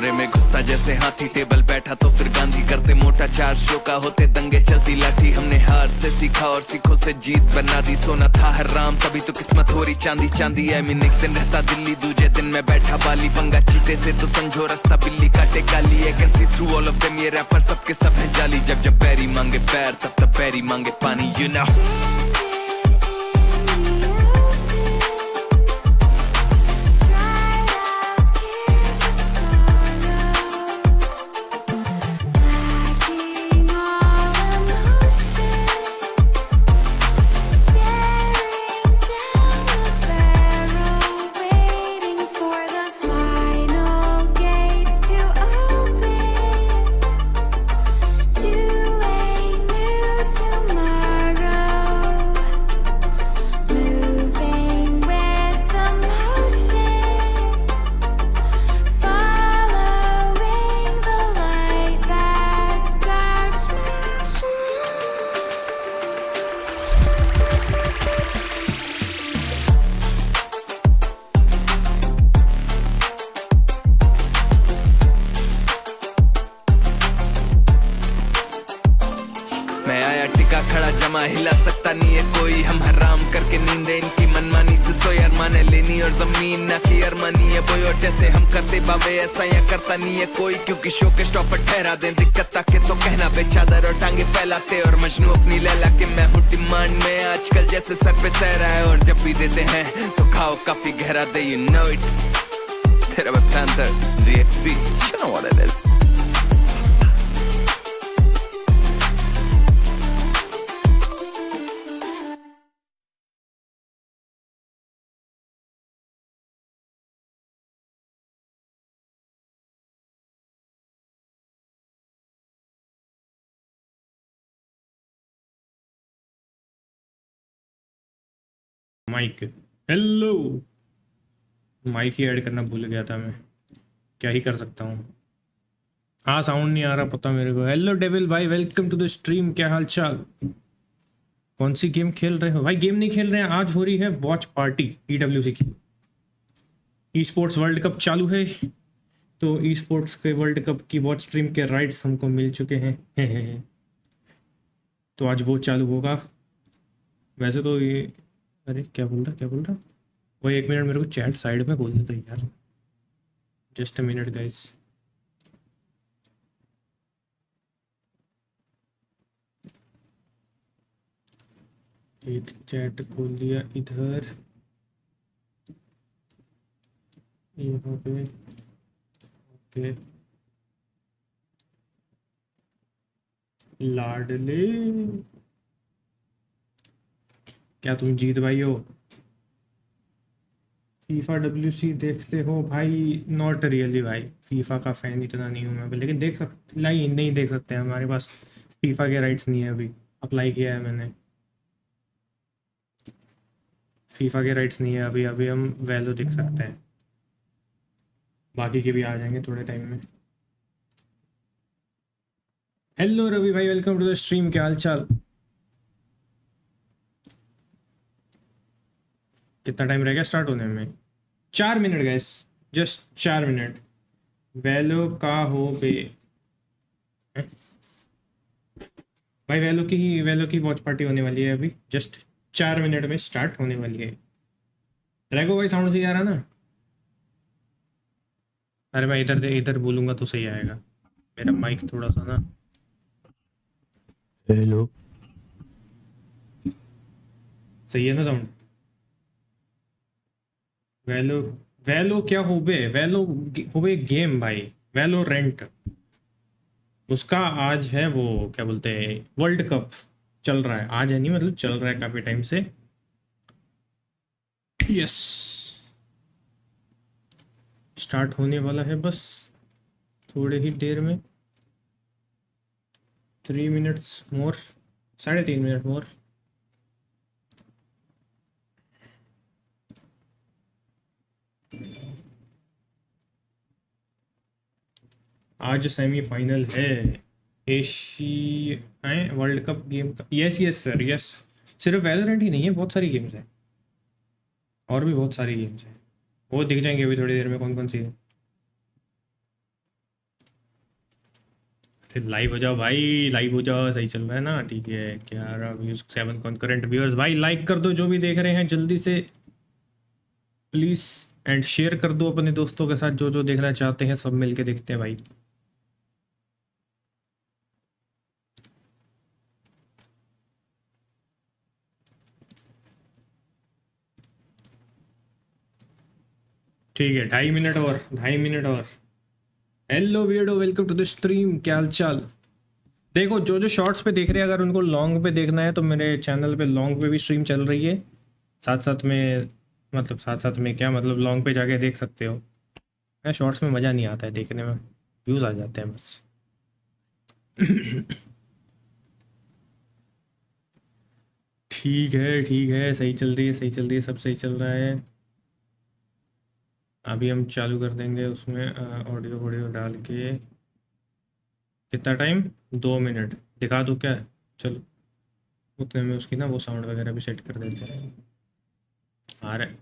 कमरे में घुसता जैसे हाथी, टेबल बैठा तो फिर गांधी, करते मोटा 4 शो का होते दंगे, चलती लाठी। हमने हार से सीखा और सीखों से जीत बना दी, सोना था हराम तभी तो किस्मत हो रही चांदी चांदी। आई मीन एक दिन रहता दिल्ली, दूजे दिन में बैठा बाली, पंगा चीते से तो समझो रास्ता बिल्ली काटे काली। I can see through all of them, ये रैपर सबके सब है जाली। जब जब पैरी मांगे पैर तब तब पैरी मांगे पानी, यू नो। हिला सकता नहीं है कोई, हम हराम करके नींदे इनकी मनमानी से सोई। अरमाने लेनी और जमीन ना की अरमानी है बोई, और जैसे हम करते बाबे ऐसा या करता नहीं है कोई। क्योंकि शो के स्टॉपर ठहरा दे दिक्कत ताके तो कहना पे चादर और टांगे फैलाते, और मजनू अपनी लैला के मैं हूँ डिमांड में आजकल जैसे सर पे सहरा है। और जब भी देते हैं तो खाओ काफी गहरा दे, यू नो इट। तेरा मैं panther ZXC, you know what it is। Mic, hello, mic ही ऐड करना भूल गया था मैं, क्या ही कर सकता हूँ। हाँ साउंड नहीं आ रहा पता मेरे को। हेलो डेविल भाई, वेलकम टू द स्ट्रीम, क्या हाल चाल। कौन सी गेम खेल रहे हो भाई? गेम नहीं खेल रहे हैं, आज हो रही है वॉच पार्टी EWC की। ई स्पोर्ट्स वर्ल्ड कप चालू है, तो ई स्पोर्ट्स के वर्ल्ड कप की वॉच स्ट्रीम के राइट्स हमको मिल चुके हैं। तो आज वो चालू होगा। वैसे तो ये, अरे क्या बोल रहा वो, 1 मिनट मेरे को चैट साइड में बोलने दो यार, जस्ट अ मिनट गाइस। एक चैट खोल दिया इधर, यहाँ पे, ओके। लाडले, क्या तुम जीत भाई हो? फीफा WC देखते हो भाई? नॉट रियली भाई, फीफा का फैन इतना नहीं हूँ मैं, लेकिन नहीं देख सकते हैं, हमारे पास फीफा के राइट्स नहीं है। अभी अप्लाई किया है मैंने, फीफा के राइट्स नहीं है अभी। अभी हम वैलो देख सकते हैं, बाकी के भी आ जाएंगे थोड़े टाइम में। हेलो रवि भाई, वेलकम टू द स्ट्रीम, क्या हाल चाल। कितना टाइम रह गया स्टार्ट होने में? 4 मिनट गैस, जस्ट 4 मिनट। वैलो का हो बे भाई, वैलो की वॉच पार्टी होने वाली है अभी, जस्ट 4 मिनट में स्टार्ट होने वाली है। ड्रैगो भाई साउंड सही आ रहा ना? अरे मैं इधर बोलूंगा तो सही आएगा, मेरा माइक थोड़ा सा ना। हेलो, सही है ना साउंड? वैलो क्या हो बे? वैलो हो बे गेम भाई, वैलो रेंट, उसका आज है वो क्या बोलते हैं, वर्ल्ड कप चल रहा है। आज है नहीं, मतलब चल रहा है काफी टाइम से। यस, स्टार्ट होने वाला है बस थोड़े ही देर में। 3 मिनट्स मोर, 3.5 मिनट मोर। आज सेमीफाइनल है एशिया वर्ल्ड कप गेम का। Yes sir, yes. सिर्फ वैलोरेंट ही नहीं है, बहुत सारी गेम्स हैं, और भी बहुत सारी गेम्स हैं, वो दिख जाएंगे अभी थोड़ी देर में कौन कौन सी है। लाइव हो जाओ भाई, लाइव हो जाओ, सही चल रहा है ना, ठीक है। 11 व्यूज, 7 कॉन्करेंट व्यूअर्स। भाई लाइक कर दो जो भी देख रहे हैं जल्दी से प्लीज, एंड शेयर कर दो अपने दोस्तों के साथ, जो जो देखना चाहते हैं सब मिलके देखते हैं भाई। ठीक है, 2.5 मिनट और, 2.5 मिनट और। Hello video, welcome to the stream, क्या हाल चाल। देखो जो जो शॉर्ट्स पे देख रहे हैं, अगर उनको लॉन्ग पे देखना है तो मेरे चैनल पे लॉन्ग पे भी स्ट्रीम चल रही है, साथ साथ में, मतलब साथ साथ में क्या मतलब, लॉन्ग पे जाके देख सकते हो। शॉर्ट्स में मज़ा नहीं आता है देखने में, व्यूज़ आ जाते हैं बस। ठीक है, सही चल रही है, सही चल रही है, सब सही चल रहा है। अभी हम चालू कर देंगे उसमें ऑडियो वॉडियो डाल के। कितना टाइम? 2 मिनट। दिखा दूँ क्या? चलो उतने में उसकी ना वो साउंड वगैरह भी सेट कर देते हैं। आ रहा है।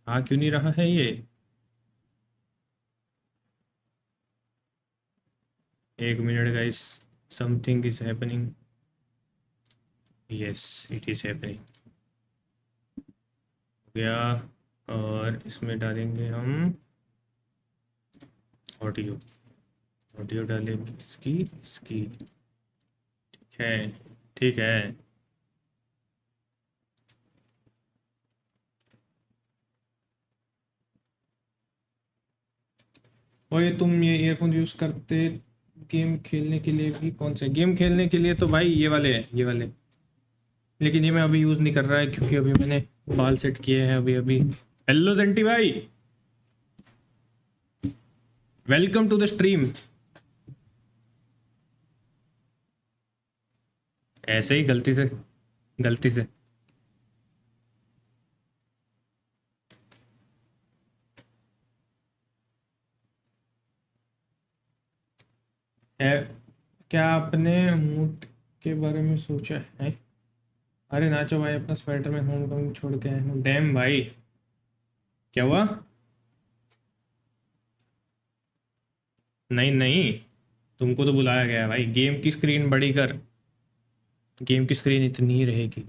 आ क्यों नहीं रहा है ये? 1 minute guys, something is happening. Yes, it is happening. गया, और इसमें डालेंगे हम ऑडियो। ऑडियो डालेंगे इसकी इसकी। ठीक है, ठीक है। और ये तुम ये ईयरफोन यूज़ करते गेम खेलने के लिए भी? कौन से गेम खेलने के लिए? तो भाई ये वाले हैं, ये वाले। लेकिन ये मैं अभी यूज़ नहीं कर रहा है क्योंकि अभी मैंने बाल सेट किए हैं अभी अभी। हेलो जेंटी भाई, वेलकम टू द स्ट्रीम। ऐसे ही गलती से, गलती से। है क्या आपने मूड के बारे में सोचा है? अरे नाचो भाई, अपना स्वेटर में होम कमिंग छोड़ के आया हूँ। डैम भाई, क्या हुआ? नहीं नहीं, तुमको तो बुलाया गया है भाई। गेम की स्क्रीन बड़ी कर, गेम की स्क्रीन इतनी ही रहेगी।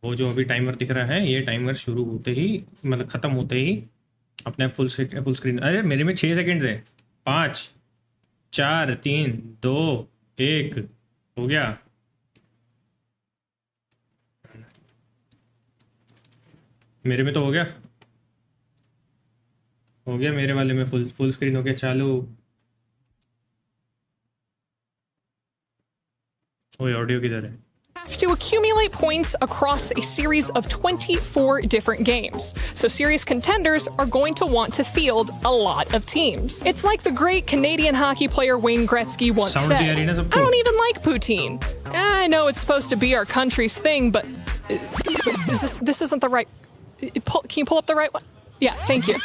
वो जो अभी टाइमर दिख रहा है, ये टाइमर शुरू होते ही, मतलब ख़त्म होते ही अपने फुल स्क्रीन। अरे मेरे में 6 सेकेंड्स है। 5 4 3 2 1 हो गया। मेरे में तो हो गया, हो गया मेरे वाले में फुल स्क्रीन हो गया। चालू। ओए ऑडियो किधर है? Have to accumulate points across a series of 24 different games. So serious contenders are going to want to field a lot of teams. It's like the great Canadian hockey player Wayne Gretzky once said, I don't even like poutine. I know it's supposed to be our country's thing, but this isn't the right... Can you pull up the right one? Yeah, thank you.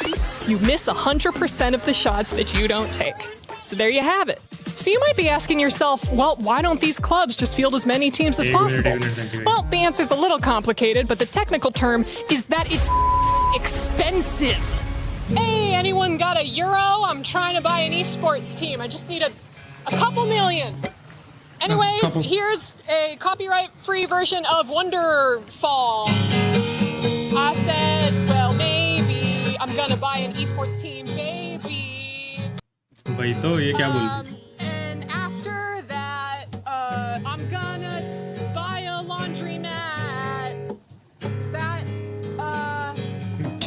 You miss 100% of the shots that you don't take. So there you have it. So you might be asking yourself, well, why don't these clubs just field as many teams as possible? Well, the answer's a little complicated, but the technical term is that it's expensive. Hey, anyone got a euro? I'm trying to buy an esports team. I just need a couple million. Anyways, here's a copyright-free version of Wonderfall. I said, well, maybe I'm gonna buy an esports team, maybe. भाई तो ये क्या बोल रही? And after that, I'm gonna buy a laundromat. Is that,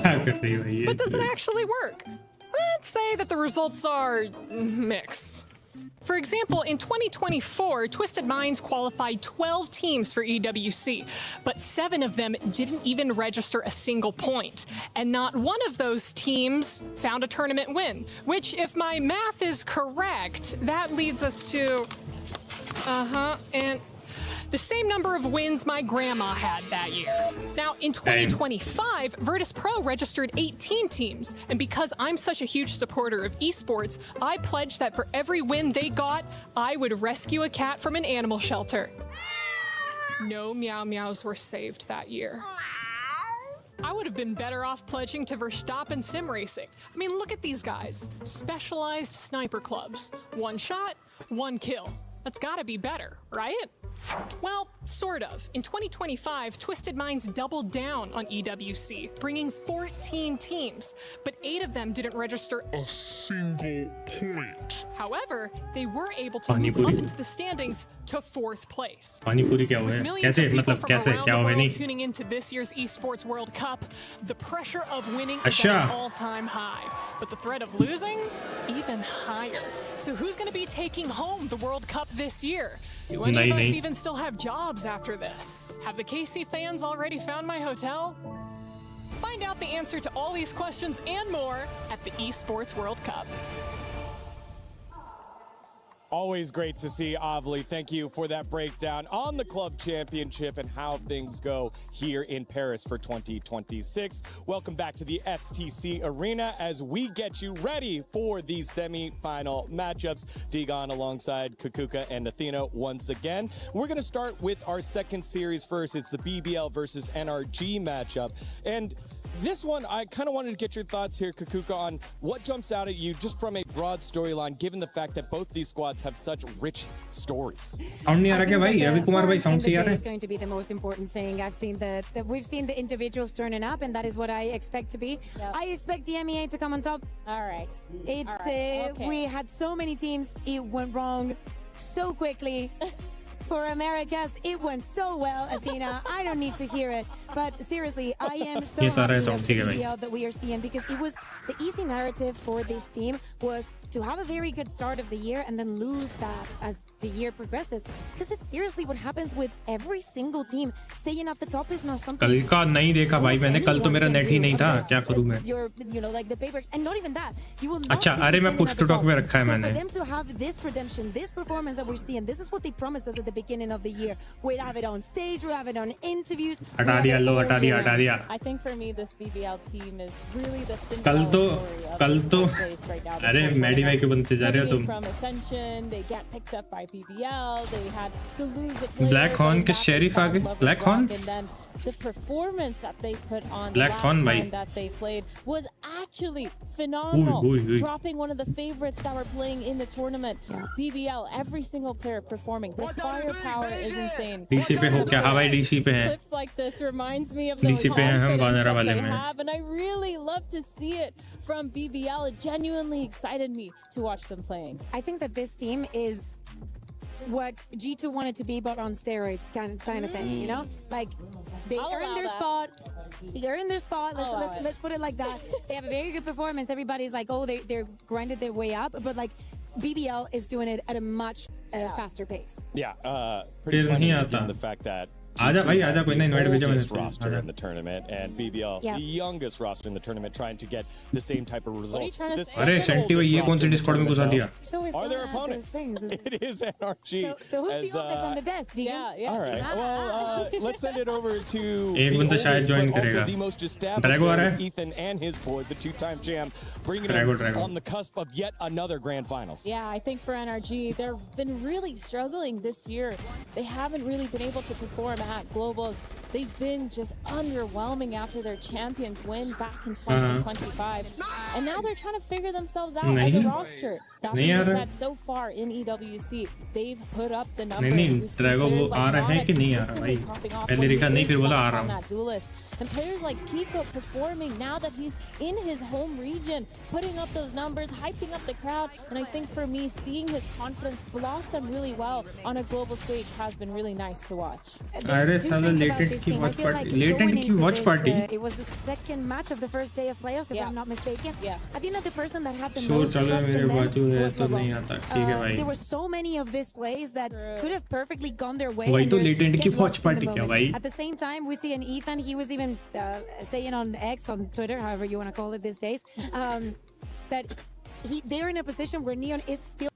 क्या कर रही है भाई ये? But does it actually work? Let's say that the results are mixed. For example, in 2024, Twisted Minds qualified 12 teams for EWC, but 7 of them didn't even register a single point. And not one of those teams found a tournament win, which, if my math is correct, that leads us to... and the same number of wins my grandma had that year. Now, in 2025, Virtus Pro registered 18 teams, and because I'm such a huge supporter of esports, I pledged that for every win they got, I would rescue a cat from an animal shelter. No meow meows were saved that year. I would have been better off pledging to Verstappen sim racing. I mean, look at these guys. Specialized sniper clubs. One shot, one kill. That's gotta be better, right? Well, sort of. In 2025, Twisted Minds doubled down on EWC, bringing 14 teams, but 8 of them didn't register a single point. However, they were able to move up into the standings to 4th place. Panipuri क्या हुआ With है? millions कैसे of people मतलब from कैसे around क्या the हुआ world नहीं? tuning into this year's Esports World Cup, the pressure of winning is अच्छा. at an all-time high, but the threat of losing even higher. So who's going to be taking home the World Cup this year? Do any of us नहीं. even still have jobs after this? Have the KC fans already found my hotel? Find out the answer to all these questions and more at the Esports World Cup. Always great to see, Avli. Thank you for that breakdown on the club championship and how things go here in Paris for 2026. Welcome back to the STC Arena as we get you ready for these semi-final matchups. Digon alongside Kukuka and Athena once again. We're going to start with our second series first. It's the BBL versus NRG matchup. And this one, I kind of wanted to get your thoughts here, Kukuka, on what jumps out at you just from a broad storyline, given the fact that both these squads have such rich stories. I think that the form in the day is going to be the most important thing. We've seen the individuals turning up, and that is what I expect to be. Yep. I expect DMEA to come on top. All right. It's All right. Okay. we had so many teams, it went wrong so quickly. For Americas, it went so well, Athena. I don't need to hear it. But seriously, I am so happy of the BBL that we are seeing, because it was the easy narrative for this team was to have a very good start of the year and then lose that as the year progresses. Because it's seriously what happens with every single team. Staying at the top is not something. कल का नहीं देखा भाई मैंने, कल तो मेरा net ही नहीं था, क्या करूं मैं? You know, like the papers, and not even that. You will not अच्छा, अरे मैं push to talk में रखा है मैंने. So for them to have this redemption, this performance that we're seeing, this is what they promised us at the beginning of the year. We'd have it on stage, we'd have it on interviews. हटा दिया लो, हटा दिया. I think for me, this BBL team is really the कल Cinderella तो story of this right now. अरे Maddie भाई के बनते जा रहे हो तुम. From Ascension, they get picked up by BBL. They had to lose a player. Black Horn के sheriff आ गए. Black Horn? And then the performance that they put on Black last Horn, time भाई. that they played was actually phenomenal. Ui. Dropping one of the favorites that were playing in the tournament. BBL, every single player performing. The firepower is insane. DC पे हो क्या? हाँ भाई DC पे है. Clips like this reminds me of those DC पे हैं हम confidence वाले that they में. have, and I really love to see it from BBL. It genuinely excited me to watch them playing. I think that this team is what G2 wanted to be, but on steroids kind of thing, you know? Like, they I'll earned allow their that. spot. They earned their spot. I'll allow Let's put it like that. They have a very good performance. Everybody's like, oh, they're grinded their way up. But, like, BBL is doing it at a much faster pace. Yeah, pretty funny given the fact that आजा भाई आजा, कोई ना invite भेजो oldest मैंने. roster in the tournament, and BBL, Yeah. the youngest roster in the tournament, trying to get the same type of result. you trying to The say? अरे second सेंटी भाई oldest ये कौन roster सी in the Discord में घुसा tournament, दिया? So is though. Are there that opponents? those things? It is NRG. So who's the oldest on the desk? Dean? Yeah. All right. Well, let's send it over to एक the बंदा शायद oldest, join but also करेगा. the most established Drago आ रहा with है? Ethan and his boys, the two-time champ, bringing Drago. it on the cusp of yet another grand finals. Yeah, I think for NRG, they've been really struggling this year. They haven't really been able to perform at Globals. They've been just underwhelming after their champions win back in 2025. And now they're trying to figure themselves out as a नहीं. roster. That नहीं being आ रहा. said, so far in EWC, they've put up the numbers. नहीं, We've seen Drago players वो आ like रहा है Nana कि नहीं आ रहा consistently भाई? popping off पहले when he लिखा नहीं, is फिर बोला back आ रहा on हूँ. that duelist. And players like Kiko performing now that he's in his home region, putting up those numbers, hyping up the crowd. And I think for me, seeing his confidence blossom really well on a global stage has been really nice to watch. अरे साला latent की watch party, latent की watch party. It was the second match of the first day of playoffs, if Yeah. I'm not mistaken. Yeah. I think that the person that had the Show most चलो trust मेरे in them बाजू है was तो LeBron. नहीं आता. ठीक है भाई. There were so many of these plays that could have perfectly gone their way. वही and तो were latent की get watch lost in the party क्या moment. भाई? At the same time, we see an Ethan. He was even saying on X, on Twitter, however you want to call it these days, that they're in a position where Neon is still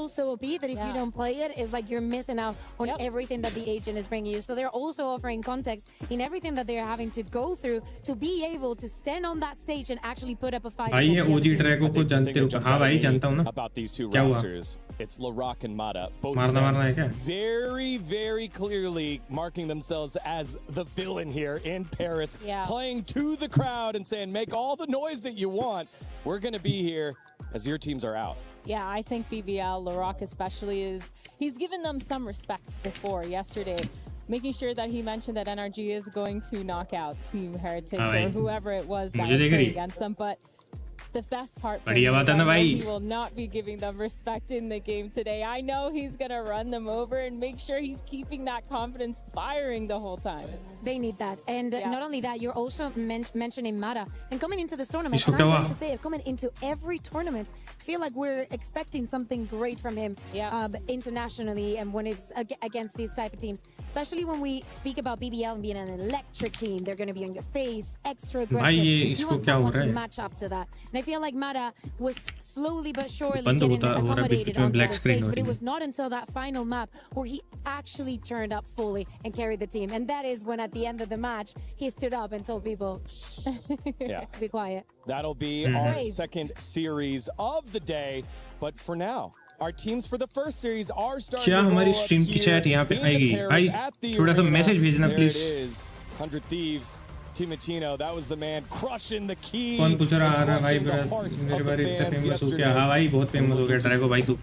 so OP that if you don't play it, it's like you're missing out on everything that the agent is bringing you. So they're also offering context in everything that they're having to go through to be able to stand on that stage and actually put up a fight. भाई ये against the OG other teams. Drago को जानते हो? हाँ भाई जानता हूँ ना. About these two क्या हुआ? rosters It's Larock and Mata, both मारना है क्या? very, very clearly marking themselves as the villain here in Paris, playing to the crowd and saying, make all the noise that you want. We're going to be here as your teams are out. Yeah, I think BBL, Larock especially, he's given them some respect before yesterday, making sure that he mentioned that NRG is going to knock out Team Heretics or whoever it was that was playing against them. But the best part for me is I know he will not be giving them respect in the game today. I know he's going to run them over and make sure he's keeping that confidence firing the whole time. They need that. And not only that, you're also mentioning Mata. And coming into this tournament, and I'm going to say it, coming into every tournament, I feel like we're expecting something great from him internationally and when it's against these type of teams. Especially when we speak about BBL and being an electric team. They're going to be on your face, extra aggressive. You want someone to match up to that. And I feel like Mata was slowly but surely getting accommodated onto the stage. But it was not until that final map where he actually turned up fully and carried the team. And that is when at the end of the match, he stood up and told people to be quiet. That'll be our second series of the day. But for now, our teams for the first series are starting to roll up here in Paris at the arena. There it is, 100 Thieves. Timatino, that was the man crushing the key. कौन पूछ रहा आ रहा भाई मेरे बारे इतना famous हो गया हाँ भाई बहुत फेमस हो गया ड्रैगो भाई तू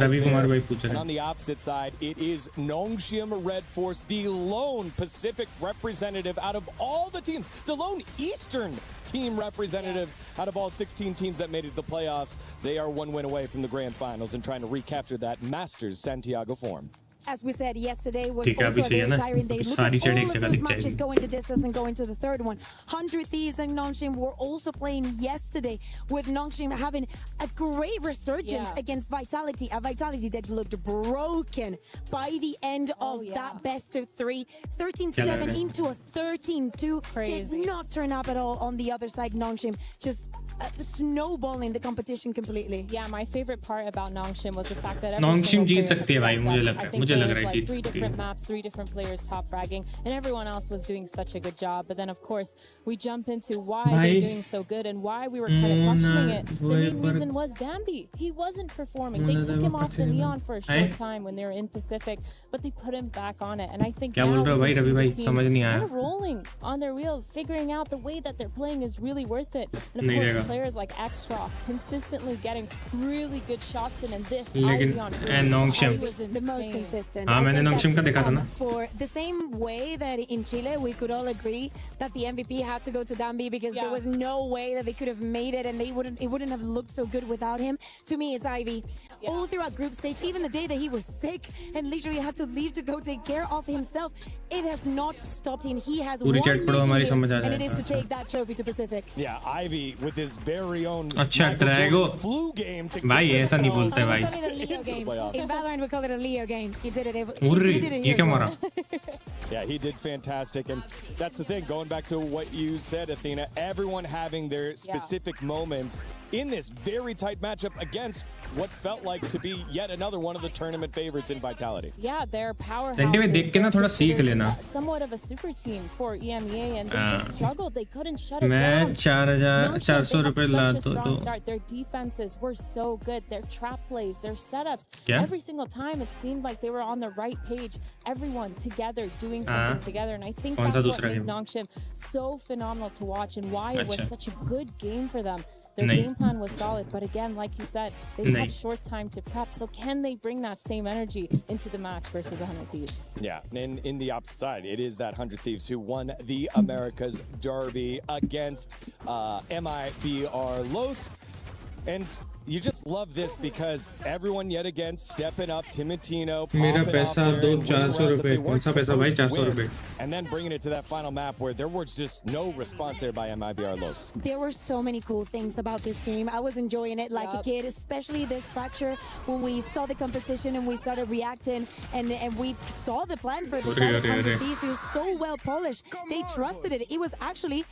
रवि कुमार भाई पूछ रहे हैं. On the opposite side, it is Nongshim Red Force, the lone Pacific representative out of all the teams, the lone Eastern team representative out of all 16 teams that made it to the playoffs. They are one win away from the grand finals and trying to recapture that Masters Santiago form. As we said yesterday, was also a very tiring day. Look at all of those matches going to distance and going to the third one. 100 Thieves and Nongshim were also playing yesterday, with Nongshim having a great resurgence against Vitality, a Vitality that looked broken by the end of that best of 3. 13-7 into a 13-2. Did not turn up at all on the other side. Nongshim just snowballing the competition completely. Yeah, my favorite part about Nongshim was the fact that Nongshim जीत सकती है भाई मुझे लग रहा है there was like 3 different maps, 3 different players top fragging, and everyone else was doing such a good job. But then, of course, we jump into why they're doing so good and why we were kind of questioning it. The main reason was Dambi. He wasn't performing. They took him off the Neon for a short time when they were in Pacific, but they put him back on it. And I think now we see the team kind of rolling on their wheels, figuring out the way that they're playing is really worth it. And of course, players like Xross consistently getting really good shots in, and this and Nongshim was the most consistent. हाँ मैंने नॉन्गशिम का देखा था ना. For the same way that in Chile we could all agree that the MVP had to go to Dambi because there was no way that they could have made it and it wouldn't have looked so good without him. To me, it's Ivy. All throughout group stage, even the day that he was sick and literally had to leave to go take care of himself, it has not stopped him. He has one mission here, and it is to take that trophy to Pacific. Yeah, Ivy with his very own flu game. भाई ऐसा नहीं बोलते भाई. In Valorant we call it a Leo game. He did it. Yeah, he did fantastic. And that's the thing, going back to what you said, Athena, everyone having their specific moments in this very tight matchup against what felt like to be yet another one of the tournament favorites in Vitality. Yeah, they're powerhouses. Somewhat of a super team for EMEA, and they just struggled. They couldn't shut it down. Their defenses were so good. Their trap plays, their setups. Every single time it seemed like they were on the right page. Everyone together doing something together. And I think that's what made Nongshim so phenomenal to watch and why it was such a good game for them. Their game plan was solid, but again, like you said, they had short time to prep. So can they bring that same energy into the match versus 100 Thieves? Yeah, and in the opposite side, it is that 100 Thieves who won the Americas Derby against MIBR Los. And you just love this because everyone yet again stepping up. Timatino मेरा पैसा 400 रुपए कौन सा पैसा भाई 400 रुपए and then bringing it to that final map where there was just no response there by MIBR Los. There were so many cool things about this game. I was enjoying it like a kid, especially this fracture when we saw the composition and we started reacting and we saw the plan for this 100 Thieves. It was so well polished. They trusted it. It was actually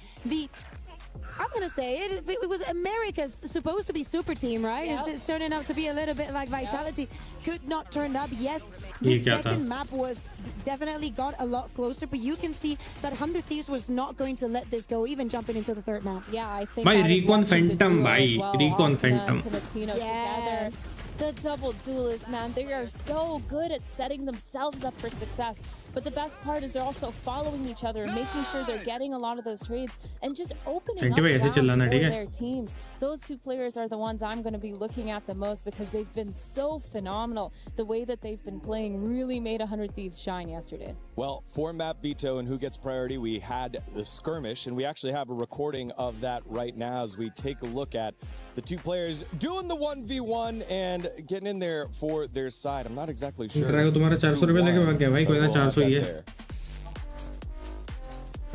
I'm going to say it was America's supposed to be super team, right? It's turning out to be a little bit like Vitality. Could not turn up. Yes, the second map was definitely got a lot closer, but you can see that 100 Thieves was not going to let this go, even jumping into the third map. Yeah, I think Recon Phantom, Recon Phantom. Yes. The double duelists, man, they are so good at setting themselves up for success. But the best part is they're also following each other, making sure they're getting a lot of those trades and just opening up rounds for their teams. Those two players are the ones I'm going to be looking at the most because they've been so phenomenal. The way that they've been playing really made 100 Thieves shine yesterday. Well, for Map Veto and Who Gets Priority, we had the skirmish, and we actually have a recording of that right now as we take a look at the two players doing the 1v1 and getting in there for their side. I'm not exactly sure. तुम्हारा 400 रुपए लेके भाग गया भाई, कोई ना 400 ही है।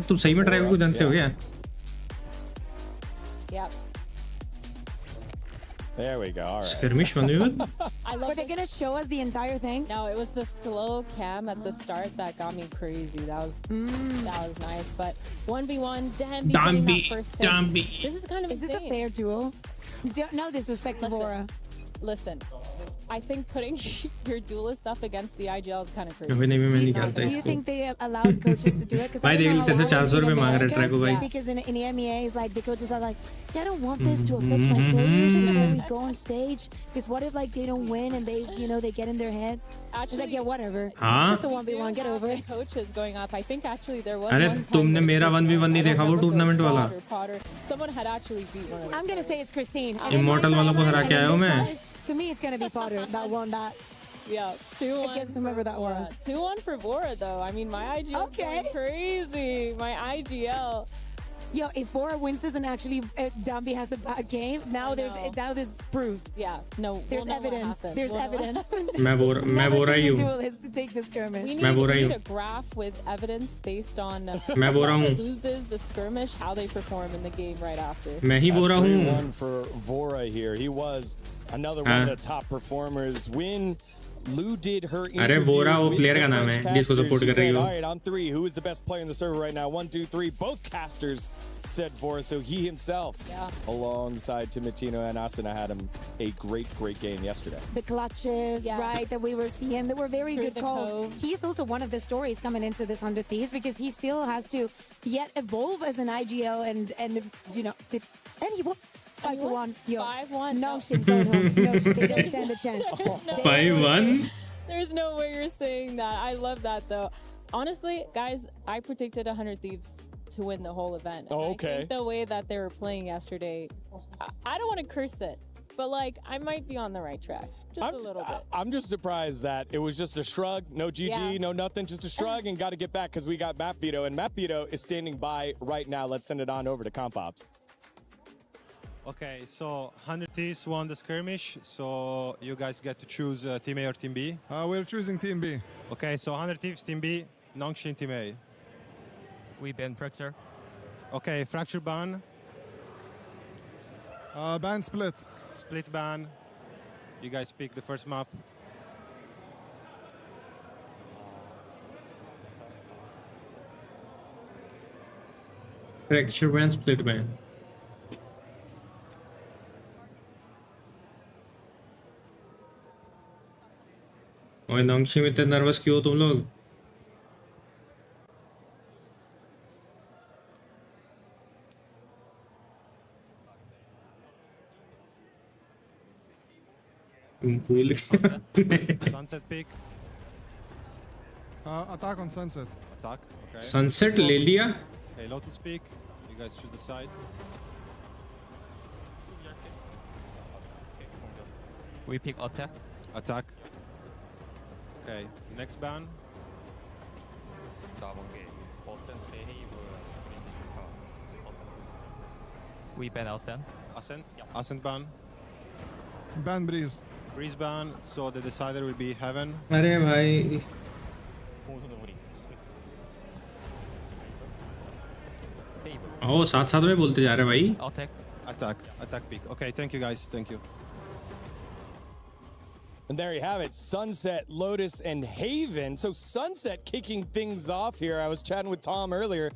तुम सही में ड्राइवर को जानते हो क्या? Yep. There we go. All right. Skirmish बंद हुई। Were they gonna show us the entire thing? No, it was the slow cam at the start that got me crazy. That was nice. But 1v1, Dambi getting that first pick. This is kind of Is this a fair duel? No disrespect to Bora. Listen, I think putting your duelist stuff against the IGL is kind of crazy. Do you think they allowed coaches to do it? Because because in EMEA, it's like the coaches are like, yeah, I don't want this to affect my players before we go on stage. Because what if like they don't win and they, you know, they get in their heads? Actually, it's like, yeah, whatever. It's just a 1v1. Get over it. Coaches going up. I think actually there was. अरे तुमने मेरा 1v1 नहीं देखा वो tournament वाला? Someone had actually beat one of them. I'm gonna say it's Christine. Immortal वालों को हरा के आया हूँ मैं. To me, it's gonna be Potter that won that. Yeah, 2-1. I can't remember that was. 2-1 for Bora though. I mean, my IGL is going crazy. My IGL. Yo, if Bora wins this and actually Dambi has a bad game, now there's proof. Yeah, no, there's evidence. There's evidence. मैं बोरा ही हूँ. Is to take the skirmish. We need a graph with evidence based on loses the skirmish, how they perform in the game right after. मैं ही बोरा हूँ. 3-1 for Bora here. He was another one of the top performers. When Lou did her interview with the French casters, she said, all right, on 3, who is the best player in the server right now? 1, 2, 3. Both casters said Bora, so he himself, alongside Timitino and Asuna, had him a great game yesterday. The clutches, right, that we were seeing, they were very good calls. He's also one of the stories coming into this 100 Thieves because he still has to yet evolve as an IGL and you know, and he won. 5-1. Yo, 5-1. No shit, going home. No shit, they don't stand a chance. 5-1? There's no way you're saying that. I love that though. Honestly, guys, I predicted 100 Thieves to win the whole event. Oh, okay. I think the way that they were playing yesterday, I don't want to curse it, but like I might be on the right track. Just a little bit. I'm just surprised that it was just a shrug, no GG, no nothing, just a shrug, and got to get back because we got Map Veto, and Map Veto is standing by right now. Let's send it on over to Comp Ops. Okay, so 100 Thieves won the skirmish, so you guys get to choose Team A or Team B. We're choosing Team B. Okay, so 100 Thieves Team B, Nongxin Team A. We ban Fracture. Okay, Fracture ban. Ban Split. Split ban. You guys pick the first map. Fracture ban, Split ban. और नंक्षी में इतने nervous क्यों हो तुम लोग? भूल गया. Sunset pick. Attack on Sunset. Attack. Okay. Sunset ले लिया. Okay, Lotus pick. You guys choose the side. We pick attack. Attack. Okay, next ban. We ban Ascent. Ascent. Ascent ban. Ban Breeze. Breeze ban. So the decider will be Heaven. अरे भाई. ओ साथ में बोलते जा रहे भाई. Attack. Attack pick. Okay, thank you guys. Thank you. And there you have it, Sunset, Lotus, and Haven. So Sunset kicking things off here. I was chatting with Tom earlier.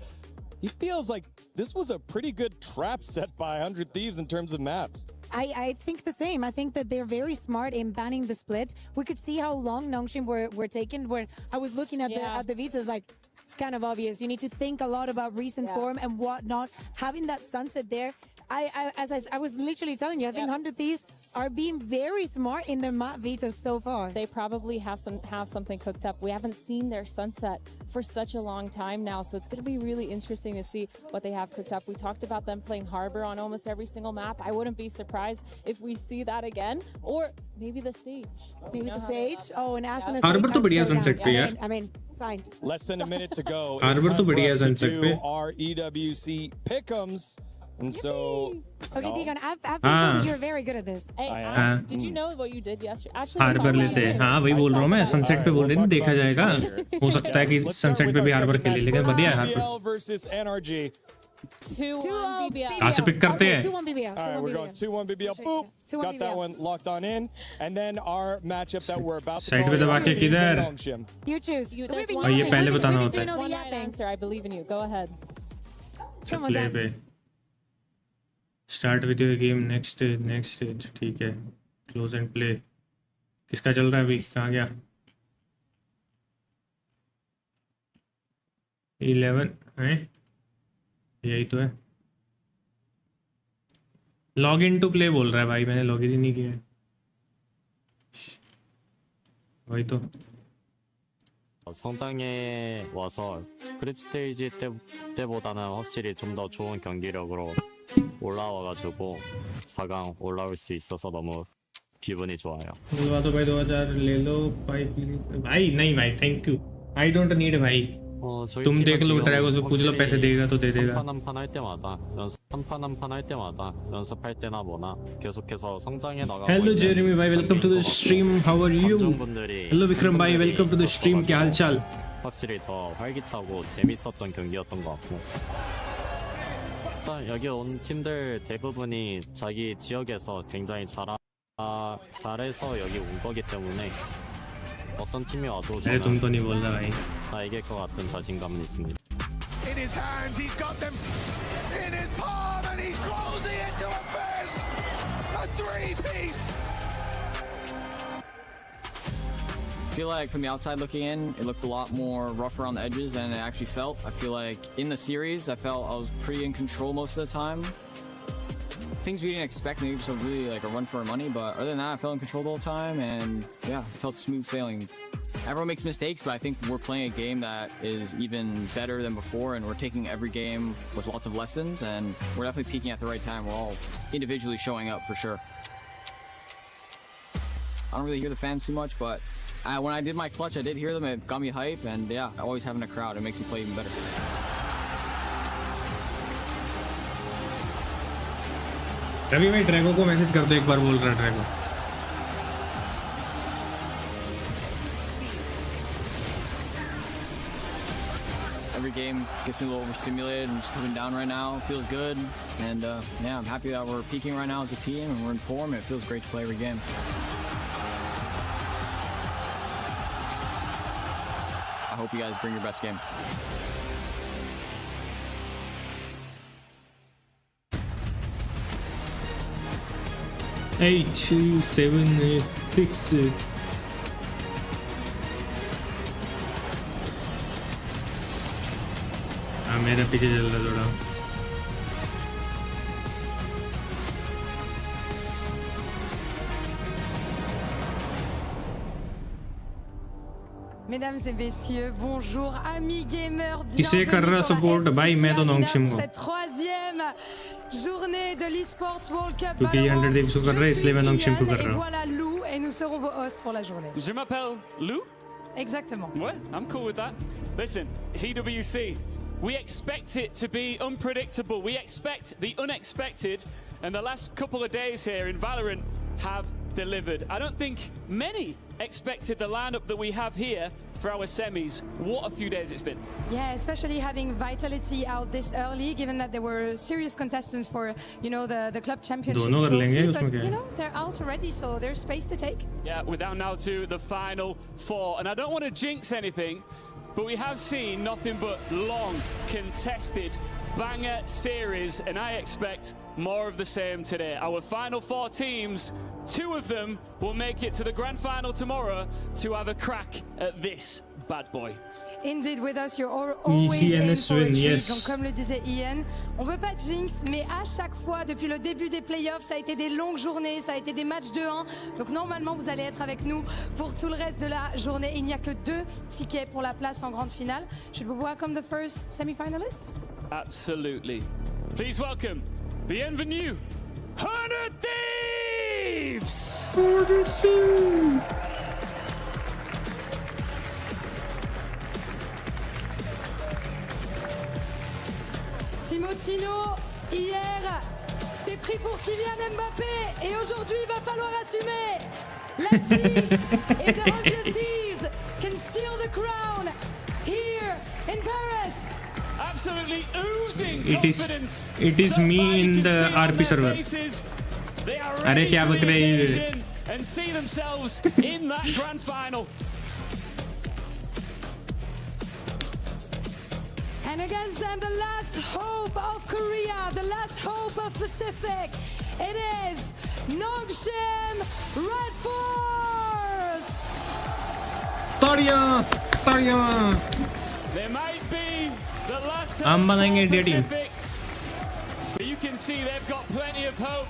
He feels like this was a pretty good trap set by 100 Thieves in terms of maps. I think the same. I think that they're very smart in banning the split. We could see how long Nongxin were taken. Where I was looking at the Vitos, like, it's kind of obvious. You need to think a lot about recent form and whatnot. Having that Sunset there, I was literally telling you, I think 100 Thieves are being very smart in their map veto so far. They probably have something cooked up. We haven't seen their sunset for such a long time now, so it's going to be really interesting to see what they have cooked up. We talked about them playing Harbor on almost every single map. I wouldn't be surprised if we see that again, or maybe the Sage. Maybe the Sage. Oh, and Aston Harbor to बढ़िया sunset पे यार. I mean, signed. Less than a minute to go. Harbor to बढ़िया sunset पे. Our EWC pick'ems. And so, okay, Deacon, I've been told that you're very good at this. Hey, did you know what you did yesterday? Actually, harbour लेते हैं. हाँ वही बोल रहा हूँ मैं. सनसेट पे बोल रही हूँ देखा जाएगा. हो सकता है कि सनसेट पे भी हार्बर खेले लेकिन बढ़िया है हार्बर. versus NRG. 2-1 BBL. कहाँ से पिक करते हैं? 2-1 BBL. All right, we're going 2-1 BBL. Boop. Got that one locked on in. And then our matchup that we're about to Side call पे दबा के किधर? You choose. और ये पहले बताना होता है. One right answer. I believe in you. Go ahead. Play पे. Start with your game. Next stage. ठीक है. Close and play. किसका चल रहा है अभी? कहाँ गया? 11 हैं? यही तो है. लॉग इन टू प्ले बोल रहा है भाई. मैंने लॉग इन ही नहीं किया है. वही तो. 성장에 와서 그룹 스테이지 때보다는 확실히 좀 더 좋은 경기력으로 올라와가지고 4강 올라올 수 있어서 너무 기분이 좋아요. बुलवा दो भाई 2000 ले लो भाई प्लीज. भाई नहीं भाई thank you. I don't need भाई. तुम देख लो ड्रैगन से पूछ लो पैसे देगा तो दे देगा. 한판 할 때마다 한판 할 때마다 연습할 때나 뭐나 계속해서 성장해 나가고. हेलो जेरेमी भाई welcome to the stream. How are you? Hello Vikram भाई वेलकम टू द स्ट्रीम. क्या हालचाल? 확실히 더 활기차고 재밌었던 경기였던 것 같고. 일단 여기 온 팀들 대부분이 자기 지역에서 굉장히 잘해서 여기 온 거기 때문에 어떤 팀이 와도 अरे तुम तो नहीं बोल रहा भाई. 다 이길 것 같은 자신감은 있습니다. In his hands, he's got them in his palm, and he's closing into a fist. A three-piece. I feel like from the outside looking in, it looked a lot more rough around the edges than it actually felt. I feel like in the series, I felt I was pretty in control most of the time. Things we didn't expect, maybe so really like a run for our money, but other than that, I felt in control the whole time, and yeah, it felt smooth sailing. Everyone makes mistakes, but I think we're playing a game that is even better than before, and we're taking every game with lots of lessons, and we're definitely peaking at the right time. We're all individually showing up for sure. I don't really hear the fans too much, but when I did my clutch, I did hear them. It got me hype, and yeah, always having a crowd, it makes me play even better. Ravi भाई Drago को message कर दो एक बार. बोल रहा है Drago. Every game gets me a little overstimulated and just coming down right now. It feels good, and yeah, I'm happy that we're peaking right now as a team and we're in form, and it feels great to play every game. I hope you guys bring your best game. Eight, 2, 7, 6. हाँ मेरा पीछे चल रहा थोड़ा. Mesdames et messieurs, bonjour amis gamers. किसे कर रहा support भाई? मैं तो नोंगशिम को. Cette troisième journée de l'Esports World Cup. क्योंकि ये 100 देव को कर रहा है इसलिए मैं नोंगशिम को कर रहा हूँ. Voilà Lou et nous serons vos hosts pour la journée. Je m'appelle Lou. Exactement. Ouais, I'm cool with that. Listen, it's EWC. We expect it to be unpredictable. We expect the unexpected, and the last couple of days here in Valorant have delivered. I don't think many expected the lineup that we have here for our semis. What a few days it's been. Yeah, especially having Vitality out this early, given that there were serious contestants for, you know, the club championship trophy. But, you know, they're out already, so there's space to take. Yeah, we're down now to the final four, and I don't want to jinx anything, but we have seen nothing but long, contested, banger series, and I expect more of the same today. Our final four teams 2 of them will make it to the grand final tomorrow to have a crack at this bad boy. Indeed, with us, you're always in for a treat. Donc, comme le disait Ian, on veut pas de jinx, mais à chaque fois, depuis le début des playoffs, ça a été des longues journées, ça a été des matchs de 1. Donc, normalement, vous allez être avec nous pour tout le reste de la journée. Il n'y a que 2 tickets pour la place en grande finale. Should we welcome the first semi-finalists? Absolutely. Please welcome, bienvenue, 100 Thieves! 100 Thieves! Timotino, hier, s'est pris pour Kylian Mbappé et aujourd'hui, il va falloir assumer. Let's see if the 100 Thieves can steal the crown here in Paris. Absolutely oozing confidence. It is me in the RP server. अरे क्या बक रहे हैं? And see themselves in that grand final. And against them, the last hope of Korea, the last hope of Pacific. It is Nongshim Red Force. Tarya. They might be the last hope I'm for Pacific, but you can see they've got plenty of hope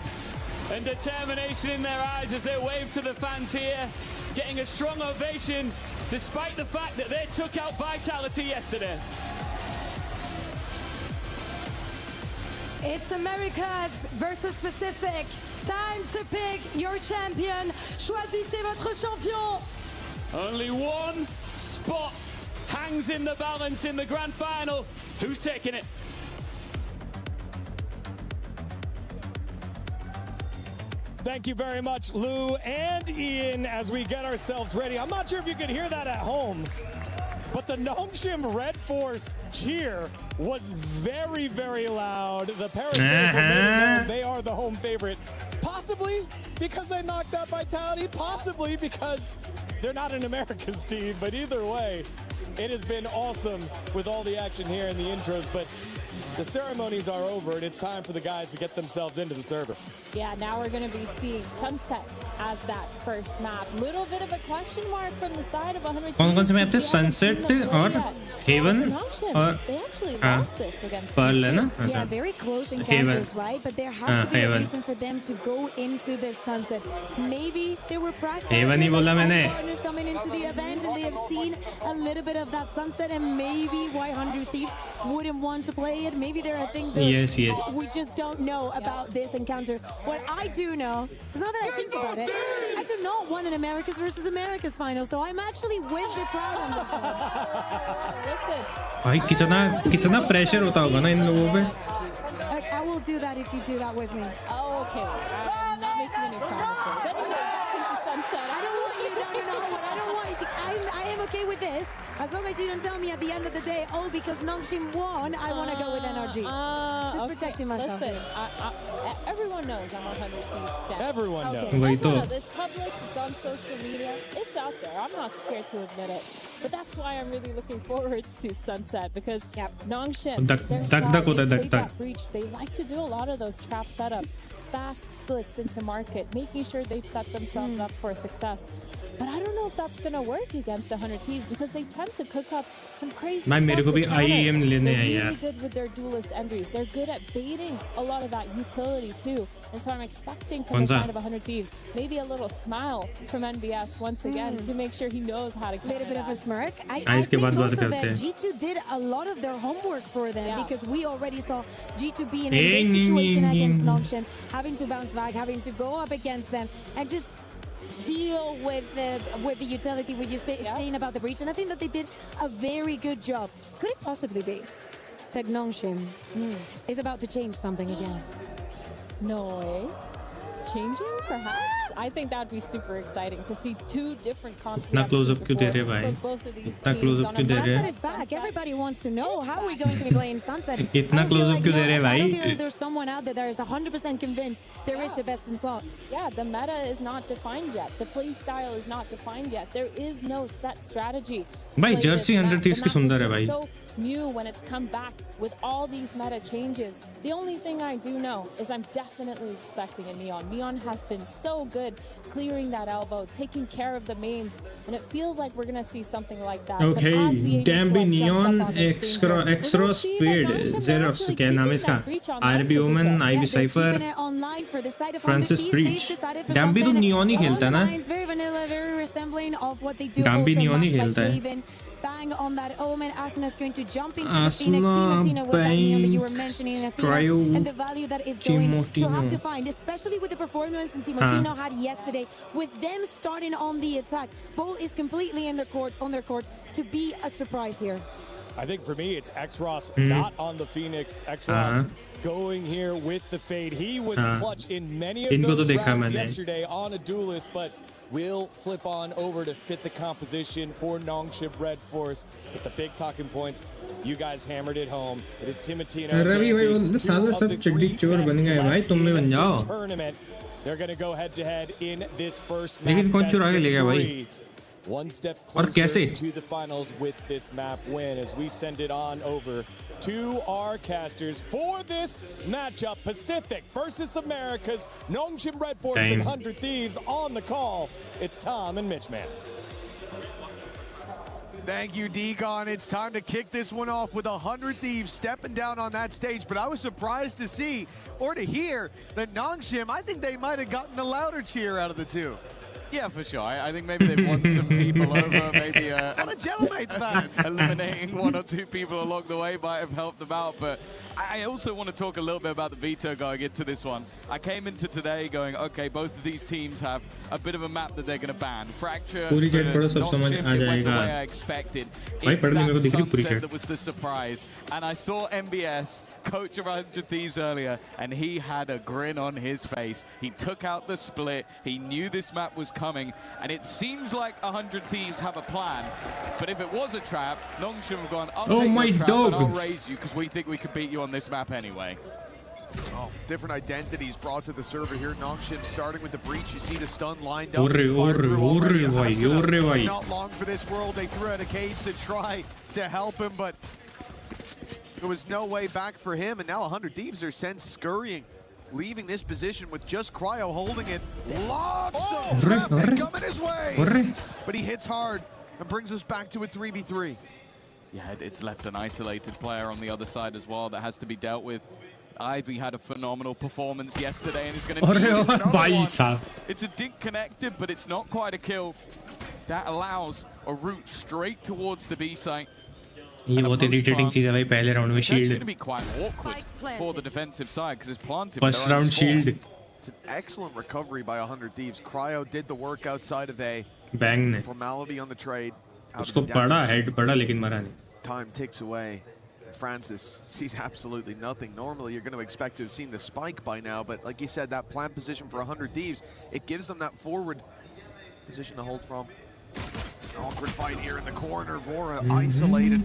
and determination in their eyes as they wave to the fans here, getting a strong ovation despite the fact that they took out Vitality yesterday. It's Americas versus Pacific. Time to pick your champion. Choisissez votre champion. Only one spot hangs in the balance in the grand final. Who's taking it? Thank you very much, Lou and Ian, as we get ourselves ready. I'm not sure if you could hear that at home, but the Nongshim Red Force cheer was very, very loud. The Paris fans were made known they are the home favorite. Possibly because they knocked out Vitality, possibly because they're not an America's team, but either way, it has been awesome with all the action here in the intros, but the ceremonies are over and it's time for the guys to get themselves into the server. Yeah, now we're going to be seeing Sunset as that first map. Little bit of a question mark from the side of 100. कौन-कौन से map थे? Sunset और Haven और they actually lost this against Pearl है ना? Yeah, very close encounters, right? But there has to be a reason for them to go into this Sunset. Maybe they were practicing. Haven ही बोला मैंने. Partners coming into the event and they have seen a little bit of that Sunset, and maybe why 100 Thieves wouldn't want to play it. Maybe there are things that we just don't know about this encounter. What I do know, because now that I think about it, I do not want an Americas versus Americas final, so I'm actually with the crowd on this one. Listen. भाई कितना pressure होता होगा ना इन लोगों पे. I will do that if you do that with me. Oh, okay. I'm not making any promises. Anyway, back into Sunset. I don't want you. No. I don't want you. I am okay with this as long as you don't tell me at the end of the day, oh, because Nongshim won, I want to go with NRG. Just protecting myself. Listen, everyone knows I'm a 100 Thieves stan. Everyone knows. Everyone knows. It's public. It's on social media. It's out there. I'm not scared to admit it. But that's why I'm really looking forward to Sunset, because Nongshim, their side, they played that breach. They like to do a lot of those trap setups, fast splits into market, making sure they've set themselves up for success. But I don't know if that's going to work against 100 Thieves, because they tend to cook up some crazy stuff. मेरे को भी IEM लेने हैं They're really good with their duelist entries. They're good at baiting a lot of that utility too. And so I'm expecting from the side of 100 Thieves, maybe a little smile from NBS once again to make sure he knows how to get a little bit of a smirk. I think also that G2 did a lot of their homework for them, because we already saw G2 being in this situation against Nongshim, having to bounce back, having to go up against them, and just deal with the utility we just saying about the breach. And I think that they did a very good job. Could it possibly be that Nongshim is about to change something again? No way. Changing, perhaps? I think that'd be super exciting to see 2 different comps इतना close up क्यों दे रहे भाई? इतना close up क्यों दे रहे? Sunset is back. Everybody wants to know how are we going to be playing Sunset. इतना close up क्यों दे रहे भाई? I don't feel like there's someone out there that is 100% convinced there is the best in slot. Yeah, the meta is not defined yet. The play style is not defined yet. There is no set strategy. भाई Jersey 100 Thieves की सुंदर है भाई. So new when it's come back with all these meta changes. The only thing I do know is I'm definitely expecting a Neon. Neon has been so good clearing that elbow, taking care of the mains, and it feels like we're gonna see something like that. Okay, Dambi Neon Extra Speed Xerox, क्या नाम है इसका? RB Omen, IB Cypher, Francis Breach. Dambi तो Neon ही खेलता है ना? Dambi Neon ही खेलता है. Bang on that Omen. Asuna is going to jump into the Phoenix. Timotino with that Neon that you were mentioning, Athena, and the value that is going to have to find, especially with the performance that Timotino had yesterday, with them starting on the attack. Ball is completely in their court, to be a surprise here. I think for me, it's X-Ross not on the Phoenix. X-Ross going here with the fade. He was clutch in many of those rounds yesterday on a duelist, but will flip on over to fit the composition for Nongshim Red Force. With the big talking points, you guys hammered it home. It is Timotino. Tournament. They're going to go head to head in this first map. Best of 3. One step closer to the finals with this map win as we send it on over to our casters for this matchup. Pacific versus Americas. Nongshim Red Force and 100 Thieves on the call. It's Tom and Mitchman. Thank you, Degon. It's time to kick this one off with 100 Thieves stepping down on that stage. But I was surprised to see or to hear that Nongshim, I think they might have gotten the louder cheer out of the two. Yeah, for sure. I think maybe they've won some people over. Maybe and the Gentleman's fans. Eliminating 1 or 2 people along the way might have helped them out. But I also want to talk a little bit about the veto going into this one. I came into today going, okay, both of these teams have a bit of a map that they're going to ban. Fracture, Nongshim, it went the way I expected. It's that sunset that was the surprise. And I saw MBS coach of 100 Thieves earlier, and he had a grin on his face. He took out the split. He knew this map was coming, and it seems like 100 Thieves have a plan. But if it was a trap, Nongshim have gone, I'll take your trap and I'll raise you because we think we could beat you on this map anyway. Oh, different identities brought to the server here. Nongshim starting with the breach. You see the stun lined up. Not long for this world. They threw out a cage to try to help him, but there was no way back for him, and now 100 Thieves are sent scurrying, leaving this position with just Cryo holding it. Lots of traffic coming his way, but he hits hard and brings us back to a 3v3. Yeah, it's left an isolated player on the other side as well that has to be dealt with. Ivy had a phenomenal performance yesterday and is going to need another one. It's a dink connected, but it's not quite a kill. That allows a route straight towards the B site. ये बहुत irritating चीज़ है भाई पहले round में shield. It's going to be quite awkward for the defensive side because it's planted. First round shield. It's an excellent recovery by 100 Thieves. Cryo did the work outside of A. Bang ने. Formality on the trade. उसको पड़ा head पड़ा लेकिन मरा नहीं. Time ticks away. Francis sees absolutely nothing. Normally, you're going to expect to have seen the spike by now, but like you said, that plant position for 100 Thieves, it gives them that forward position to hold from. An awkward fight here in the corner. Vora isolated.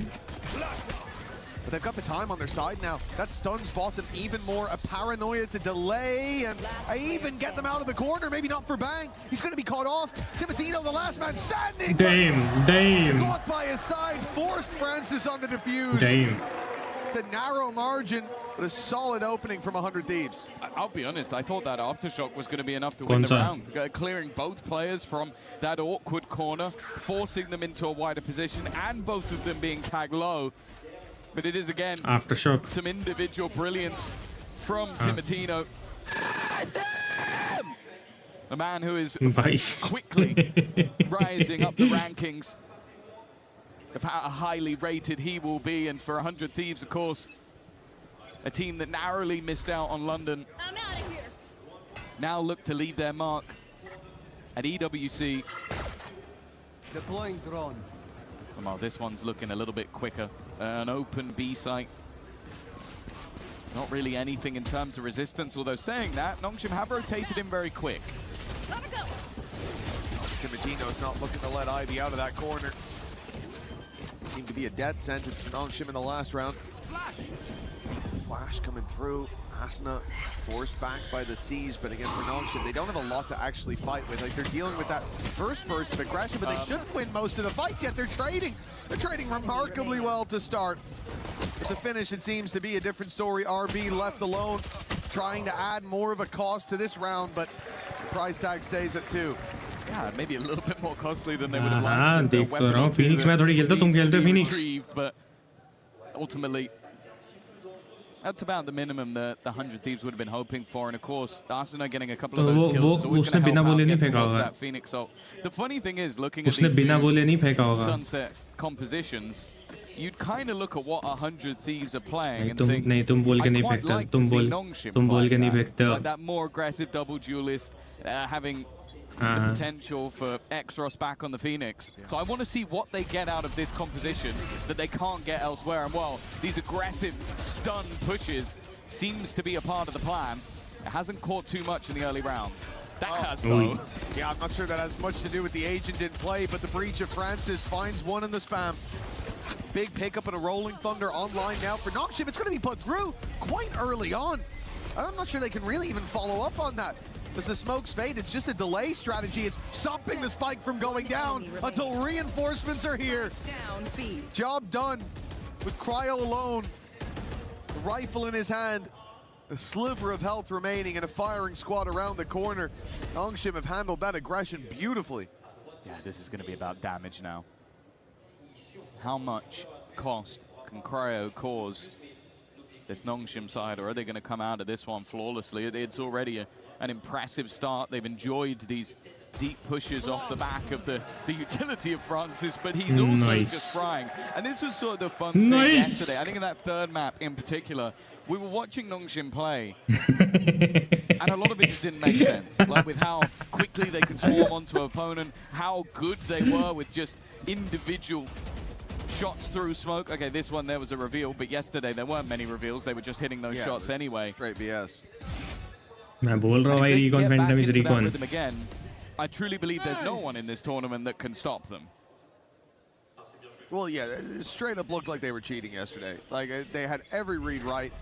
But they've got the time on their side now. That stuns bought them even more. A paranoia to delay, and I even get them out of the corner. Maybe not for Bang. He's going to be caught off. Timotino, the last man standing. Damn. Caught by his side. Forced Francis on the defuse. Damn. It's a narrow margin, but a solid opening from 100 Thieves. I'll be honest, I thought that aftershock was going to be enough to win the round. Clearing both players from that awkward corner, forcing them into a wider position, and both of them being tagged low. But it is, again, aftershock. Some individual brilliance from Timotino. A man who is quickly rising up the rankings of how highly rated he will be. And for 100 Thieves, of course, a team that narrowly missed out on London, now look to leave their mark at EWC. Deploying drone. Well, this one's looking a little bit quicker. An open B site. Not really anything in terms of resistance, although saying that, Nongshim have rotated in very quick. Timotino's not looking to let Ivy out of that corner. Seemed to be a death sentence for Nongshim in the last round. flash coming through. Asuna forced back by the Seas, but again for Nongshim, they don't have a lot to actually fight with. Like, they're dealing with that first burst of aggression, but they shouldn't win most of the fights yet. They're trading remarkably well to start. But to finish, it seems to be a different story. RB left alone, trying to add more of a cost to this round, but the price tag stays at 2. Yeah, maybe a little bit more costly than they would have liked. देख तो रहा हूँ Phoenix में थोड़ी खेलता तुम खेलते हो Phoenix. But ultimately, that's about the minimum that the 100 Thieves would have been hoping for, and of course, Asuna getting a couple of those kills is always going to help out get towards that Phoenix. So the funny thing is, looking at these two sunset compositions, you'd kind of look at what 100 Thieves are playing and think, I'd quite like to see Nongshim like that more aggressive double duelist, having the potential for Exros back on the Phoenix. So I want to see what they get out of this composition that they can't get elsewhere. And well, these aggressive stun pushes seems to be a part of the plan. It hasn't caught too much in the early round. That has though. Yeah, I'm not sure that has much to do with the agent in play, but the breach of Francis finds one in the spam. Big pickup and a Rolling Thunder online now for Nongshim. It's going to be put through quite early on. I'm not sure they can really even follow up on that. As the smokes fade, it's just a delay strategy. It's stopping the spike from going down until reinforcements are here. Job done with Cryo alone. The rifle in his hand, a sliver of health remaining, and a firing squad around the corner. Nongshim have handled that aggression beautifully. Yeah, this is going to be about damage now. How much cost can Cryo cause this Nongshim side, or are they going to come out of this one flawlessly? It's already an impressive start. They've enjoyed these deep pushes off the back of the utility of Francis, but he's also just frying. And this was sort of the fun thing yesterday. I think in that third map in particular, we were watching Nongshim play, and a lot of it just didn't make sense. Like with how quickly they could swarm onto an opponent, how good they were with just individual shots through smoke. Okay, this one there was a reveal, but yesterday there weren't many reveals. They were just hitting those shots anyway. Straight BS. मैं बोल रहा हूँ भाई recon phantom is recon. Again, I truly believe there's no one in this tournament that can stop them. Well, yeah, it straight up looked like they were cheating yesterday. Like, they had every read right.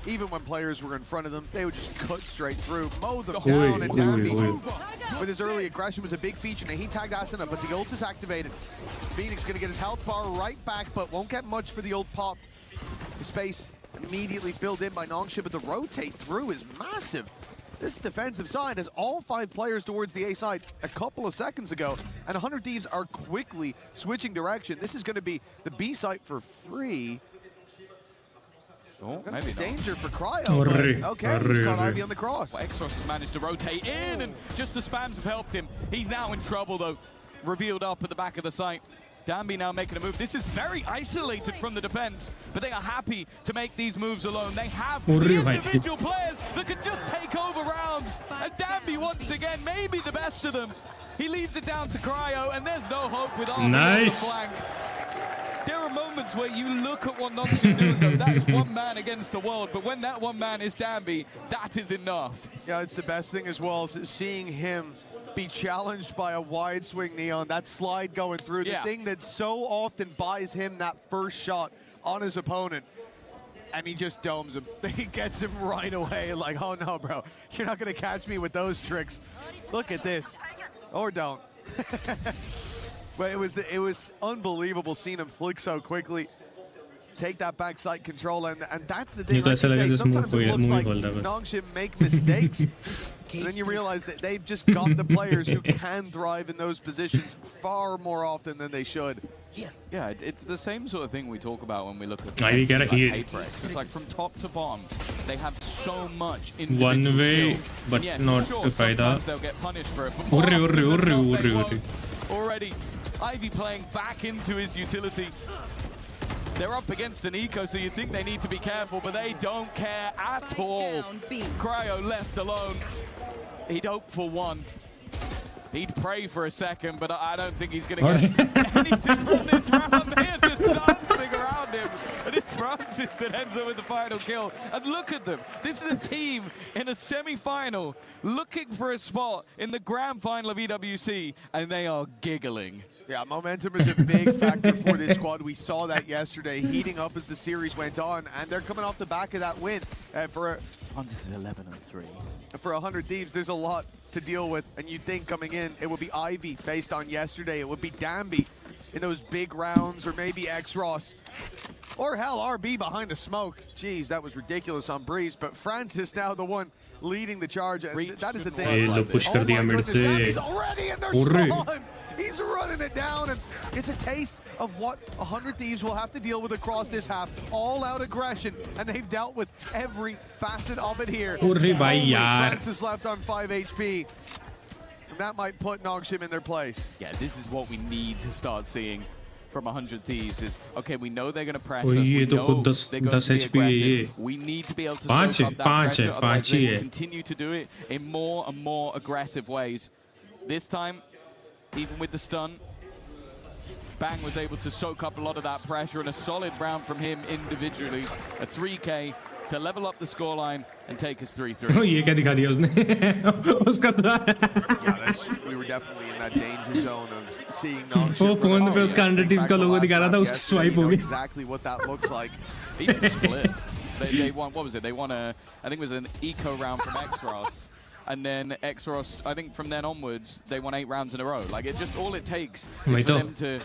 Even when players were in front of them, they would just cut straight through, mow them down, and Danby, with his early aggression, was a big feature. Now, he tagged Asuna, but the ult is activated. Phoenix going to get his health bar right back, but won't get much for the ult popped. The space immediately filled in by Nongshim, but the rotate through is massive. This defensive side has all 5 players towards the A side a couple of seconds ago, and 100 Thieves are quickly switching direction. This is going to be the B site for free. Oh, maybe danger for Cryo. Okay, he's caught Ivy on the cross. Well, Exros has managed to rotate in, and just the spams have helped him. He's now in trouble, though. Revealed up at the back of the site. Danby now making a move. This is very isolated from the defense, but they are happy to make these moves alone. They have the individual players that can just take over rounds. And Danby, once again, maybe the best of them. He leaves it down to Cryo, and there's no hope with Arthur on the flank. There are moments where you look at what Nongshim do and go, that is one man against the world. But when that one man is Danby, that is enough. Yeah, it's the best thing as well, is seeing him be challenged by a wide swing Neon, that slide going through, the thing that so often buys him that first shot on his opponent, and he just domes him. He gets him right away, like, oh no, bro, you're not gonna catch me with those tricks. Look at this, or don't. But it was unbelievable seeing him flick so quickly, take that backside control, and that's the thing. Like you say, sometimes it looks like Nongshim make mistakes. And then you realize that they've just got the players who can thrive in those positions far more often than they should. Yeah, it's the same sort of thing we talk about when we look at Apex. It's like from top to bottom, they have so much in one way, but not to fight out. They'll get punished for it. Already, Ivy playing back into his utility. They're up against an eco, so you think they need to be careful, but they don't care at all. Cryo left alone. He'd hope for one. He'd pray for a second, but I don't think he's going to get anything from this round. They are just dancing around him. And it's Francis that ends up with the final kill. And look at them. This is a team in a semi-final looking for a spot in the grand final of EWC, and they are giggling. Yeah, momentum is a big factor for this squad. We saw that yesterday, heating up as the series went on, and they're coming off the back of that win. This is 11-3. For 100 Thieves, there's a lot to deal with, and you'd think coming in, it would be Ivy based on yesterday. It would be Danby in those big rounds, or maybe X-Ross. Or hell, RB behind the smoke. Jeez, that was ridiculous on Breeze, but Francis now the one leading the charge, and that is the thing. Low push कर दिया mid से. Danby's already in their spawn. He's running it down, and it's a taste of what 100 Thieves will have to deal with across this half. All-out aggression, and they've dealt with every facet of it here. Only Francis left on 5 HP, and that might put Nongshim in their place. Yeah, this is what we need to start seeing from 100 Thieves. Is okay, we know they're going to press us. ये तो खुद 10 HP है ये. We need to be able to soak up that pressure, otherwise they will continue to do it in more and more aggressive ways. This time, even with the stun, Bang was able to soak up a lot of that pressure, and a solid round from him individually. A 3K to level up the scoreline and take us 3-3. ये क्या दिखा दिया उसने? उसका We were definitely in that danger zone of seeing Nongshim. वो phone पे उसका 100 Thieves का लोगो दिखा रहा था, उसकी स्वाइप हो गई. Exactly what that looks like. Even split. They won, what was it? They won I think it was an eco round from X-Ross. And then X-Ross, I think from then onwards, they won 8 rounds in a row. Like, it just, all it takes is for them to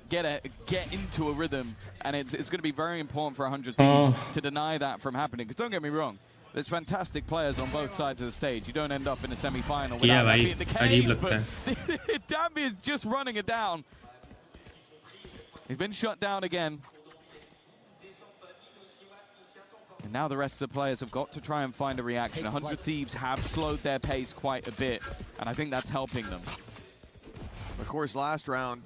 get into a rhythm, and it's going to be very important for 100 Thieves to deny that from happening. Because don't get me wrong, there's fantastic players on both sides of the stage. You don't end up in a semi-final without that being the case, but Danby is just running it down. He's been shut down again. And now the rest of the players have got to try and find a reaction. 100 Thieves have slowed their pace quite a bit, and I think that's helping them. Of course, last round,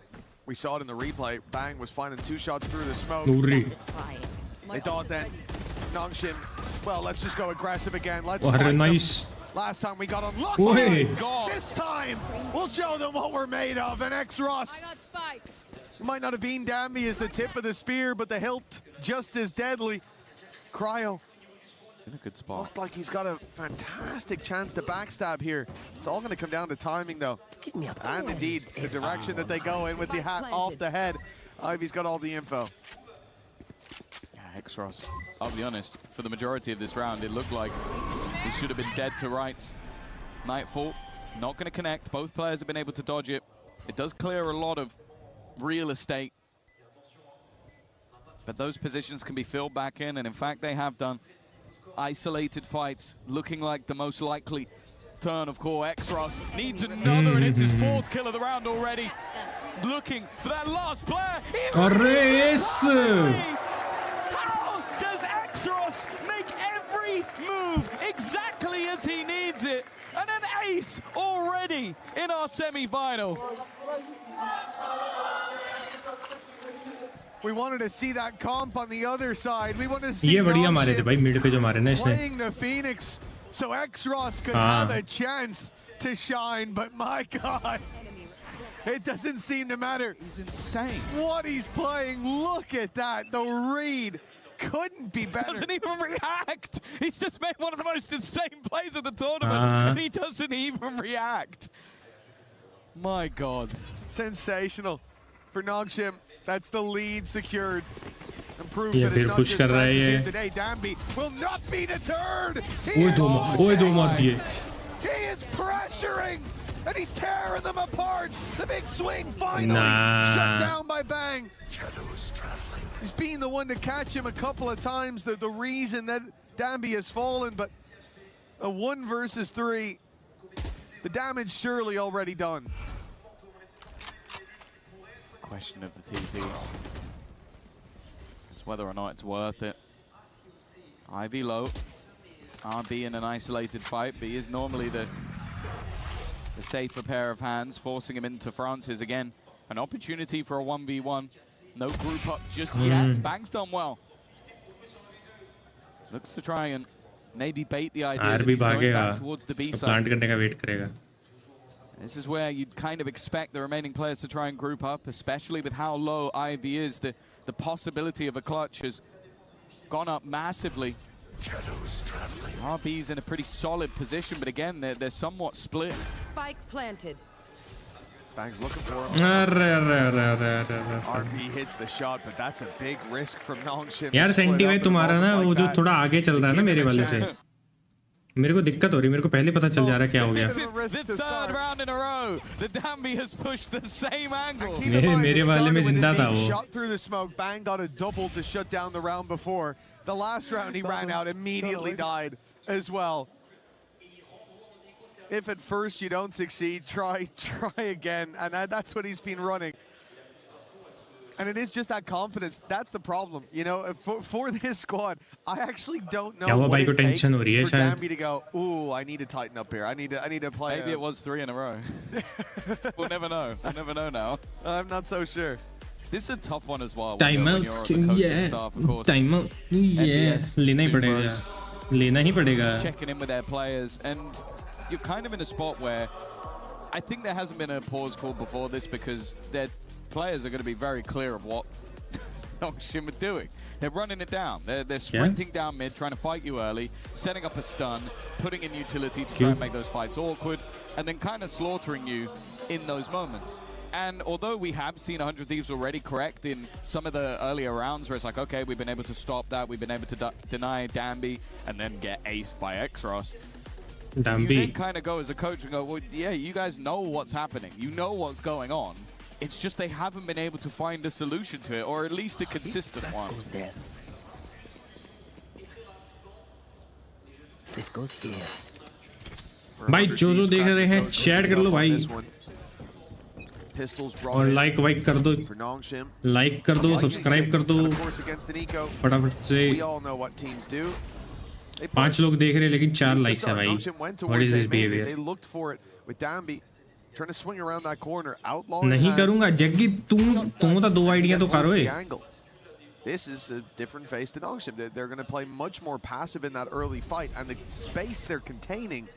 we saw it in the replay. Bang was finding 2 shots through the smoke. They thought then, Nongshim, well, let's just go aggressive again. Let's fight nice. Last time we got unlucky. This time, we'll show them what we're made of. And X-Ross, it might not have been Danby as the tip of the spear, but the hilt just as deadly. Cryo, it's in a good spot. Looked like he's got a fantastic chance to backstab here. It's all going to come down to timing, though. And indeed, the direction that they go in with the hat off the head. Ivy's got all the info. Yeah, X-Ross, I'll be honest, for the majority of this round, it looked like he should have been dead to rights. Nightfall, not going to connect. Both players have been able to dodge it. It does clear a lot of real estate. But those positions can be filled back in, and in fact they have done. Isolated fights looking like the most likely turn of core. X-Ross needs another, and it's his 4th kill of the round already. Looking for that last player. How does X-Ross make every move exactly as he needs it? And an ace already in our semi-final. We wanted to see that comp on the other side. We wanted to see playing the Phoenix so X-Ross could have a chance to shine, but my God, it doesn't seem to matter. He's insane. What he's playing, look at that. The read couldn't be better. Doesn't even react. He's just made one of the most insane plays of the tournament, and he doesn't even react. My God. Sensational for Nongshim. That's the lead secured. And proof that it's not just Francis here today. Danby will not be deterred. He is pressuring, and he's tearing them apart. The big swing finally shut down by Bang. He's been the one to catch him a couple of times. The reason that Danby has fallen, but a 1 versus 3, the damage surely already done. Question of the TP is whether or not it's worth it. Ivy low, RB in an isolated fight, but he is normally the safer pair of hands, forcing him into Francis again. An opportunity for a 1v1. No group up just yet. Bang's done well. Looks to try and maybe bait the idea that he's going back towards the B side. This is where you'd kind of expect the remaining players to try and group up, especially with how low Ivy is. The possibility of a clutch has gone up massively. RB's in a pretty solid position, but again, they're somewhat split. Spike planted. Bang's looking for him. RP hits the shot, but that's a big risk from Nongshim. यार senti भाई तुम्हारा ना वो जो थोड़ा आगे चल रहा है ना मेरे वाले से, मेरे को दिक्कत हो रही है, मेरे को पहले पता चल जा रहा है क्या हो गया. मेरे वाले में जिंदा था वो. Bang got a double to shut down the round before. The last round he ran out, immediately died as well. If at first you don't succeed, try again, and that's what he's been running. And it is just that confidence. That's the problem, you know. For this squad, I actually don't know what it takes for Dambi to go, ooh, I need to tighten up here. I need to play. Maybe it was 3 in a row. We'll never know. We'll never know now. I'm not so sure. This is a tough one as well. Time out. Time out. Yes. लेना ही पड़ेगा. लेना ही पड़ेगा. Checking in with their players, and you're kind of in a spot where I think there hasn't been a pause call before this because their players are going to be very clear of what Nongshim are doing. They're running it down. They're sprinting down mid, trying to fight you early, setting up a stun, putting in utility to try and make those fights awkward, and then kind of slaughtering you in those moments. And although we have seen 100 Thieves already correct in some of the earlier rounds where it's like, okay, we've been able to stop that, we've been able to deny Dambi and then get aced by Xros. You then kind of go as a coach and go, well, yeah, you guys know what's happening. You know what's going on. It's just they haven't been able to find a solution to it, or at least a consistent one. This goes here. भाई जो देख रहे हैं share कर लो भाई और like वाइक कर दो सब्सक्राइब कर दो फटाफट से 5 लोग देख रहे हैं लेकिन 4 लाइक्स है भाई. What is this behavior? नहीं करूंगा जग्गी तुम तो 2 आइडिया तो करो. This is a different face to Nongshim. They're going to play much more passive in that early fight, and the space they're containing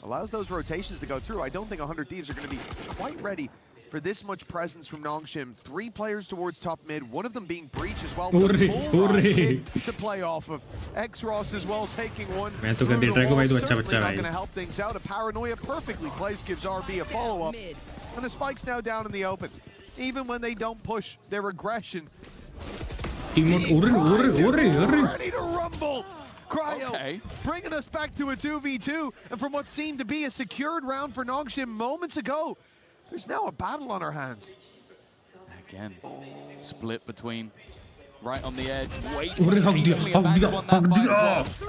allows those rotations to go through. I don't think 100 Thieves are going to be quite ready for this much presence from Nongshim. 3 players towards top mid, one of them being Breach as well. To play off of Xros as well, taking one. मैं तो कर देता है भाई, तो अच्छा बच्चा not भाई. going to help things out. A Paranoia perfectly placed gives RB a follow-up. And the spike's now down in the open. Even when they don't push their aggression. Ready to rumble. Cryo bringing us back to a 2v2, and from what seemed to be a secured round for Nongshim moments ago, there's now a battle on our hands. Again, split between right on the edge.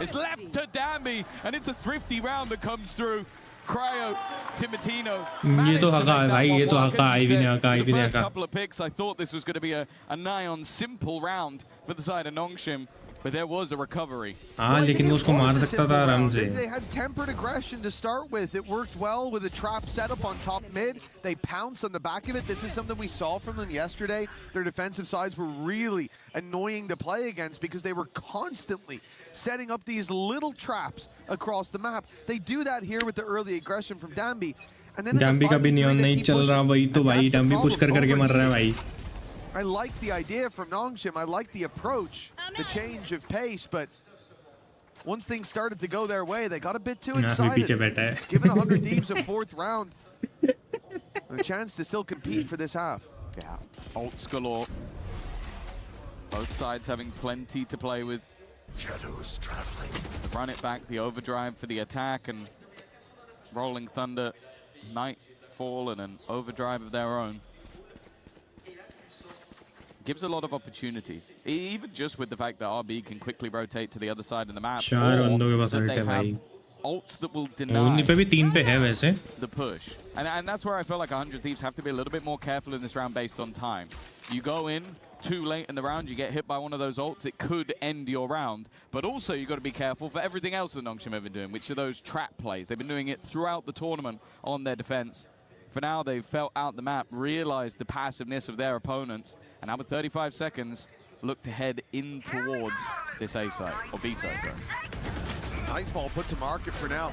It's left to Dambi, and it's a thrifty round that comes through. Cryo, Timotino. ये तो हका है भाई, ये तो हका ivy ने हका. The first couple of picks, I thought this was going to be a nigh on simple round for the side of Nongshim. But there was a recovery. लेकिन वो उसको मार सकता था आराम से. They had tempered aggression to start with. It worked well with a trap setup on top mid. They pounced on the back of it. This is something we saw from them yesterday. Their defensive sides were really annoying to play against because they were constantly setting up these little traps across the map. They do that here with the early aggression from Dambi. And then Dambi का भी नियम नहीं चल रहा वही तो भाई. Dambi push कर करके मर रहा है भाई. I like the idea from Nongshim. I like the approach, the change of pace, but once things started to go their way, they got a bit too excited. It's given 100 Thieves a 4th round and a chance to still compete for this half. Yeah, ults galore. Both sides having plenty to play with. Shadows traveling. Run it back, the overdrive for the attack, and Rolling Thunder, Nightfall, and an overdrive of their own. Gives a lot of opportunities, even just with the fact that RB can quickly rotate to the other side of the map. That they have ults that will deny the push. And that's where I feel like 100 Thieves have to be a little bit more careful in this round based on time. You go in too late in the round, you get hit by one of those ults, it could end your round. But also you've got to be careful for everything else that Nongshim have been doing, which are those trap plays. They've been doing it throughout the tournament on their defense. For now, they've felt out the map, realized the passiveness of their opponents, and now with 35 seconds, look to head in towards this A side, or B side, sorry. Nightfall put to market for now.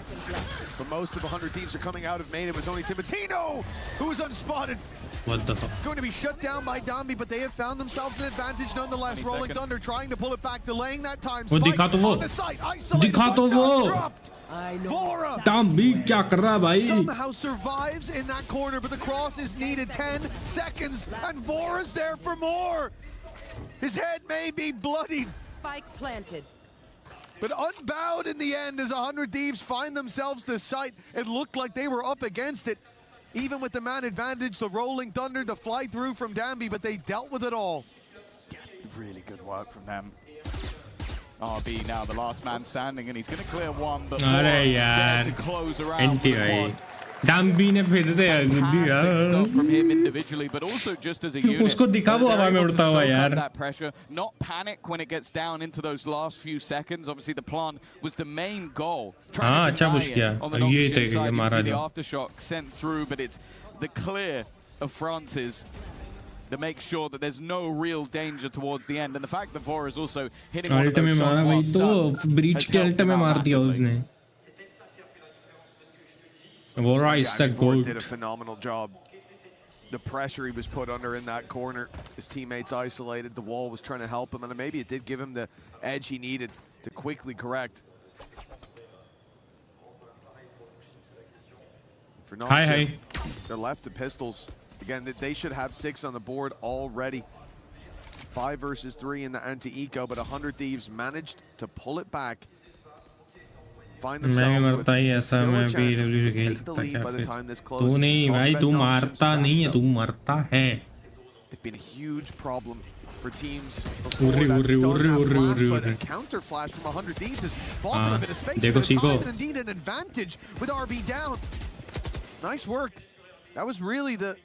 But most of 100 Thieves are coming out of main. It was only Timotino who was unspotted. What the fuck? Going to be shut down by Dambi, but they have found themselves an advantage nonetheless. Rolling Thunder trying to pull it back, delaying that time. Spike on the site, isolated, but not dropped. Vora Dambi क्या कर रहा है भाई? somehow survives in that corner, but the cross is needed. 10 seconds, and Vora's there for more. His head may be bloodied. Spike planted. But unbowed in the end as 100 Thieves find themselves the site. It looked like they were up against it. Even with the man advantage, the rolling thunder, the fly through from Dambi, but they dealt with it all. Really good work from them. RB now the last man standing, and he's going to clear one, but to close around for the quad. Dambi ने फिर से stuff from him individually, but also just as a unit. उसको दिखा वो हवा में उड़ता हुआ यार. That pressure, not panic when it gets down into those last few seconds. Obviously, the plant was the main goal. हाँ अच्छा पुश किया. ये तो मारा the दिया. aftershock sent through, but it's the clear of France's to make sure that there's no real danger towards the end, and the fact that Vora is also hitting one of those shots while stunned breach के alt में मार दिया उसने. Vora is the goat. Did a phenomenal job. The pressure he was put under in that corner, his teammates isolated, the wall was trying to help him, and maybe it did give him the edge he needed to quickly correct. For Hi. They're left to pistols. Again, they should have 6 on the board already. 5 versus 3 in the anti-eco, but 100 Thieves managed to pull it back. Find themselves with still a chance to take the lead by the time this closes. तू नहीं भाई तू मारता नहीं है तू मरता है. It's been a huge problem for teams before that flash, but a counter flash from 100 Thieves has bought them a bit of space for time, and indeed an advantage with RB down. Nice work. That was really the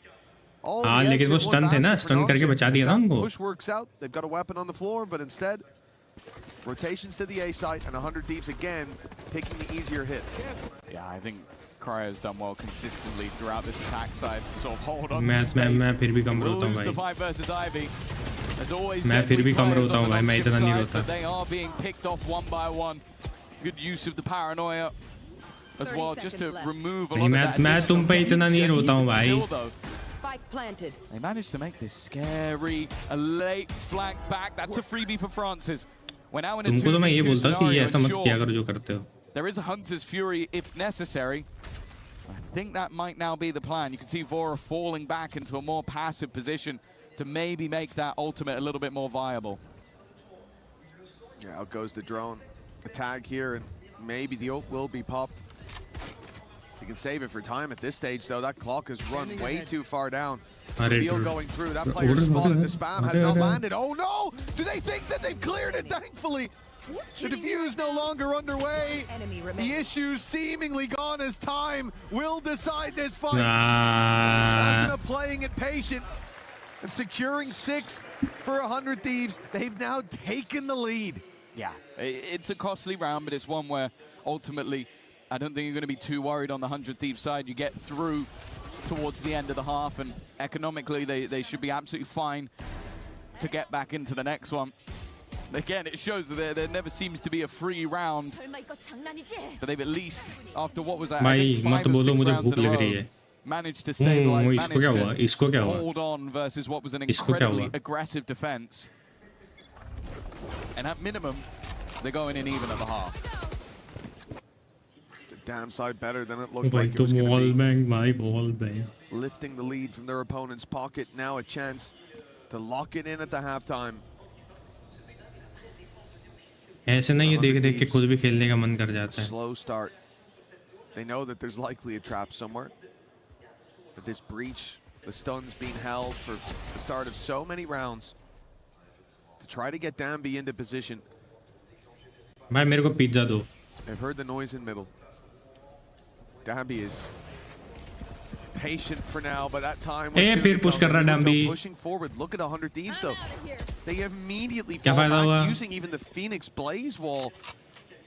हाँ लेकिन वो stun थे ना, stun करके बचा दिया था उनको. Push works out. They've got a weapon on the floor, but instead rotations to the A site, and 100 Thieves again picking the easier hit. Yeah, I think Cryo's done well consistently throughout this attack side to sort of hold on to space. मैं फिर भी कम रोता हूँ Lose the fight versus Ivy. There's always मैं फिर भी कम रोता हूँ भाई, मैं इतना नहीं रोता. They are being picked off one by one. Good use of the paranoia as well, just to remove a lot of that. मैं तुम पे इतना नहीं रोता हूँ भाई. Spike planted. They managed to make this scary, a late flank back. That's a freebie for Francis. We're now in a 2v2 scenario. There is a Hunter's Fury if necessary. I think that might now be the plan. You can see Vora falling back into a more passive position to maybe make that ultimate a little bit more viable. Yeah, out goes the drone. A tag here, and maybe the ult will be popped. You can save it for time at this stage, though. That clock has run way too far down. The field going through. That player spotted the spam, has not landed. Oh no! Do they think that they've cleared it? Thankfully, the defuse no longer underway. The issues seemingly gone as time will decide this fight. Asuna playing it patient and securing 6 for 100 Thieves. They've now taken the lead. Yeah, it's a costly round, but it's one where ultimately I don't think you're going to be too worried on the 100 Thieves side. You get through towards the end of the half, and economically they should be absolutely fine to get back into the next one. Again, it shows that there never seems to be a free round, but they've at least, after what was that, I think 5 or 6 rounds in a row, managed to stabilize, managed to hold on versus what was an incredibly aggressive defense. And at minimum, they're going in even at the half. It's a damn side better than it looked like it was going to be. Lifting the lead from their opponent's pocket. Now a chance to lock it in at the halftime. ऐसे नहीं देख के खुद भी खेलने का मन कर जाता है. Slow start. They know that there's likely a trap somewhere. But this breach, the stuns being held for the start of so many rounds. To try to get Dambi into position. भाई मेरे को pizza दो. They've heard the noise in middle. Dambi is patient for now, but that time was फिर push कर रहा Dambi. Pushing forward. Look at 100 Thieves though. They immediately fall back, using even the Phoenix Blaze wall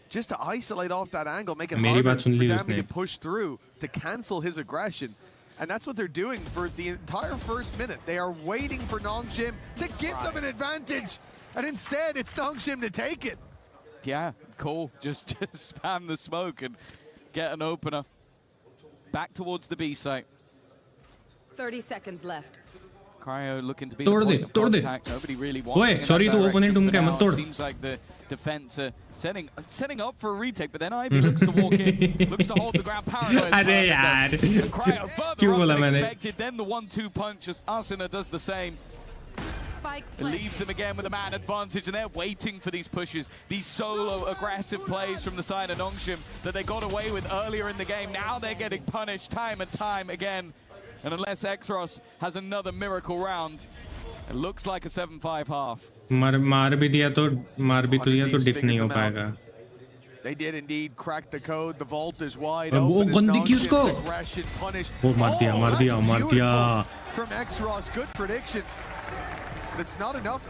just to isolate off that angle, make it harder for Dambi to push through to cancel his aggression. And that's what they're doing for the entire first minute. They are waiting for Nongshim to give them an advantage. And instead, it's Nongshim to take it. Yeah, cool. Just spam the smoke and get an opener. Back towards the B site. 30 seconds left. Cryo looking to be the point of contact. Nobody really wants. Sorry, to open it. Seems like the defense setting up for a retake, but then Ivy looks to walk in, looks to hold the ground. Paranoid. The cryo further up than expected. Then the 1-2 punch as Arsena does the same. It leaves them again with a man advantage, and they're waiting for these pushes, these solo aggressive plays from the side of Nongshim that they got away with earlier in the game. Now they're getting punished time and time again. And unless Exros has another miracle round, it looks like a 7-5 half. मार भी दिया तो diff नहीं हो पाएगा. They did indeed crack the code. The vault is wide open. open. Aggression punished. मार दिया. From Exros, good prediction. But it's not enough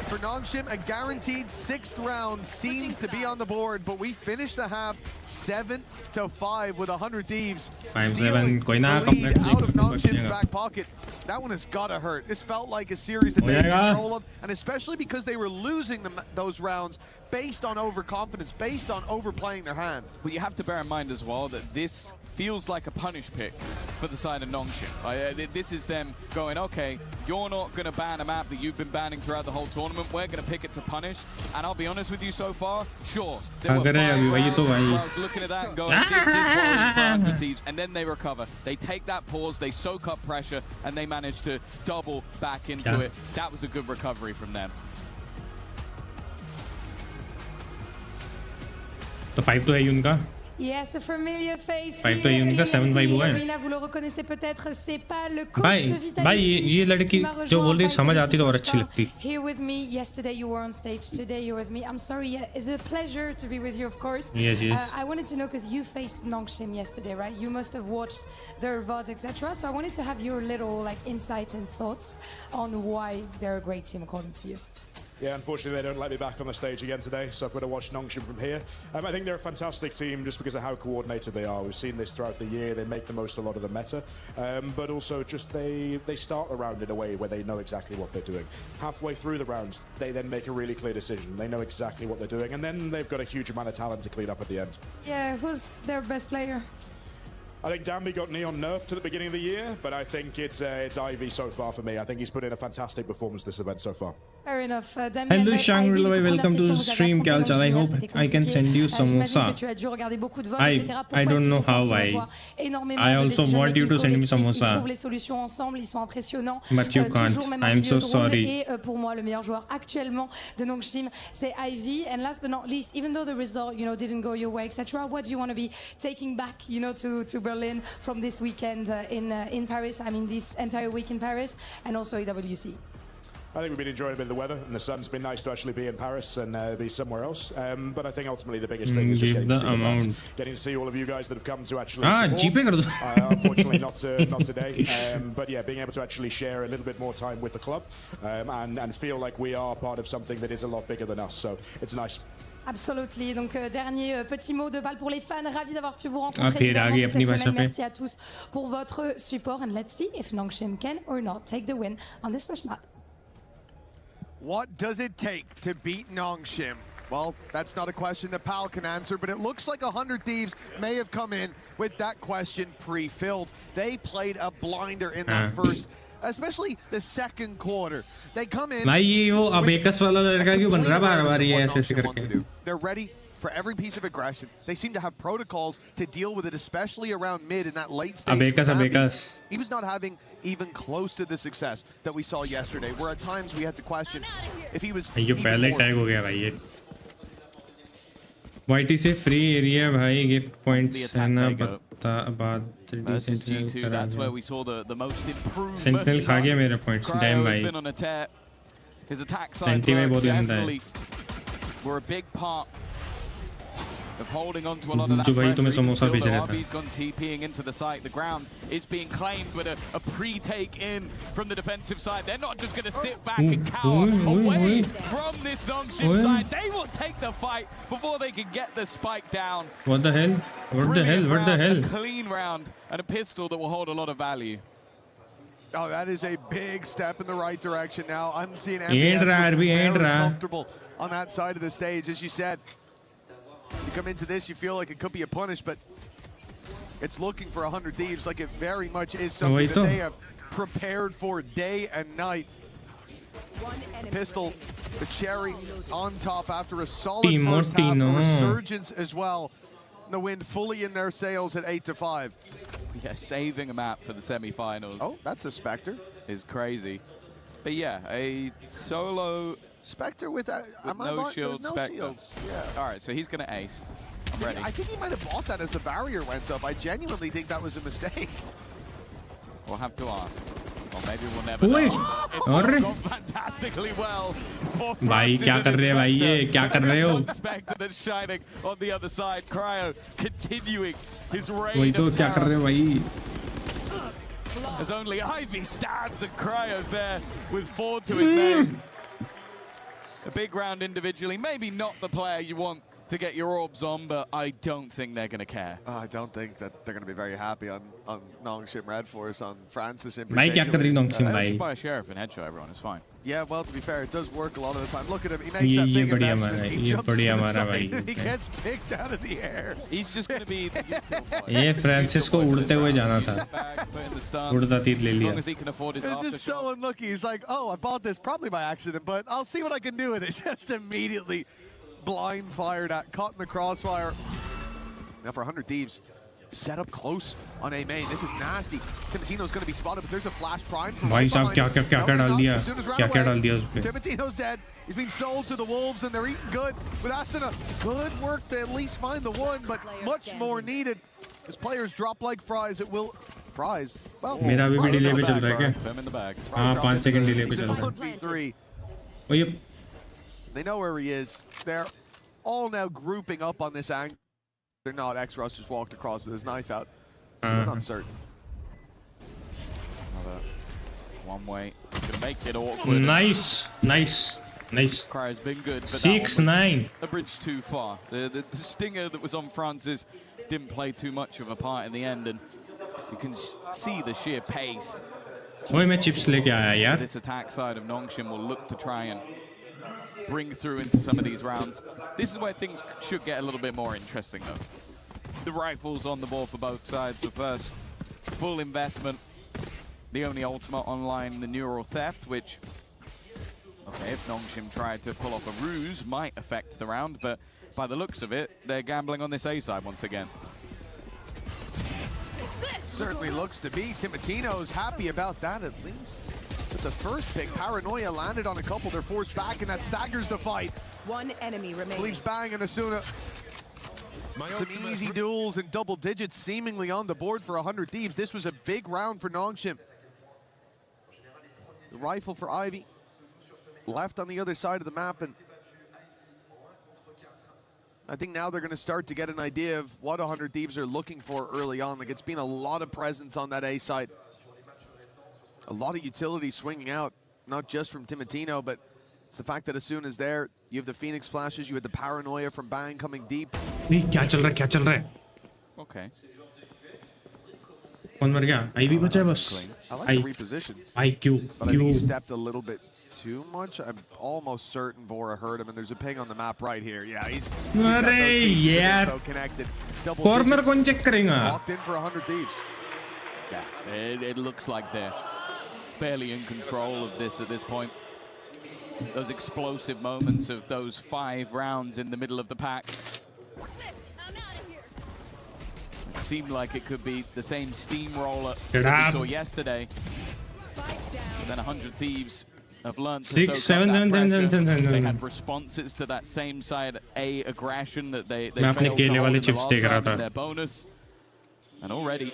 for Nongshim. A guaranteed 6th round seems to be on the board, but we finished the half 7-5 with 100 Thieves. 5-7 कोई ना lead out of Nongshim's back pocket. That one has got to hurt. This felt like a series that they had control of, and especially because they were losing those rounds based on overconfidence, based on overplaying their hand. Well, you have to bear in mind as well that this feels like a punish pick for the side of Nongshim. This is them going, okay, you're not going to ban a map that you've been banning throughout the whole tournament. We're going to pick it to punish. And I'll be honest with you so far, sure. There were 5 rounds where I was looking at that and going, this is what for 100 Thieves. And then they recover. They take that pause, they soak up pressure, and they manage to double back into it. That was a good recovery from them. तो 5 तो है ही उनका. Yes, a familiar face 5 तो ये उनका 7-5 हुआ है. Vous le reconnaissez peut-être, c'est pas le coach de Vitality. भाई ये लड़की जो बोल रही समझ आती तो और अच्छी लगती. Here with me yesterday, you were on stage. Today you're with me. I'm sorry, it's a pleasure to be with you, of course. Yes. I wanted to know because you faced Nongshim yesterday, right? You must have watched their VOD, etc. So I wanted to have your little insights and thoughts on why they're a great team according to you. Yeah, unfortunately they don't let me back on the stage again today, so I've got to watch Nongshim from here. I think they're a fantastic team just because of how coordinated they are. We've seen this throughout the year. They make the most of a lot of the meta, but also just they start the round in a way where they know exactly what they're doing. Halfway through the round, they then make a really clear decision. They know exactly what they're doing, and then they've got a huge amount of talent to clean up at the end. Yeah, who's their best player? I think Danby got Neon nerfed at the beginning of the year, but I think it's Ivy so far for me. I think he's put in a fantastic performance this event so far. Fair enough. Hello Shangri-La, welcome to the stream, Kalchal. I hope I can send you samosa. I don't know how I also want you to send me samosa. But you can't. I'm so sorry. Et pour moi, le meilleur joueur actuellement de Nongshim, c'est Ivy. And last but not least, even though the result, didn't go your way, etc., what do you want to be taking back, to Berlin from this weekend in Paris? I mean, this entire week in Paris, and also EWC. I think we've been enjoying a bit of the weather, and the sun's been nice to actually be in Paris and be somewhere else. But I think ultimately the biggest thing is just getting to see all of you guys that have come to actually support. Unfortunately, not today. But yeah, being able to actually share a little bit more time with the club and feel like we are part of something that is a lot bigger than us. So it's nice. Absolutely. Donc dernier petit mot de balle pour les fans. Ravi d'avoir pu vous rencontrer cette semaine. Merci à tous pour votre support, and let's see if Nongshim can or not take the win on this first map. What does it take to beat Nongshim? Well, that's not a question that Pal can answer, but it looks like 100 Thieves may have come in with that question pre-filled. They played a blinder in that first, especially the second quarter. They come in. They're ready for every piece of aggression. They seem to have protocols to deal with it, especially around mid in that late stage. He was not having even close to the success that we saw yesterday, where at times we had to question if he was YT से free area भाई gift points है ना बाद that's where we saw the most improvement. Sentinel खा गया मेरे points damn भाई. His attack side definitely were a big part of holding on to a lot of that pressure. RB's gone TPing into the site. The ground is being claimed, but a pre-take in from the defensive side. They're not just going to sit back and cower away from this Nongshim side. They will take the fight before they can get the spike down. What the hell? What the hell? What the hell? A clean round and a pistol that will hold a lot of value. Oh, that is a big step in the right direction now. I'm seeing MBS very comfortable on that side of the stage. As you said, you come into this, you feel like it could be a punish, but it's looking for 100 Thieves like it very much is something that they have prepared for day and night. Pistol, the cherry on top after a solid first half, a resurgence as well. The wind fully in their sails at 8-5. Yeah, saving a map for the semi-finals. Oh, that's a Spectre. Is crazy. But yeah, a solo Spectre with no shield Spectre. Shields. Yeah. All right, so he's gonna ace. I'm ready. I think he might have bought that as the barrier went up. I genuinely think that was a mistake. We'll have to ask. Or maybe we'll never know. It's gone fantastically well. भाई क्या कर रहे हैं भाई ये क्या कर रहे हो? Spectre that's shining on the other side. Cryo continuing his reign. वही तो क्या कर रहे हो भाई? As only Ivy stands and Cryo's there with 4 to his name. A big round individually, maybe not the player you want to get your orbs on, but I don't think they're going to care. I don't think that they're going to be very happy on Nongshim Red Force, on Francis in भाई क्या कर रही Nongshim भाई? Buy a sheriff and headshot everyone, it's fine. Yeah, well, to be fair, it does work a lot of the time. Look at him, he makes that big investment, he jumps to the side, he gets picked out of the air. He's just going to be the util player. ये Francis को उड़ते हुए जाना था. उड़ता तीर ले लिया. It's just so unlucky. He's like, oh, I bought this probably by accident, but I'll see what I can do with it. Just immediately blind fired at, caught in the crossfire. Now for 100 Thieves, set up close on A main. This is nasty. Timotino's going to be spotted, but there's a flash prime from भाई साहब क्या डाल दिया? क्या डाल दिया उसपे? Timotino's dead. He's being sold to the wolves, and they're eating good. With Asuna, good work to at least find the one, but much more needed. As players drop like fries, it will fries. Well, मेरा अभी भी delay पे चल रहा है क्या? हाँ 5 second delay पे चल रहा है. Oh yep. They know where he is. They're all now grouping up on this angle. They're not. X-Russ just walked across with his knife out. So we're not certain. Another one way. Gonna make it awkward. Nice. Cryo's been good, but 6-9. A bridge too far. The stinger that was on Francis didn't play too much of a part in the end, and you can see the sheer pace. ओए मैं chips लेके आया यार. This attack side of Nongshim will look to try and bring through into some of these rounds. This is where things should get a little bit more interesting though. The rifles on the board for both sides. The first full investment. The only ultimate online, the neural theft, which, okay, if Nongshim tried to pull off a ruse, might affect the round, but by the looks of it, they're gambling on this A side once again. Certainly looks to be. Timotino's happy about that at least. But the first pick, Paranoia landed on a couple. They're forced back, and that staggers the fight. One enemy remains. Leaves Bang and Asuna. Some easy duels and double digits seemingly on the board for 100 Thieves. This was a big round for Nongshim. The rifle for Ivy. Left on the other side of the map, and I think now they're going to start to get an idea of what 100 Thieves are looking for early on. Like, it's been a lot of presence on that A side. A lot of utility swinging out, not just from Timotino, but it's the fact that Asuna is there. You have the Phoenix flashes, you had the Paranoia from Bang coming deep. क्या चल रहा है? Okay. कौन मर गया? Ivy बचा है बस. I like the reposition. IQ. But I think he stepped a little bit too much. I'm almost certain Vora heard him, and there's a ping on the map right here. Yeah, he's got those pieces of info connected. Double Corner कौन check करेगा? Locked in for 100 Thieves. Yeah, it looks like they're fairly in control of this at this point. Those explosive moments of those 5 rounds in the middle of the pack. It seemed like it could be the same steamroller that we saw yesterday. And then 100 Thieves have learned to 6, 7, 10. They had responses to that same side A aggression that they मैं अपने failed to केले hold वाले in the chips last देख रहा round था. in their bonus. And already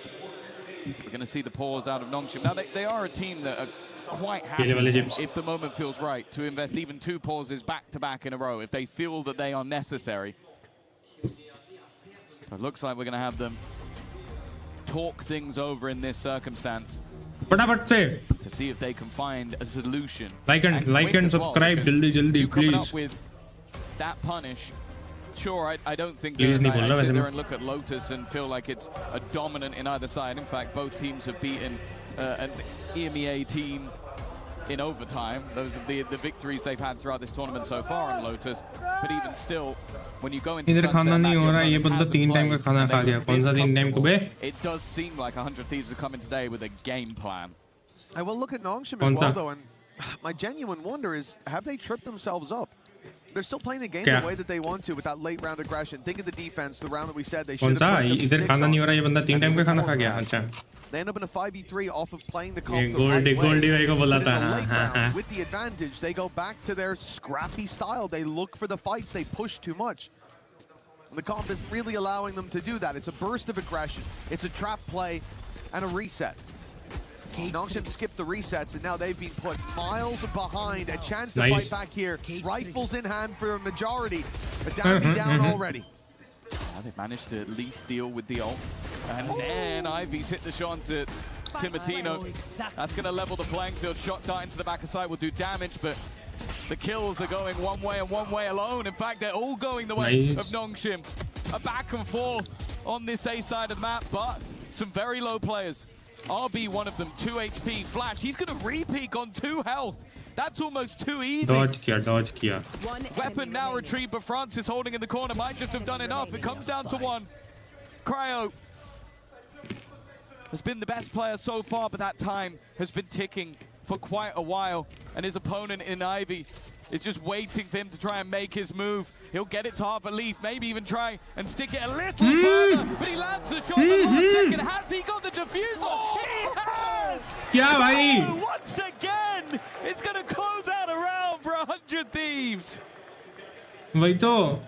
we're going to see the pause out of Nongshim. Now they are a team that are quite happy if the moment feels right to invest even 2 pauses back to back in a row if they feel that they are necessary. It looks like we're going to have them talk things over in this circumstance to see if they can find a solution. Like and subscribe, jaldi, coming please. up with that punish. Sure, I don't think Please that नहीं I बोलना sit वैसे there मैं. and look at Lotus and feel like it's a dominant in either side. In fact, both teams have beaten an EMEA team in overtime. Those are the victories they've had throughout this tournament so far on Lotus. But even still, when you go into इधर खाना sunset, नहीं हो रहा है. ये that बंदा hasn't 3 time का played, खाना and खा they गया. look कौन सा this 3 टाइम को बे? it does seem like 100 Thieves are coming today with a game plan. I will look at Nongshim कौन as well, सा? though, and my genuine wonder is, have they tripped themselves up? They're still playing the game the way that they want to with that late round aggression. Think of the defense, the round that we said they should have pushed them 6 on. They end up in a 5v3 off of playing the comp the right way. But in the late round, with the advantage, they go back to their scrappy style. They look for the fights. They push too much. And the comp isn't really allowing them to do that. It's a burst of aggression. It's a trap play and a reset. Nongshim skipped the resets, and now they've been put miles behind. A chance to fight back here. Rifles in hand for a majority. But down already. Yeah, they've managed to at least deal with the ult. And then Ivy's hit the shot onto Timotino. That's going to level the playing field. Shot dart into the back of side will do damage, but the kills are going one way and one way alone. In fact, they're all going the way of Nongshim. A back and forth on this A side of the map, but some very low players. RB, one of them, 2 HP. Flash, he's going to re-peek on 2 health. That's almost too easy. Dodge kiya. Weapon now retrieved, but Francis holding in the corner might just have done enough. It comes down to 1. Cryo has been the best player so far, but that time has been ticking for quite a while. And his opponent in Ivy is just waiting for him to try and make his move. He'll get it to half a leaf, maybe even try and stick it a little further, but he lands the shot in the last second. Has he got the diffuser? He has! Yeah, bhai. Once again, it's going to close out a round for 100 Thieves. वही तो.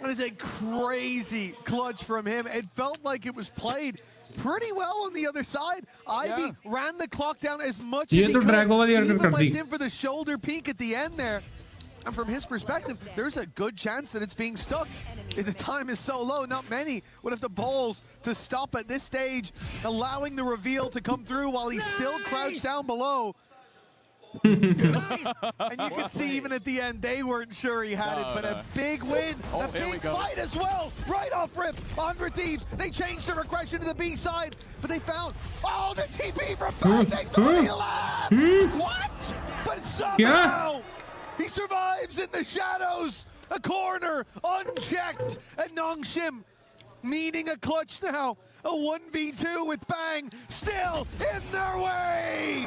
That is a crazy clutch from him. It felt like it was played pretty well on the other side. Ivy ran the clock down as much as he could. Even went in for the shoulder peek at the end there. And from his perspective, there's a good chance that it's being stuck. The time is so low, not many would have the balls to stop at this stage, allowing the reveal to come through while he's still crouched down below. And you can see even at the end, they weren't sure he had it, but a big win, a big fight as well, right off rip. 100 Thieves, they changed their aggression to the B side, but they found, the TP from Bang, they thought he left! What? But somehow, he survives in the shadows, a corner, unchecked, and Nongshim needing a clutch now. A 1v2 with Bang still in their way.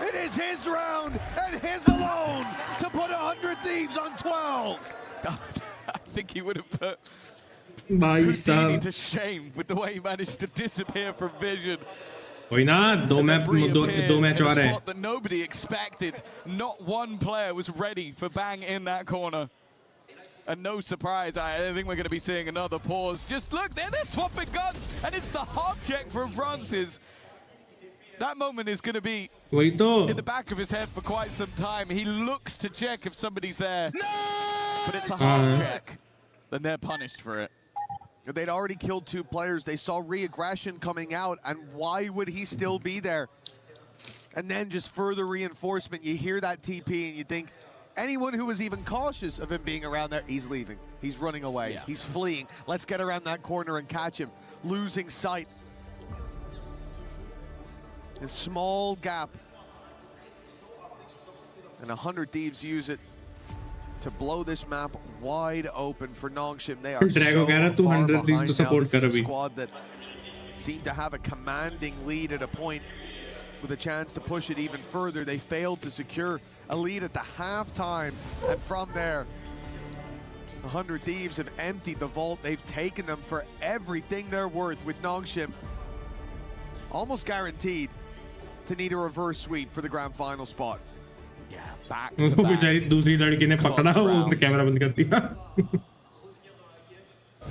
It is his round and his alone to put 100 Thieves on 12. I think he would have put भाई Houdini to shame with the way he managed to disappear from vision. कोई ना दो match और है. That nobody expected. Not one player was ready for Bang in that corner. And no surprise, I think we're going to be seeing another pause. Just look, they're swapping guns, and it's the hop check from Francis. That moment is going to be in the back of his head for quite some time. He looks to check if somebody's there, but it's a half check. Then they're punished for it. They'd already killed 2 players. They saw re-aggression coming out, and why would he still be there? And then just further reinforcement. You hear that TP, and you think, anyone who was even cautious of him being around there, he's leaving. He's running away. He's fleeing. Let's get around that corner and catch him. Losing sight. A small gap. And 100 Thieves use it to blow this map wide open for Nongshim. They are so far behind now. This is a squad that seemed to have a commanding lead at a point with a chance to push it even further. They failed to secure a lead at the halftime, and from there, 100 Thieves have emptied the vault. They've taken them for everything they're worth, with Nongshim almost guaranteed to need a reverse sweep for the grand final spot. Yeah, back to back. दूसरी लड़की ने पकड़ा, उसने camera बंद कर दिया.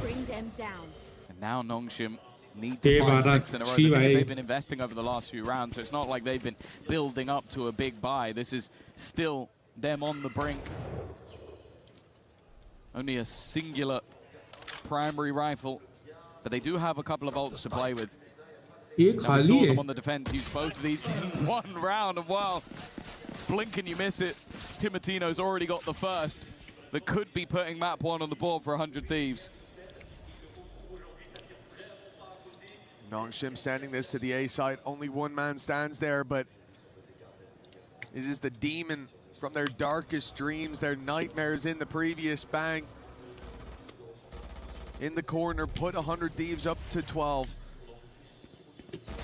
Bring them down. And now Nongshim need to find 6 in a row. Because they've been investing over the last few rounds, so it's not like they've been building up to a big buy. This is still them on the brink. Only a singular primary rifle, but they do have a couple of ults to play with. Now we saw them on the defense use both of these in one round, and wow, blink and you miss it. Timotino's already got the first that could be putting map 1 on the board for 100 Thieves. Nongshim sending this to the A side. Only one man stands there, but it is the demon from their darkest dreams, their nightmares in the previous Bang. In the corner, put 100 Thieves up to 12.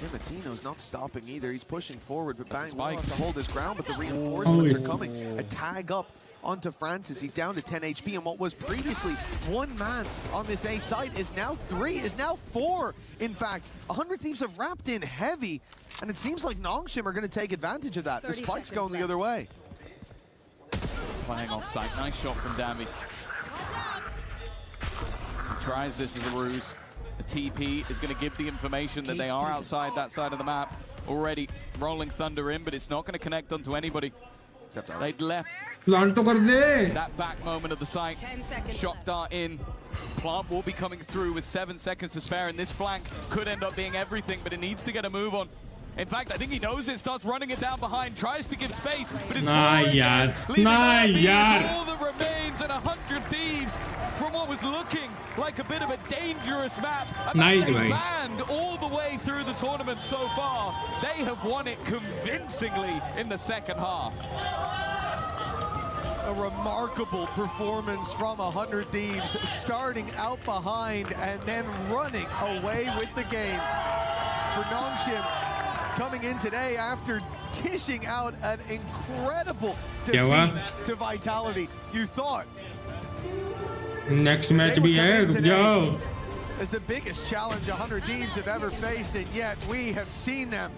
Timatino's not stopping either. He's pushing forward, but Bang will have to hold his ground, but the reinforcements are coming. A tag up onto Francis. He's down to 10 HP, and what was previously 1 man on this A site is now 3, is now 4. In fact, 100 Thieves have wrapped in heavy, and it seems like Nongshim are going to take advantage of that. The spike's going the other way. Playing off site. Nice shot from Dambi. He tries this as a ruse. The TP is going to give the information that they are outside that side of the map. Already rolling Thunder in, but it's not going to connect onto anybody. They'd left that back moment of the site. Shock dart in. Plant will be coming through with 7 seconds to spare, and this flank could end up being everything, but it needs to get a move on. In fact, I think he knows it, starts running it down behind, tries to give space, but it's all that remains at 100 Thieves from what was looking like a bit of a dangerous map. Nice, banned all the way through the tournament so far. They have won it convincingly in the second half. A remarkable performance from 100 Thieves, starting out behind and then running away with the game. For Nongshim, coming in today after dishing out an incredible defeat to Vitality. You thought next match be here, yo. As the biggest challenge 100 Thieves have ever faced, and yet we have seen them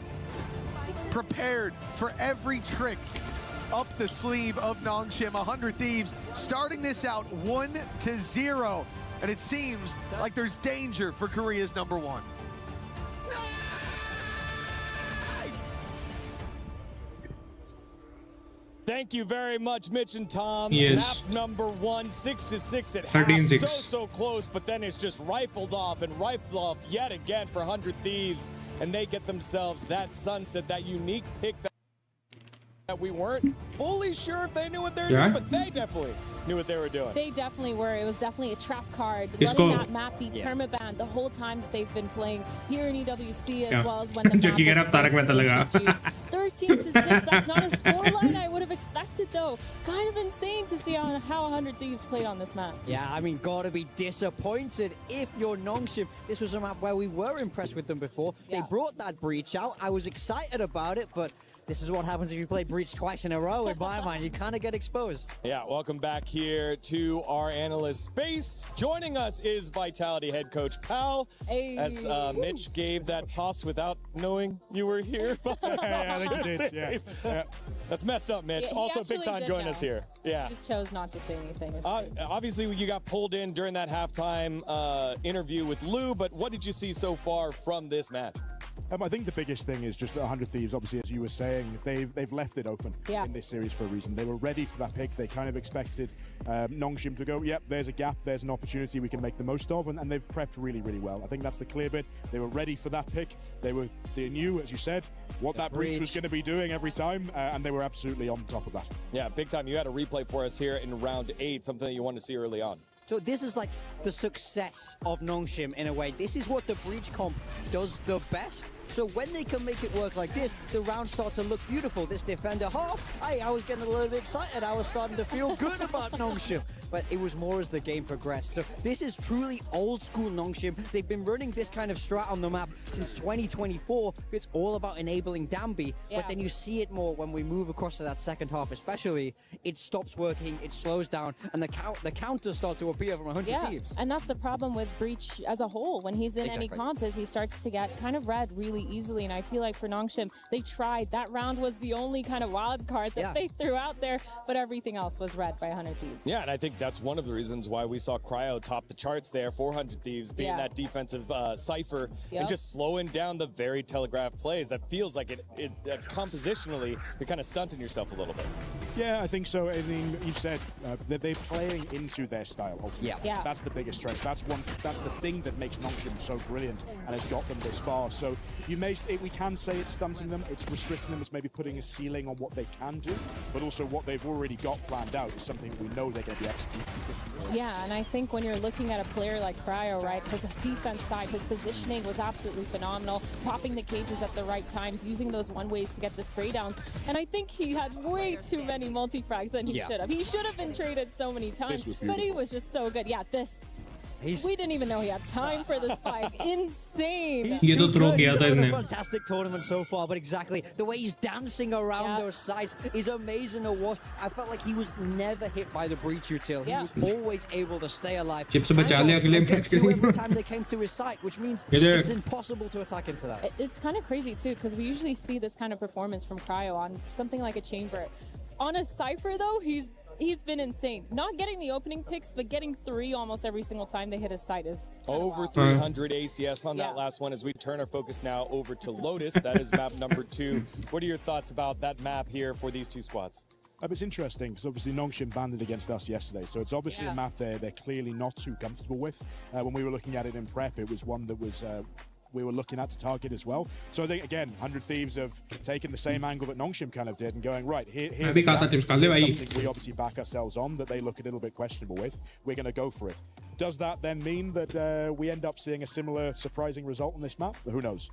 prepared for every trick up the sleeve of Nongshim. 100 Thieves starting this out 1-0, and it seems like there's danger for Korea's #1. Thank you very much, Mitch and Tom. Yes. Map #1, 6-6 at 13-6. half. So close, but then it's just rifled off yet again for 100 Thieves. And they get themselves that sunset, that unique pick that we weren't fully sure if they knew what they were doing, but they definitely knew what they were doing. They definitely were. It was definitely a trap card. Letting that map be permabanned the whole time that they've been playing here in EWC, as well as when the map was first 13-6. That's not a scoreline I would have expected, though. Kind of insane to see how 100 Thieves played on this map. Yeah, I mean, gotta be disappointed if you're Nongshim. This was a map where we were impressed with them before. They brought that breach out. I was excited about it, but this is what happens if you play breach twice in a row. In my mind, you kind of get exposed. Yeah, welcome back here to our analyst space. Joining us is Vitality head coach Pal. Hey. As Mitch gave that toss without knowing you were here. I think he did, yeah. That's messed up, Mitch. Yeah, also, big time joining us here. Yeah. He just chose not to say anything. Obviously, you got pulled in during that halftime interview with Lou, but what did you see so far from this match? I think the biggest thing is just 100 Thieves, obviously, as you were saying, they've left it open in this series for a reason. They were ready for that pick. They kind of expected Nongshim to go, yep, there's a gap, there's an opportunity we can make the most of, and they've prepped really, really well. I think that's the clear bit. They were ready for that pick. They knew, as you said, what that breach was going to be doing every time, and they were absolutely on top of that. Yeah, big time. You had a replay for us here in round 8, something that you wanted to see early on. So this is like the success of Nongshim in a way. This is what the breach comp does the best. So when they can make it work like this, the rounds start to look beautiful. This defender half, I was getting a little bit excited. I was starting to feel good about Nongshim. But it was more as the game progressed. So this is truly old school Nongshim. They've been running this kind of strat on the map since 2024. It's all about enabling Dambi. But then you see it more when we move across to that second half, especially. It stops working, it slows down, and the counters start to appear from 100 Thieves. And that's the problem with Breach as a whole. When he's in any comp, is he starts to get kind of red really easily. And I feel like for Nongshim, they tried. That round was the only kind of wild card that they threw out there, but everything else was red by 100 Thieves. Yeah, and I think that's one of the reasons why we saw Cryo top the charts there, 400 Thieves, being that defensive cipher and just slowing down the very telegraphed plays. That feels like it compositionally, you're kind of stunting yourself a little bit. Yeah, I think so. I mean, you've said that they're playing into their style, ultimately. Yeah. That's the biggest strength. That's the thing that makes Nongshim so brilliant and has got them this far. So we can say it's stunting them, it's restricting them, it's maybe putting a ceiling on what they can do, but also what they've already got planned out is something we know they're going to be absolutely consistent with. Yeah, and I think when you're looking at a player like Cryo, right, because the defense side, his positioning was absolutely phenomenal, popping the cages at the right times, using those one-ways to get the spray downs, and I think he had way too many multi-frags than he should have. He should have been traded so many times, but he was just so good. Yeah, this We didn't even know he had time for the spike. Insane. He's ये तो too throw good. किया He's था having इसने. a fantastic tournament so far, but exactly the way he's dancing around those sites is amazing to watch. I felt like he was never hit by the breach util. He was always able to stay alive. Chips बचा लिया अगले match के Every लिए. time they came to his site, which means Yeah. it's impossible to attack into that. It's kind of crazy too, because we usually see this kind of performance from Cryo on something like a chamber. On a Cypher though, he's been insane. Not getting the opening picks, but getting 3 almost every single time they hit his site is over 300 ACS on that last one. As we turn our focus now over to Lotus, that is map number 2. What are your thoughts about that map here for these two squads? It's interesting because obviously Nongshim banded against us yesterday, so it's obviously a map they're clearly not too comfortable with. When we were looking at it in prep, it was one that was we were looking at to target as well. So I think again, 100 Thieves have taken the same angle that Nongshim kind of did and going right here's something we obviously back ourselves on that they look a little bit questionable with. We're going to go for it. Does that then mean that we end up seeing a similar surprising result on this map? Who knows?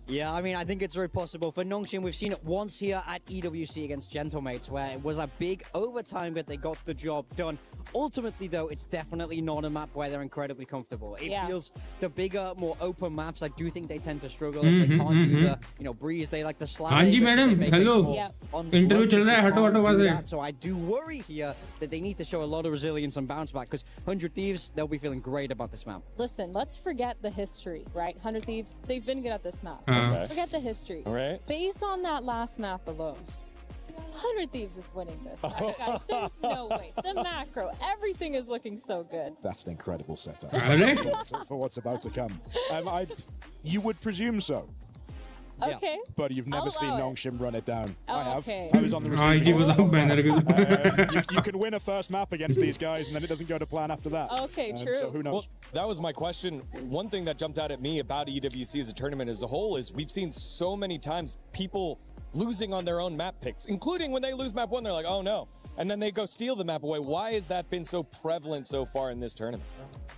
Yeah, I mean, I think it's very possible. For Nongshim, we've seen it once here at EWC against Gentlemates, where it was a big overtime, but they got the job done. Ultimately, though, it's definitely not a map where they're incredibly comfortable. It feels the bigger, more open maps, I do think they tend to struggle if they can't do the, breeze. They like the slam. हाँ जी madam, hello. Interview चल रहा है, हटो हटो वहाँ से. So I do worry here that they need to show a lot of resilience and bounce back, because 100 Thieves, they'll be feeling great about this map. Listen, let's forget the history, right? 100 Thieves, they've been good at this map. Okay. Forget the history. All right. Based on that last map alone, 100 Thieves is winning this. Guys, there's no way. The macro, everything is looking so good. That's an incredible setup for what's about to come. You would presume so. Okay. But you've never seen Nongshim run it down. I have. Okay. I was on the receiving end. You can win a first map against these guys, and then it doesn't go to plan after that. Okay, true. So who knows? Well, that was my question. One thing that jumped out at me about EWC as a tournament as a whole is we've seen so many times people losing on their own map picks, including when they lose map 1, they're like, oh no. And then they go steal the map away. Why has that been so prevalent so far in this tournament?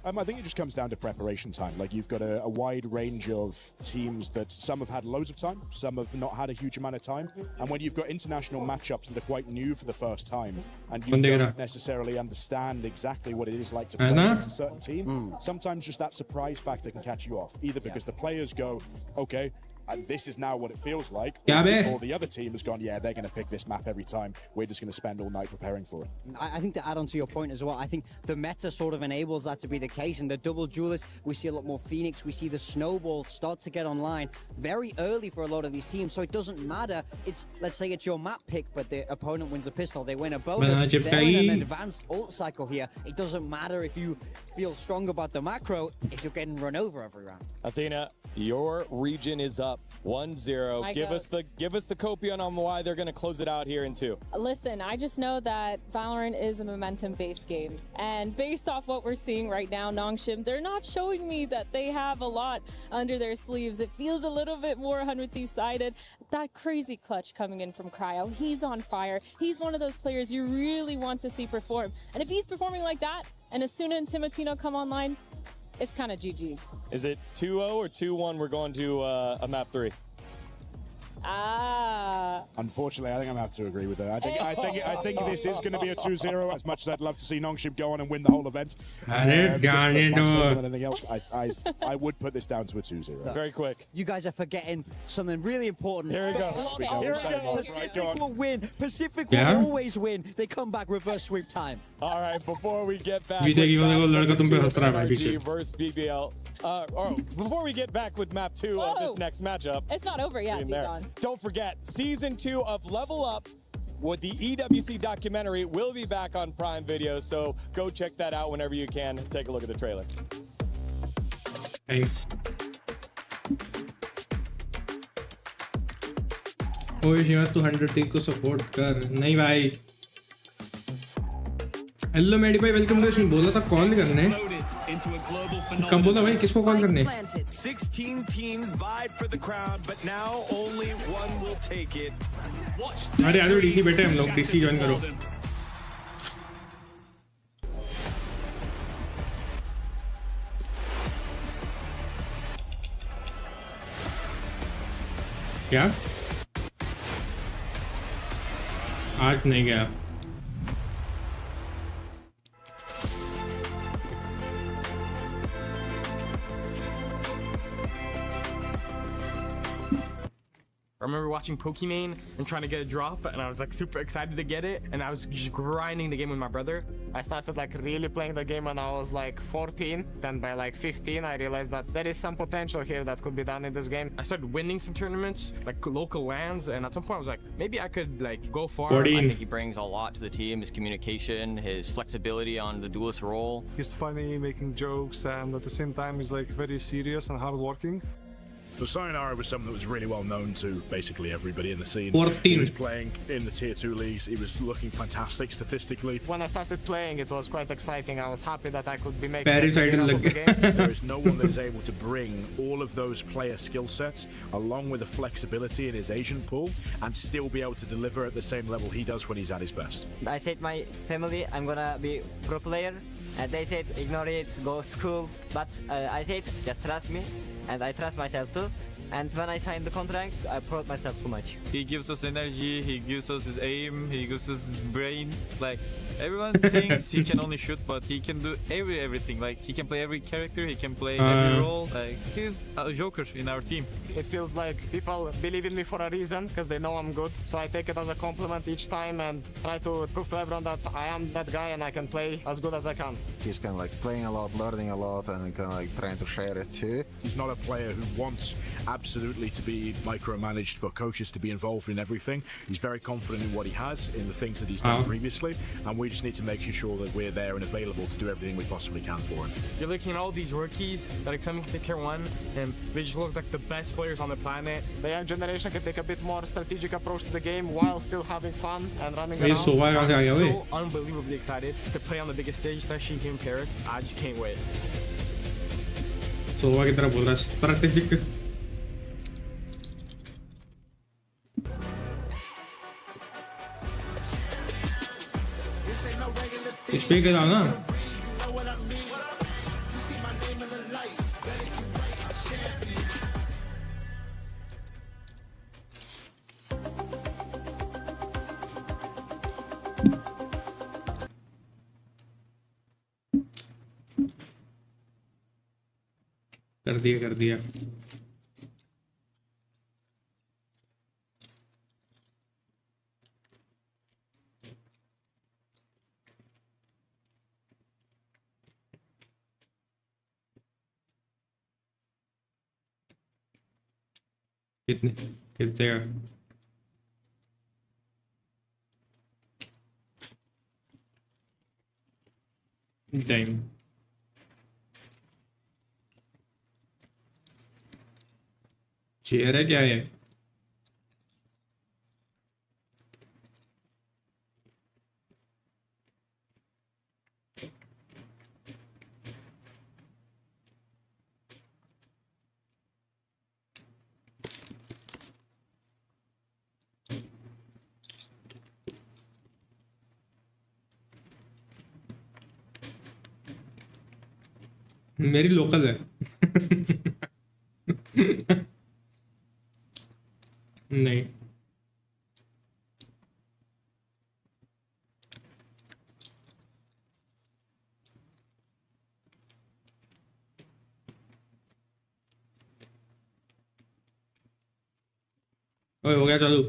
I think it just comes down to preparation time. Like, you've got a wide range of teams that some have had loads of time, some have not had a huge amount of time. And when you've got international matchups that are quite new for the first time, and you don't necessarily understand exactly what it is like to play against a certain team, sometimes just that surprise factor can catch you off. Either because the players go, okay, this is now what it feels like, or the other team has gone, yeah, they're going to pick this map every time. We're just going to spend all night preparing for it. I think to add on to your point as well, I think the meta sort of enables that to be the case. In the double duelist, we see a lot more Phoenix. We see the snowball start to get online very early for a lot of these teams. So it doesn't matter. It's, let's say it's your map pick, but the opponent wins a pistol. They win a bonus. They're in an advanced ult cycle here. It doesn't matter if you feel strong about the macro if you're getting run over every round. Athena, your region is up 1-0. Give us the copion on why they're going to close it out here in 2. Listen, I just know that Valorant is a momentum-based game. And based off what we're seeing right now, Nongshim, they're not showing me that they have a lot under their sleeves. It feels a little bit more 100 Thieves-sided. That crazy clutch coming in from Cryo, he's on fire. He's one of those players you really want to see perform. And if he's performing like that, and Asuna and Timotino come online, it's kind of GG's. Is it 2-0 or 2-1? We're going to a map 3. Unfortunately, I think I'm going to have to agree with her. I think this is going to be a 2-0. As much as I'd love to see Nongshim go on and win the whole event, anything else, I would put this down to a 2-0. Very quick. You guys are forgetting something really important. Here we go. Pacific will win. Pacific will always win. They come back reverse sweep time. All right, before we get back with versus BBL, before we get back with map 2 of this next matchup. It's not over yet, Degon. Don't forget, season 2 of Level Up with the EWC documentary will be back on Prime Video, so go check that out whenever you can. Take a look at the trailer. Hey. ओए शिवा तू 100 Thieves को support कर नहीं भाई hello मेडी भाई welcome to stream बोला था call करने कब बोला भाई किसको कॉल करने 16 teams vied for the crown but now only one will take it अरे यार डीसी बैठे हम लोग डीसी ज्वाइन करो क्या आज नहीं गया I remember watching Pokimane and trying to get a drop, and I was like super excited to get it, and I was just grinding the game with my brother. I started like really playing the game when I was like 14. Then by like 15, I realized that there is some potential here that could be done in this game. I started winning some tournaments, like local lands, and at some point I was like, maybe I could like go far. 14. I think he brings a lot to the team, his communication, his flexibility on the duelist role. He's funny, making jokes, and at the same time he's like very serious and hardworking. So Sayonara was someone that was really well known to basically everybody in the scene. 14. He was playing in the tier 2 leagues. He was looking fantastic statistically. When I started playing, it was quite exciting. I was happy that I could be making Paris idol the game. There is no one that is able to bring all of those player skill sets along with the flexibility in his agent pool and still be able to deliver at the same level he does when he's at his best. I said my family I'm gonna be pro player, and they said ignore it, go school, but I said just trust me, and I trust myself too. And when I signed the contract, I brought myself too much. He gives us energy, he gives us his aim, he gives us his brain. Like, everyone thinks he can only shoot, but he can do everything. Like, he can play every character, he can play every role. Like, he's a joker in our team. It feels like people believe in me for a reason, because they know I'm good. So I take it as a compliment each time and try to prove to everyone that I am that guy and I can play as good as I can. He's kind of like playing a lot, learning a lot, and kind of like trying to share it too. He's not a player who wants absolutely to be micromanaged, for coaches to be involved in everything. He's very confident in what he has, in the things that he's done previously, and we just need to make sure that we're there and available to do everything we possibly can for him. You're looking at all these rookies that are coming to tier 1, and they just look like the best players on the planet. The young generation can take a bit more strategic approach to the game while still having fun and running around. I'm so unbelievably excited to play on the biggest stage, especially here in Paris. I just can't wait. सोवा की तरह बोल रहा है strategic इस पे क्या ना कर दिया कितने का टाइम चेयर है क्या है मेरी लोकल है नहीं ओए हो गया चालू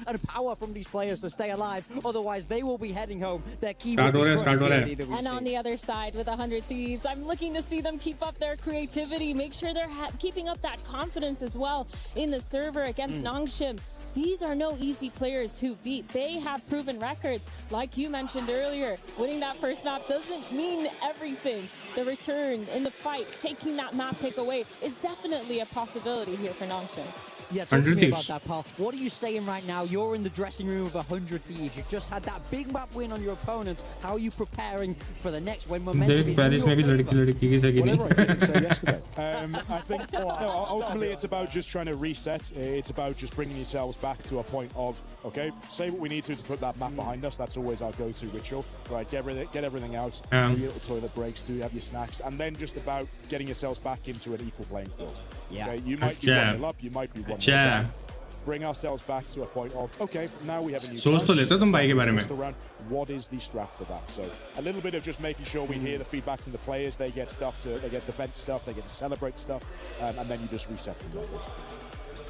And power from these players to stay alive, otherwise they will be heading home. Their key Start will be ho crushed raha here. And on the other side with 100 Thieves, I'm looking to see them keep up their creativity, make sure they're keeping up that confidence as well in the server against Nongshim. These are no easy players to beat. They have proven records. Like you mentioned earlier, winning that first map doesn't mean everything. The return in the fight, taking that map pick away, is definitely a possibility here for Nongshim. Yeah, talk to me about that, pal. What are you saying right now? You're in the dressing room of 100 Thieves. You've just had that big map win on your opponents. How are you preparing for the next when momentum is in your favor? Whatever I didn't say yesterday. I think ultimately it's about just trying to reset. It's about just bringing yourselves back to a point of, okay, say what we need to put that map behind us. That's always our go-to ritual. Right, get everything out, do your little toilet breaks, do have your snacks, and then just about getting yourselves back into an equal playing field. Yeah. Okay, you might be 1-0 up, you might be 1-0 down. Bring ourselves back to a point of, okay, now we have a new challenge. What is the strat for that? So a little bit of just making sure we hear the feedback from the players. They get stuff they get the vent stuff, they get to celebrate stuff, and then you just reset from there, basically.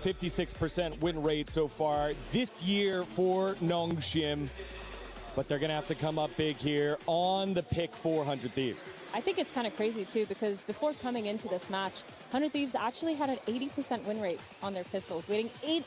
56% win rate so far this year for Nongshim. But they're going to have to come up big here on the pick for 100 Thieves. I think it's kind of crazy, too, because before coming into this match, 100 Thieves actually had an 80% win rate on their pistols, winning 8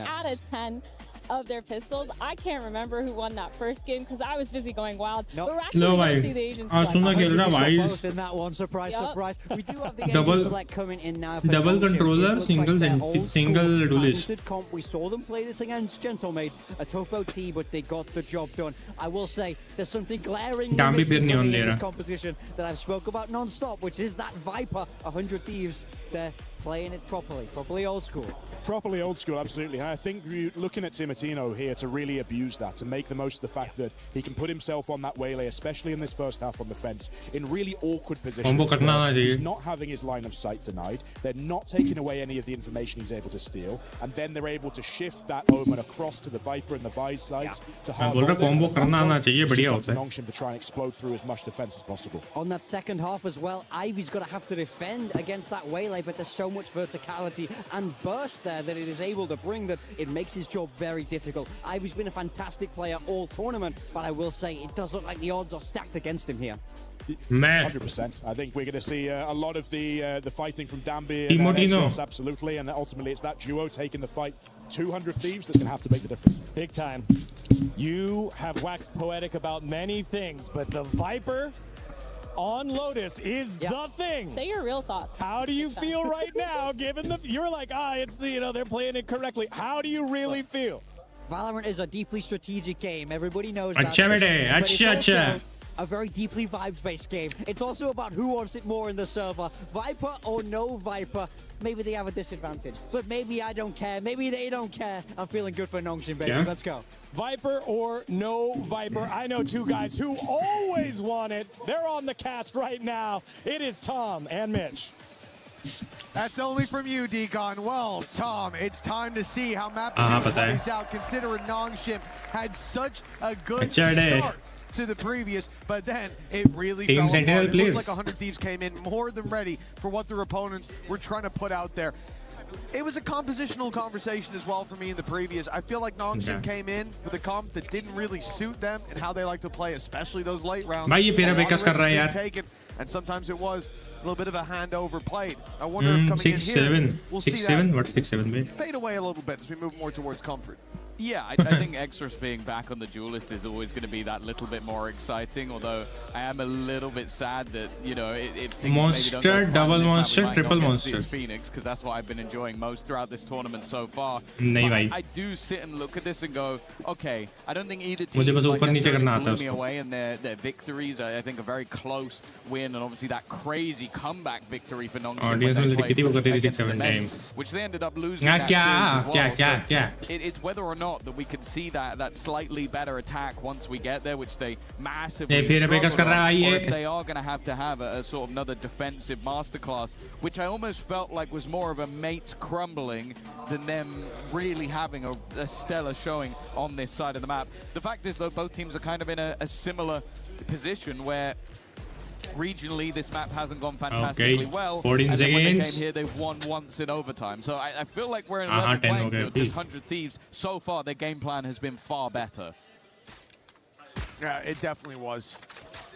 out of 10 of their pistols. I can't remember who won that first game because I was busy going wild. But we're actually going to see the Asian select. Both in that one. Surprise, surprise. We do have the Asian select coming in now. Double controller, single duelist. Comp. We saw them play this against Gentlemates, a tough OT, but they got the job done. I will say there's something glaring in this composition that I've spoke about non-stop, which is that Viper, 100 Thieves. They're playing it properly old school. Properly old school, absolutely. I think you're looking at Timotino here to really abuse that, to make the most of the fact that he can put himself on that waylay, especially in this first half on the fence, in really awkward positions. He's not having his line of sight denied. They're not taking away any of the information he's able to steal, and then they're able to shift that omen across to the Viper and the Vise sides to Nongshim to try and explode through as much defense as possible. On that second half as well, Ivy's got to have to defend against that waylay, but there's so much verticality and burst there that it is able to bring that it makes his job very difficult. Ivy's been a fantastic player all tournament, but I will say it does look like the odds are stacked against him here. 100%. I think we're going to see a lot of the fighting from Dambi and Exos, absolutely, and ultimately it's that duo taking the fight. 200 Thieves that's going to have to make the difference. Big time. You have waxed poetic about many things, but the Viper on Lotus is the thing. Say your real thoughts. How do you feel right now, given the... You're like, it's, they're playing it correctly. How do you really feel? Valorant is a deeply strategic game. Everybody knows that. A very deeply vibes-based game. It's also about who wants it more in the server. Viper or no Viper, maybe they have a disadvantage. But maybe I don't care. Maybe they don't care. I'm feeling good for Nongshim, baby. Let's go. Viper or no Viper. I know two guys who always want it. They're on the cast right now. It is Tom and Mitch. That's only from you, Deacon. Well, Tom, it's time to see how map plays out, considering Nongshim had such a good start to the previous, but then it really fell apart. It looked like 100 Thieves came in more than ready for what their opponents were trying to put out there. It was a compositional conversation as well for me in the previous. I feel like Nongshim came in with a comp that didn't really suit them and how they like to play, especially those late rounds. Taken, and sometimes it was a little bit of a handover played. I wonder if coming in here, we'll see that fade away a little bit as we move more towards comfort. Yeah, I think Exorus being back on the duelist is always going to be that little bit more exciting, although I am a little bit sad that, if monster, double monster, triple monster. Phoenix, because that's what I've been enjoying most throughout this tournament so far. I do sit and look at this and go, okay, I don't think either team blew me away in their victories. I think a very close win, and obviously that crazy comeback victory for Nongshim, which they ended up losing that series as well. It's whether or not that we can see that slightly better attack once we get there, which they massively struggle on, or if they are going to have a sort of another defensive masterclass, which I almost felt like was more of a mates crumbling than them really having a stellar showing on this side of the map. The fact is, though, both teams are kind of in a similar position where regionally this map hasn't gone fantastically well, and then when they came here they've won once in overtime, so I feel like we're in a level playing field. Just 100 Thieves so far, their game plan has been far better. Yeah, it definitely was.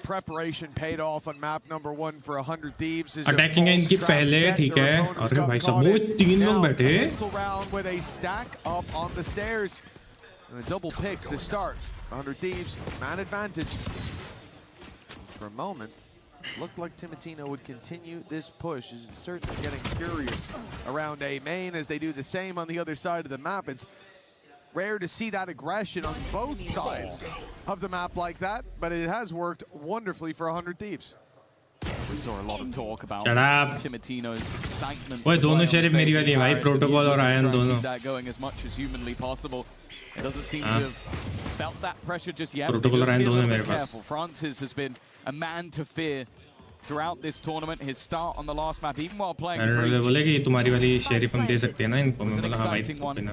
Preparation paid off on map number 1 for 100 Thieves. Attacking इनकी पहले ठीक है, और भाई सब वो 3 लोग बैठे. Pistol round with a stack up on the stairs and a double pick to start. 100 Thieves, man advantage. For a moment, looked like Timotino would continue this push. Is certainly getting curious around A main as they do the same on the other side of the map. It's rare to see that aggression on both sides of the map like that, but it has worked wonderfully for 100 Thieves. We saw a lot of talk about Timotino's excitement. वो दोनों sheriff मेरी वाली है भाई, protocol और ion दोनों. That going as much as humanly possible. It doesn't seem to have felt that pressure just yet. Protocol और ion दोनों मेरे पास. Francis has been a man to fear throughout this tournament. His start on the last map, even while playing मैंने बोले कि तुम्हारी वाली sheriff हम दे सकते हैं ना इनको. मैं बोला हाँ भाई.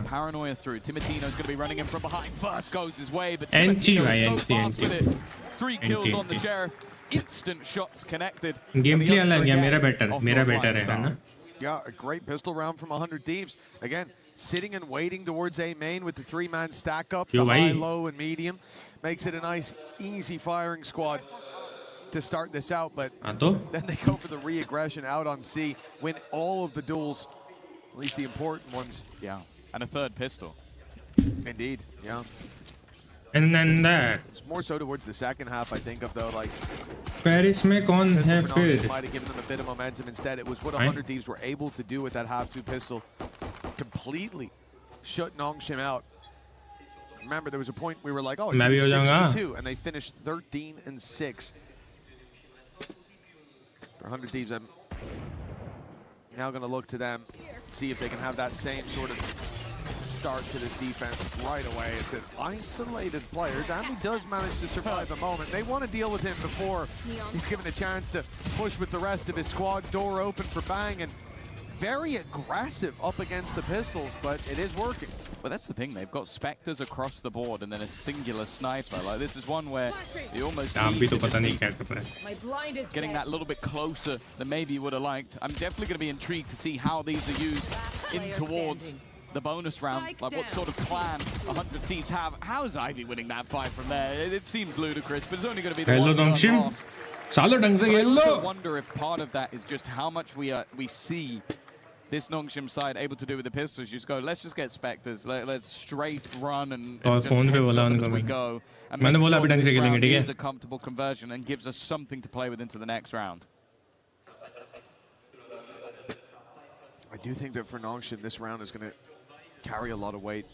Paranoia through. Timotino's going to be running in from behind. First goes his way, but NT Timotino so fast with it. 3 kills on the sheriff. Instant shots connected. Gameplay अलग है, मेरा better है ना. Yeah, a great pistol round from 100 Thieves. Again, sitting and waiting towards A main with the 3-man stack up, the high, low, and medium. Makes it a nice, easy firing squad to start this out, but then they go for the re-aggression out on C, win all of the duels, at least the important ones. Yeah, and a third pistol. Indeed, yeah. And then that. It's more so towards the second half, I think, of though, like... Paris में कौन है फिर? Might have given them a bit of momentum instead. It was what 100 Thieves were able to do with that half-2 pistol. Completely shut Nongshim out. Remember, there was a point we were like, oh, it's 6-2, and they finished 13-6. For 100 Thieves, I'm now going to look to them, see if they can have that same sort of start to this defense right away. It's an isolated player. Dambi does manage to survive a moment. They want to deal with him before he's given a chance to push with the rest of his squad. Door open for Bang, and very aggressive up against the pistols, but it is working. Well, that's the thing. They've got Spectres across the board and then a singular sniper. Like, this is one where you almost need to getting that little bit closer than maybe you would have liked. I'm definitely going to be intrigued to see how these are used in towards the bonus round. Like, what sort of plan 100 Thieves have. How is Ivy winning that fight from there? It seems ludicrous, but it's only going to be the one loss. I also wonder if part of that is just how much we see this Nongshim side able to do with the pistols. Just go, let's just get Spectres, let's strafe run and just as we go. And make sure that this round is a comfortable conversion and gives us something to play with into the next round. I do think that for Nongshim, this round is going to carry a lot of weight.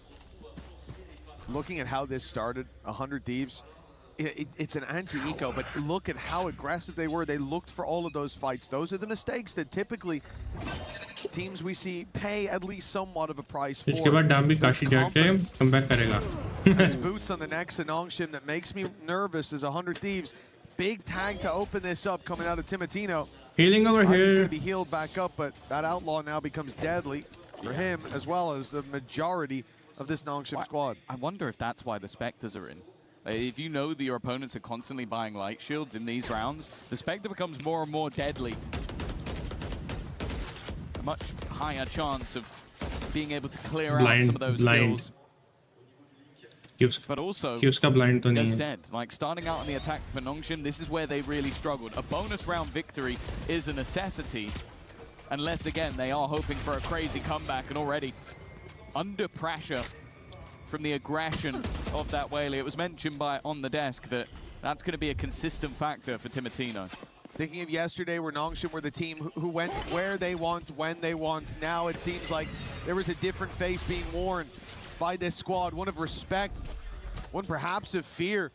Looking at how this started, 100 Thieves, it's an anti-eco, but look at how aggressive they were. They looked for all of those fights. Those are the mistakes that typically teams we see pay at least somewhat of a price for. इसके बाद Dambi Kashi जाके comeback करेगा. It's boots on the necks of Nongshim that makes me nervous as 100 Thieves. Big tag to open this up coming out of Timotino. Healing over here. He's going to be healed back up, but that outlaw now becomes deadly for him as well as the majority of this Nongshim squad. I wonder if that's why the Spectres are in. If you know that your opponents are constantly buying light shields in these rounds, the Spectre becomes more and more deadly. A much higher chance of being able to clear out some of those kills. But also, as said, like starting out on the attack for Nongshim, this is where they really struggled. A bonus round victory is a necessity, unless again they are hoping for a crazy comeback, and already under pressure from the aggression of that Whaley. It was mentioned by On The Desk that that's going to be a consistent factor for Timotino. Thinking of yesterday where Nongshim were the team who went where they want, when they want. Now it seems like there was a different face being worn by this squad. One of respect, one perhaps of fear,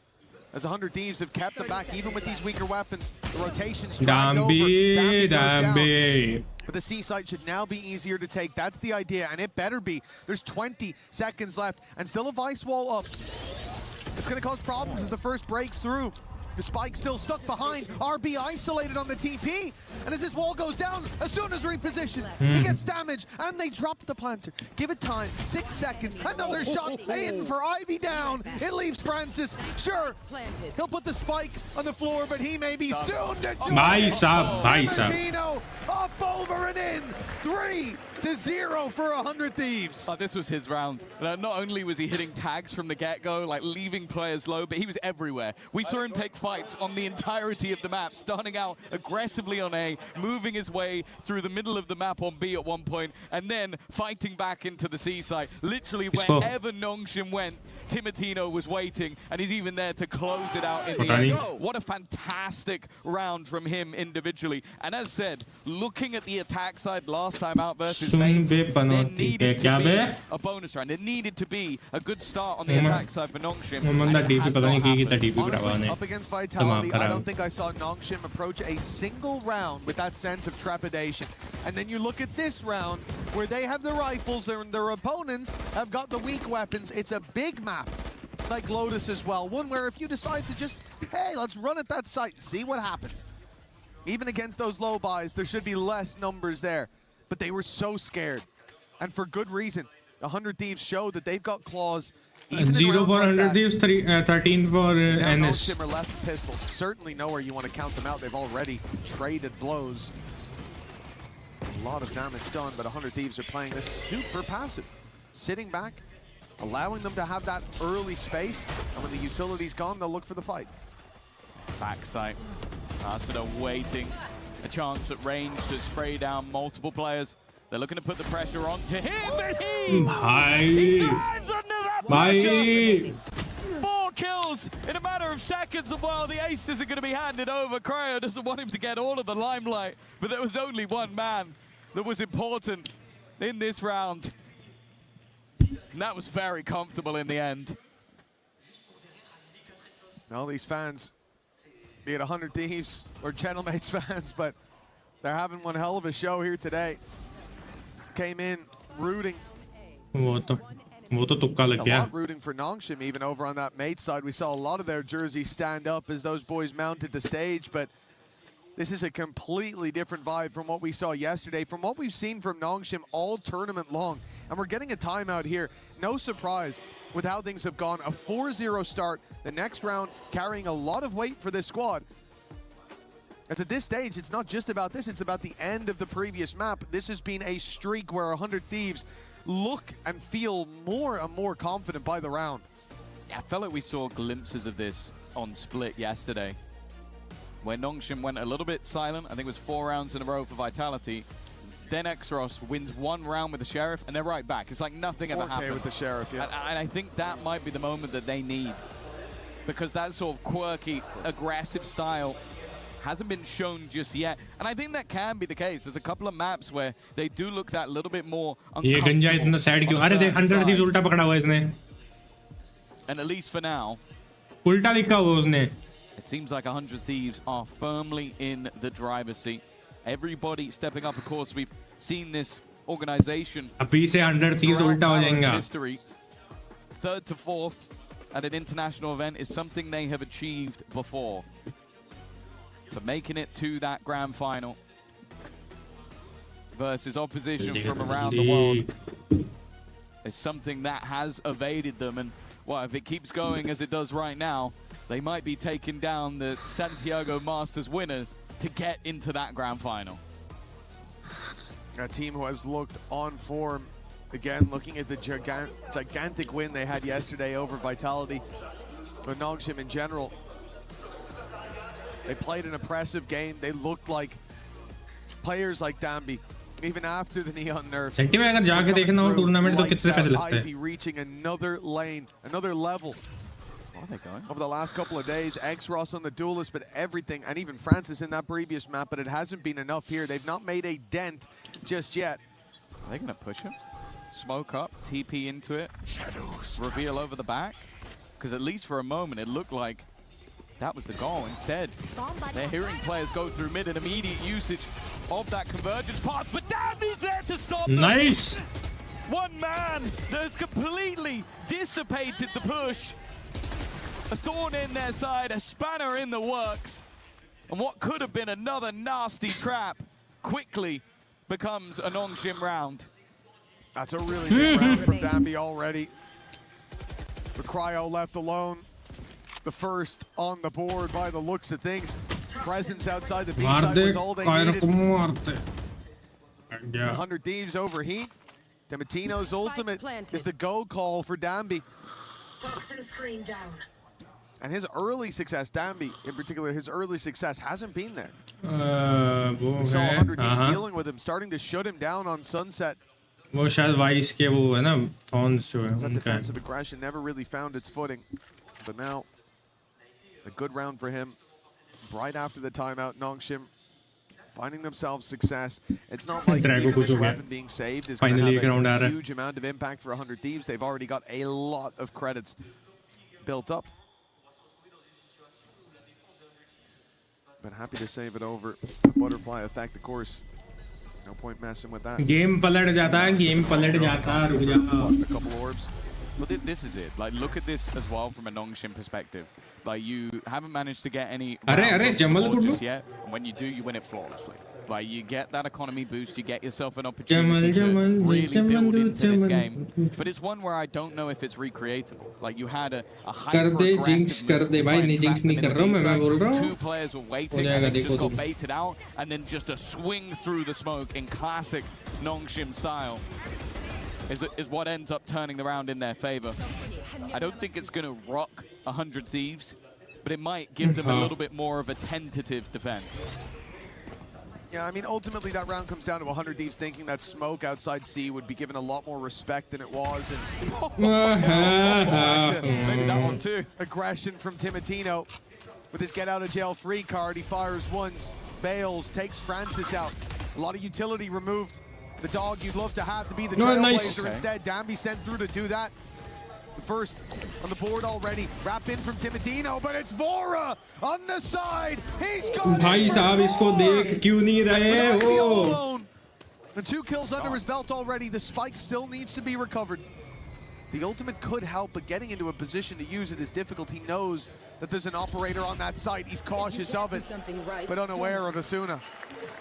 as 100 Thieves have kept them back even with these weaker weapons. The rotations dragged over. Dambi goes down. But the C site should now be easier to take. That's the idea, and it better be. There's 20 seconds left, and still a Vice wall up. It's going to cause problems as the first breaks through. The Spike still stuck behind. RB isolated on the TP. And as this wall goes down, as soon as repositioned, he gets damaged, and they drop the planter. Give it time. 6 seconds. Another shot in for Ivy down. It leaves Francis. Sure, he'll put the Spike on the floor, but he may be soon to join. Timotino up, over, and in. 3-0 for 100 Thieves. This was his round. Not only was he hitting tags from the get-go, like leaving players low, but he was everywhere. We saw him take fights on the entirety of the map, starting out aggressively on A, moving his way through the middle of the map on B at one point, and then fighting back into the C side. Literally, wherever Nongshim went, Timotino was waiting, and he's even there to close it out in the end. What a fantastic round from him individually. And as said, looking at the attack side last time out versus Mains, there needed to be a bonus round. There needed to be a good start on the attack side for Nongshim. Honestly, up against Vitality, I don't think I saw Nongshim approach a single round with that sense of trepidation. And then you look at this round, where they have the rifles and their opponents have got the weak weapons. It's a big map, like Lotus as well. One where if you decide to just, hey, let's run at that site and see what happens. Even against those low buys, there should be less numbers there. But they were so scared, and for good reason. 100 Thieves showed that they've got claws. 0 for 100 Thieves, 13 for NS. Nongshim are left pistols. Certainly nowhere you want to count them out. They've already traded blows. lot of damage done, but 100 Thieves are playing this super passive. Sitting back, allowing them to have that early space, and when the utility's gone, they'll look for the fight. Backside. Arsenal waiting. A chance at range to spray down multiple players. They're looking to put the pressure onto him, but he dives under that pressure. 4 kills in a matter of seconds, and while the aces are going to be handed over, Cryo doesn't want him to get all of the limelight, but there was only one man that was important in this round. And that was very comfortable in the end. All these fans, be it 100 Thieves or Gentlemates fans, but they're having one hell of a show here today. Came in rooting. A lot rooting for Nongshim, even over on that mate side. We saw a lot of their jerseys stand up as those boys mounted the stage, but this is a completely different vibe from what we saw yesterday, from what we've seen from Nongshim all tournament long. And we're getting a timeout here. No surprise with how things have gone. A 4-0 start, the next round carrying a lot of weight for this squad. As at this stage, it's not just about this, it's about the end of the previous map. This has been a streak where 100 Thieves look and feel more and more confident by the round. I felt like we saw glimpses of this on Split yesterday, where Nongshim went a little bit silent. I think it was 4 rounds in a row for Vitality. Then Exros wins 1 round with the Sheriff, and they're right back. It's like nothing ever happened. With the Sheriff, yeah. And I think that might be the moment that they need, because that sort of quirky, aggressive style hasn't been shown just yet. And I think that can be the case. There's a couple of maps where they do look that little bit more uncomfortable. And at least for now, it seems like 100 Thieves are firmly in the driver's seat. Everybody stepping up. Of course, we've seen this organization throughout history. 3rd to 4th at an international event is something they have achieved before. But making it to that grand final versus opposition from around the world is something that has evaded them. And well, if it keeps going as it does right now, they might be taking down the Santiago Masters winners to get into that grand final. A team who has looked on form, again, looking at the gigantic win they had yesterday over Vitality, but Nongshim in general. They played an impressive game. They looked like players like Dambi, even after the Neon nerf. Ivy reaching another lane, another level. Over the last couple of days, X-Ross on the Duelist, but everything, and even Francis in that previous map, but it hasn't been enough here. They've not made a dent just yet. Are they going to push him? Smoke up, TP into it, reveal over the back? Because at least for a moment, it looked like that was the goal. Instead, they're hearing players go through mid and immediate usage of that convergence path, but Danby's there to stop them. Nice! One man that has completely dissipated the push. A thorn in their side, a spanner in the works, and what could have been another nasty trap quickly becomes a Nongshim round. That's a really good round from Dambi already. But Cryo left alone. The first on the board by the looks of things. Presence outside the B side was all they needed. 100 Thieves overheat. Dematino's ultimate is the go call for Dambi. Toxin screen down. And his early success, Dambi in particular, his early success hasn't been there. We saw 100 Thieves dealing with him, starting to shut him down on Sunset. That defensive aggression never really found its footing. But now, a good round for him. Right after the timeout, Nongshim finding themselves success. It's not like this weapon being saved is going to have a huge amount of impact for 100 Thieves. They've already got a lot of credits built up. But happy to save it over the butterfly effect, of course. No point messing with that. Game palat jata, ruk jata. A couple orbs. But this is it. Like, look at this as well from a Nongshim perspective. Like, you haven't managed to get any Arre, Jamal just yet. And when you do, you win it flawlessly. Like, you get that economy boost, you get yourself an opportunity to really build into this game. But it's one where I don't know if it's recreatable. Like, you had a hyper-aggressive move. Two players were waiting and they just got baited out. And then just a swing through the smoke in classic Nongshim style is what ends up turning the round in their favor. I don't think it's going to rock 100 Thieves, but it might give them a little bit more of a tentative defense. Yeah, I mean, ultimately that round comes down to 100 Thieves thinking that smoke outside C would be given a lot more respect than it was. And maybe that one too. Aggression from Timotino with his get out of jail free card. He fires once, bails, takes Francis out. A lot of utility removed. The dog you'd love to have to be the trailblazer. Instead, Danby sent through to do that. The first on the board already. Wrap in from Timotino, but it's Vora on the side. He's got भाई साहब इसको देख क्यों नहीं रहे हो? The 2 kills under his belt already. The spike still needs to be recovered. The ultimate could help, but getting into a position to use it is difficult. He knows that there's an operator on that side. He's cautious of it, but unaware of Asuna.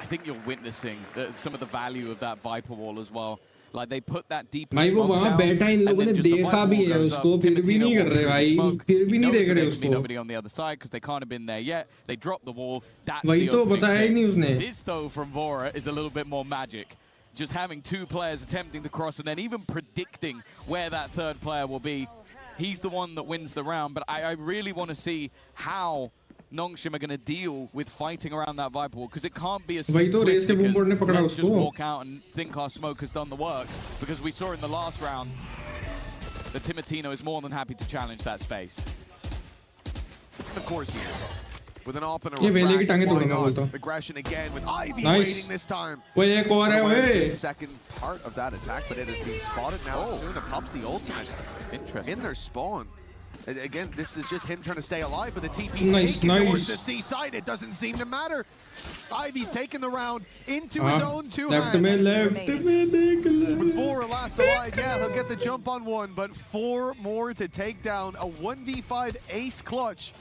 I think you're witnessing some of the value of that Viper wall as well. Like, they put that deep. भाई वो वहाँ बैठा इन लोगों ने देखा भी है उसको फिर भी नहीं कर रहे भाई फिर भी नहीं देख रहे उसको. Nobody on the other side because they can't have been there yet. They dropped the wall. That's वही तो बताया ही नहीं उसने. This though from Vora is a little bit more magic. Just having 2 players attempting to cross and then even predicting where that third player will be. He's the one that wins the round, but I really want to see how Nongshim are going to deal with fighting around that Viper wall, because it can't be as simplistic as let's just walk out and think our smoke has done the work, because we saw in the last round that Timotino is more than happy to challenge that space. Of course he is. With an opener, aggression again with Ivy waiting this time. The second part of that attack, but it has been spotted now. Asuna pumps the ultimate. Interesting. In their spawn. Again, this is just him trying to stay alive, but the TP nice. the C side, it doesn't seem to matter. Ivy's taking the round into his own 2 hands. With 4 last alive, yeah, he'll get the jump on 1, but 4 more to take down. A 1v5 ace clutch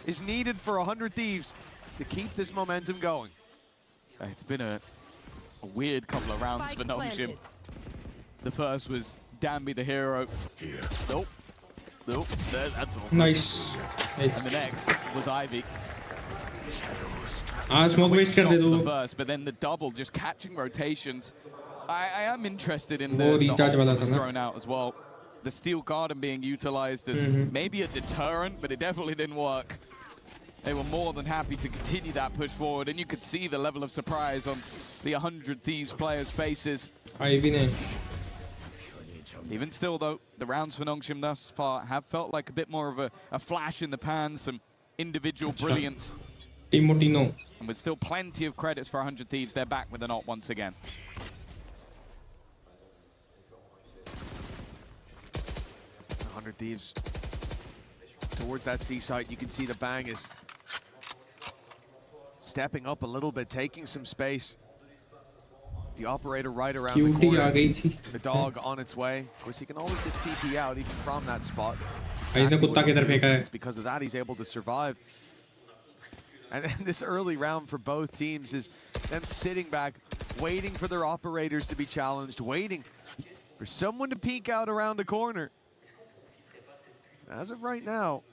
is needed for 100 Thieves to keep this momentum going. It's been a weird couple of rounds for Nongshim. The first was Danby the hero. Nope. Nope, that's all. Nice. And the next was Ivy. Smoke waste कर दे दो. First, but then the double, just catching rotations. I am interested in the ult was thrown out as well. The steel garden being utilized as maybe a deterrent, but it definitely didn't work. They were more than happy to continue that push forward, and you could see the level of surprise on the 100 Thieves players' faces. Ivy ने. Even still, though, the rounds for Nongshim thus far have felt like a bit more of a flash in the pan, some individual brilliance. Timotino. And with still plenty of credits for 100 Thieves, they're back with an ult once again. 100 Thieves towards that seaside. You can see the bang is stepping up a little bit, taking some space. The operator right around the corner. The dog on its way. Of course, he can always just TP out even from that spot. It's because of that he's able to survive. And this early round for both teams is them sitting back, waiting for their operators to be challenged, waiting for someone to peek out around the corner. As of right now,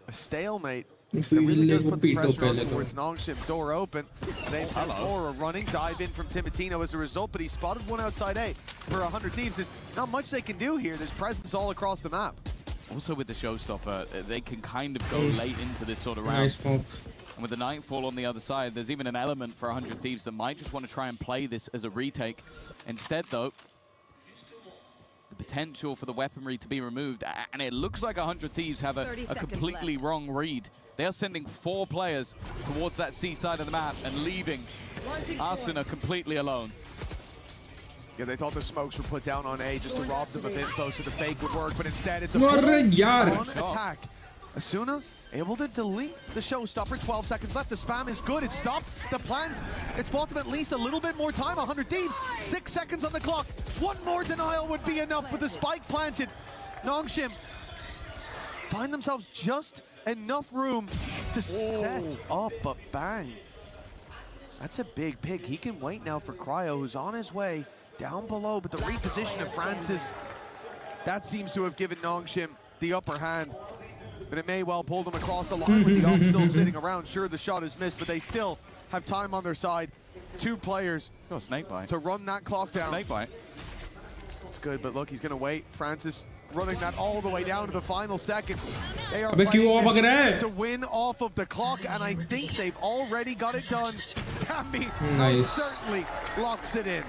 a stalemate. It really does put the pressure on towards Nongshim. Door open. They've sent Vora running. Dive in from Timotino as a result, but he spotted one outside A. For 100 Thieves, there's not much they can do here. There's presence all across the map. Also with the showstopper, they can kind of go late into this sort of round. Nice smoke. And with the Nightfall on the other side, there's even an element for 100 Thieves that might just want to try and play this as a retake. Instead, though, the potential for the weaponry to be removed, and it looks like 100 Thieves have a completely wrong read. They are sending 4 players towards that C side of the map and leaving Asuna completely alone. Yeah, they thought the smokes were put down on A just to rob them of info so the fake would work, but instead it's a full-on attack. Asuna able to delete the showstopper. 12 seconds left. The spam is good. It stopped the plant. It's bought them at least a little bit more time. 100 Thieves, 6 seconds on the clock. One more denial would be enough, but the spike planted. Nongshim find themselves just enough room to set up a bang. That's a big pick. He can wait now for Cryo, who's on his way down below, but the reposition of Francis, that seems to have given Nongshim the upper hand. But it may well pull them across the line with the op still sitting around. Sure, the shot is missed, but they still have time on their side. 2 players to run that clock down. Snake bite. It's good, but look, he's going to wait. Francis running that all the way down to the final second. They are Abbe, playing kyun this to win off of the clock, and I think they've already got it done. Dambi certainly locks it in.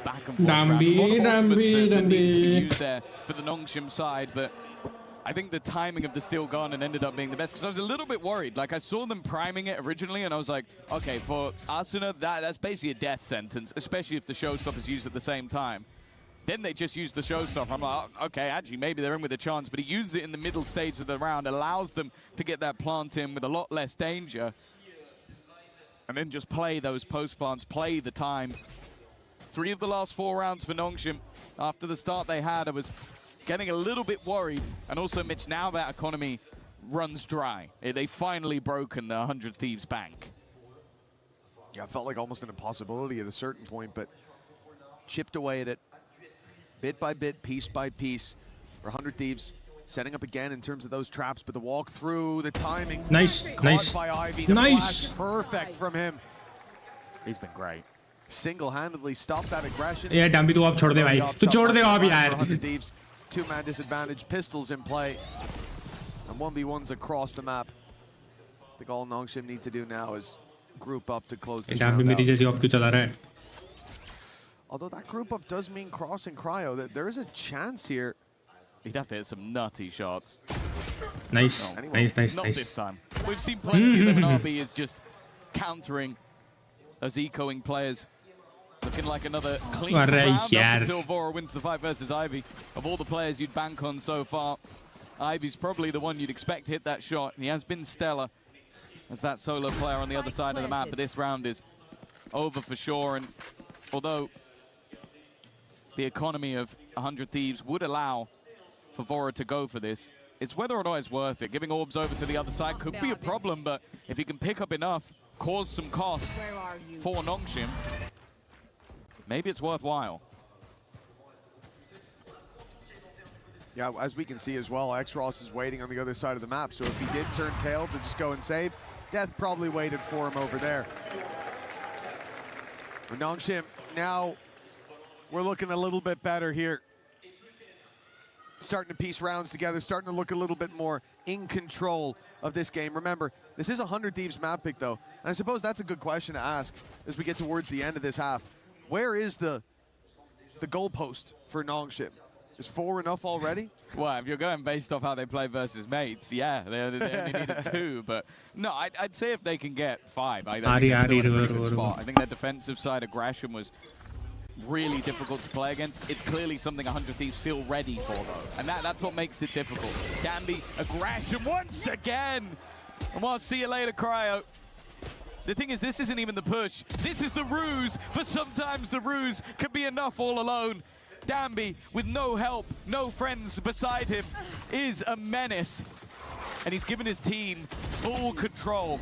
Back and forth round. A lot of ultimates that need to be used there for the Nongshim side, but I think the timing of the steel gun ended up being the best, because I was a little bit worried. Like, I saw them priming it originally, and I was like, okay, for Asuna, that's basically a death sentence, especially if the showstopper is used at the same time. Then they just used the showstopper. I'm like, oh, okay, actually, maybe they're in with a chance, but he uses it in the middle stage of the round, allows them to get that plant in with a lot less danger, and then just play those post plants, play the time. 3 of the last 4 rounds for Nongshim. After the start they had, I was getting a little bit worried. And also, Mitch, now that economy runs dry. They've finally broken the 100 Thieves bank. Yeah, it felt like almost an impossibility at a certain point, but chipped away at it. Bit by bit, piece by piece. For 100 Thieves setting up again in terms of those traps, but the walk through, the timing. Nice, nice. By Ivy, the nice. flash, perfect from him. He's been great. Single-handedly stopped that aggression. Yeah, Dambi, तू अब छोड़ दे भाई. तू छोड़ दे अब यार. Thieves, 2-man disadvantage, pistols in play, and 1v1s across the map. I think all Nongshim need to do now is group up to close this round out. जैसी अब क्यों चला रहा है? Although that group up does mean crossing Cryo, that there is a chance here. He'd have to hit some nutty shots. Nice, anyway, nice. Not this time. We've seen plenty of them, and RB is just countering those ecoing players. Looking like another clean round up until Vora wins the fight versus Ivy. Of all the players you'd bank on so far, Ivy's probably the one you'd expect to hit that shot. He has been stellar as that solo player on the other side of the map, but this round is over for sure. And although the economy of 100 Thieves would allow for Vora to go for this, it's whether or not it's worth it. Giving orbs over to the other side could be a problem, but if he can pick up enough, cause some cost for Nongshim, maybe it's worthwhile. Yeah, as we can see as well, X-Ross is waiting on the other side of the map, so if he did turn tail to just go and save, Death probably waited for him over there. But Nongshim, now we're looking a little bit better here. Starting to piece rounds together, starting to look a little bit more in control of this game. Remember, this is a 100 Thieves map pick, though, and I suppose that's a good question to ask as we get towards the end of this half. Where is the goalpost for Nongshim? Is 4 enough already? Well, if you're going based off how they play versus mates, yeah, they only needed 2. But no, I'd say if they can get 5, I think they're still in a pretty good spot. I think their defensive side aggression was really difficult to play against. It's clearly something 100 Thieves feel ready for, though. And that's what makes it difficult. Dambi, aggression once again! And we'll see you later, Cryo. The thing is, this isn't even the push. This is the ruse, but sometimes the ruse can be enough all alone. Dambi, with no help, no friends beside him, is a menace. And he's given his team full control.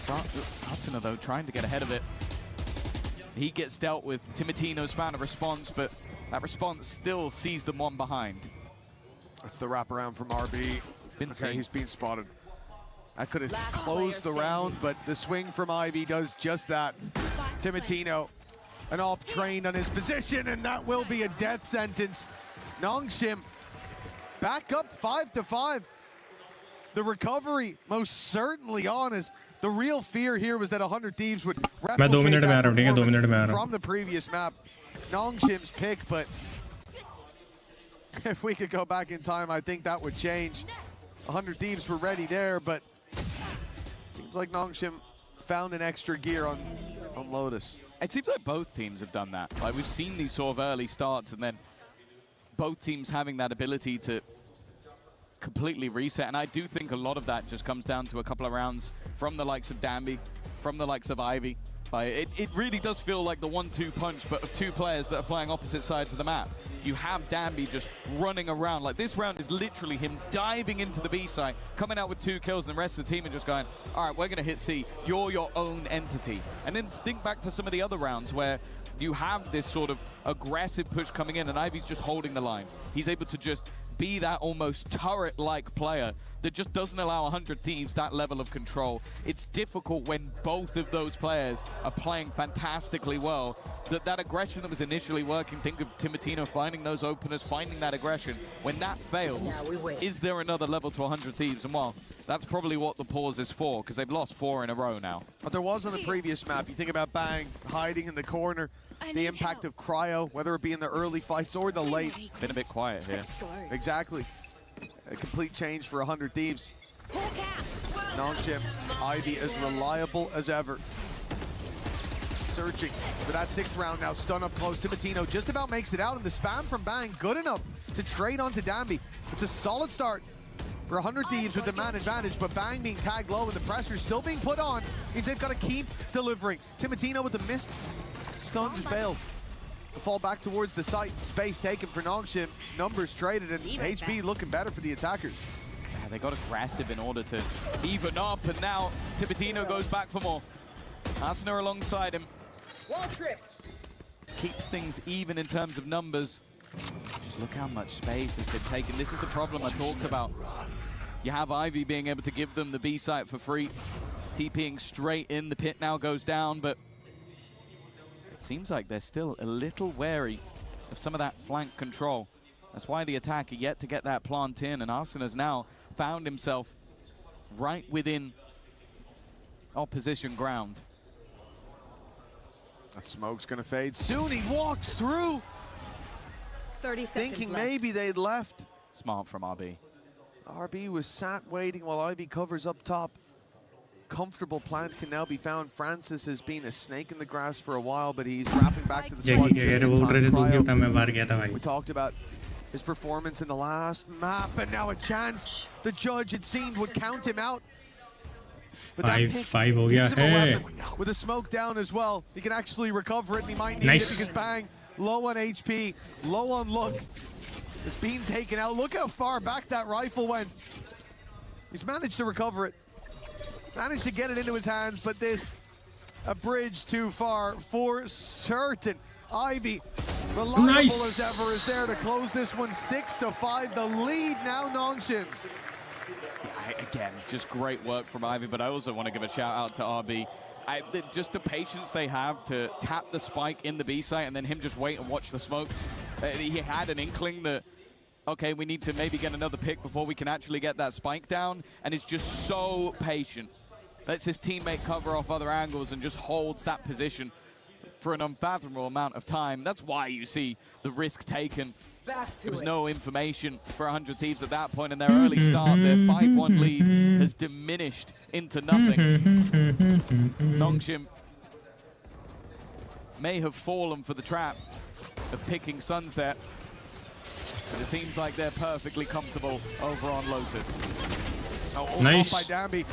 Asuna, though, trying to get ahead of it. He gets dealt with. Timotino's found a response, but that response still sees them one behind. That's the wraparound from RB. He's been spotted. I could have closed the round, but the swing from Ivy does just that. Timotino, an op trained on his position, and that will be a death sentence. Nongshim back up 5-5. The recovery most certainly on, as the real fear here was that 100 Thieves would replicate that performance from the previous map. Nongshim's pick, but if we could go back in time, I think that would change. 100 Thieves were ready there, but seems like Nongshim found an extra gear on Lotus. It seems like both teams have done that. Like, we've seen these sort of early starts, and then both teams having that ability to completely reset. And I do think a lot of that just comes down to a couple of rounds from the likes of Dambi, from the likes of Ivy. Like, it really does feel like the 1-2 punch, but of two players that are playing opposite sides of the map. You have Danby just running around. Like, this round is literally him diving into the B site, coming out with 2 kills, and the rest of the team are just going, all right, we're going to hit C. You're your own entity. And then think back to some of the other rounds where you have this sort of aggressive push coming in, and Ivy's just holding the line. He's able to just be that almost turret-like player that just doesn't allow 100 Thieves that level of control. It's difficult when both of those players are playing fantastically well. That aggression that was initially working, think of Timotino finding those openers, finding that aggression. When that fails, is there another level to 100 Thieves? And well, that's probably what the pause is for, because they've lost 4 in a row now. But there was on the previous map, you think about Bang hiding in the corner, the impact of Cryo, whether it be in the early fights or the late. Been a bit quiet here. Exactly. A complete change for 100 Thieves. Nongshim, Ivy as reliable as ever. Searching for that 6th round now, stun up close. Timotino just about makes it out, and the spam from Bang good enough to trade onto Danby. It's a solid start for 100 Thieves with the man advantage, but Bang being tagged low and the pressure still being put on means they've got to keep delivering. Timotino with the missed stun just bails. The fall back towards the site, space taken for Nongshim, numbers traded, and HB looking better for the attackers. Yeah, they got aggressive in order to even up, and now Timotino goes back for more. Asuna alongside him. Wall tripped. Keeps things even in terms of numbers. Just look how much space has been taken. This is the problem I talked about. You have Ivy being able to give them the B site for free. TPing straight in, the pit now goes down, but it seems like they're still a little wary of some of that flank control. That's why the attack are yet to get that plant in, and Arsenal's now found himself right within opposition ground. That smoke's gonna fade soon. He walks through, 30 seconds thinking left. maybe they'd left. Smart from RB. RB was sat waiting while Ivy covers up top. Comfortable plant can now be found. Francis has been a snake in the grass for a while, but he's wrapping back to the squad just in time. We talked about his performance in the last map, and now a chance. The judge, it seemed, would count him out. But that pick gives him a weapon with a smoke down as well. He can actually recover it, and he might need it because Bang, low on HP, low on look. It's being taken out. Look how far back that rifle went. He's managed to recover it. Managed to get it into his hands, but this, a bridge too far for certain. Ivy, reliable as ever, is there to close this one 6-5. The lead now Nongshim's. Yeah, again, just great work from Ivy, but I also want to give a shout out to RB. Just the patience they have to tap the spike in the B site and then him just wait and watch the smoke. He had an inkling that, okay, we need to maybe get another pick before we can actually get that spike down, and it's just so patient. Lets his teammate cover off other angles and just holds that position for an unfathomable amount of time. That's why you see the risk taken. There was no information for 100 Thieves at that point in their early start. Their 5-1 lead has diminished into nothing. Nongshim may have fallen for the trap of picking Sunset, but it seems like they're perfectly comfortable over on Lotus. Oh, nice. By Danby.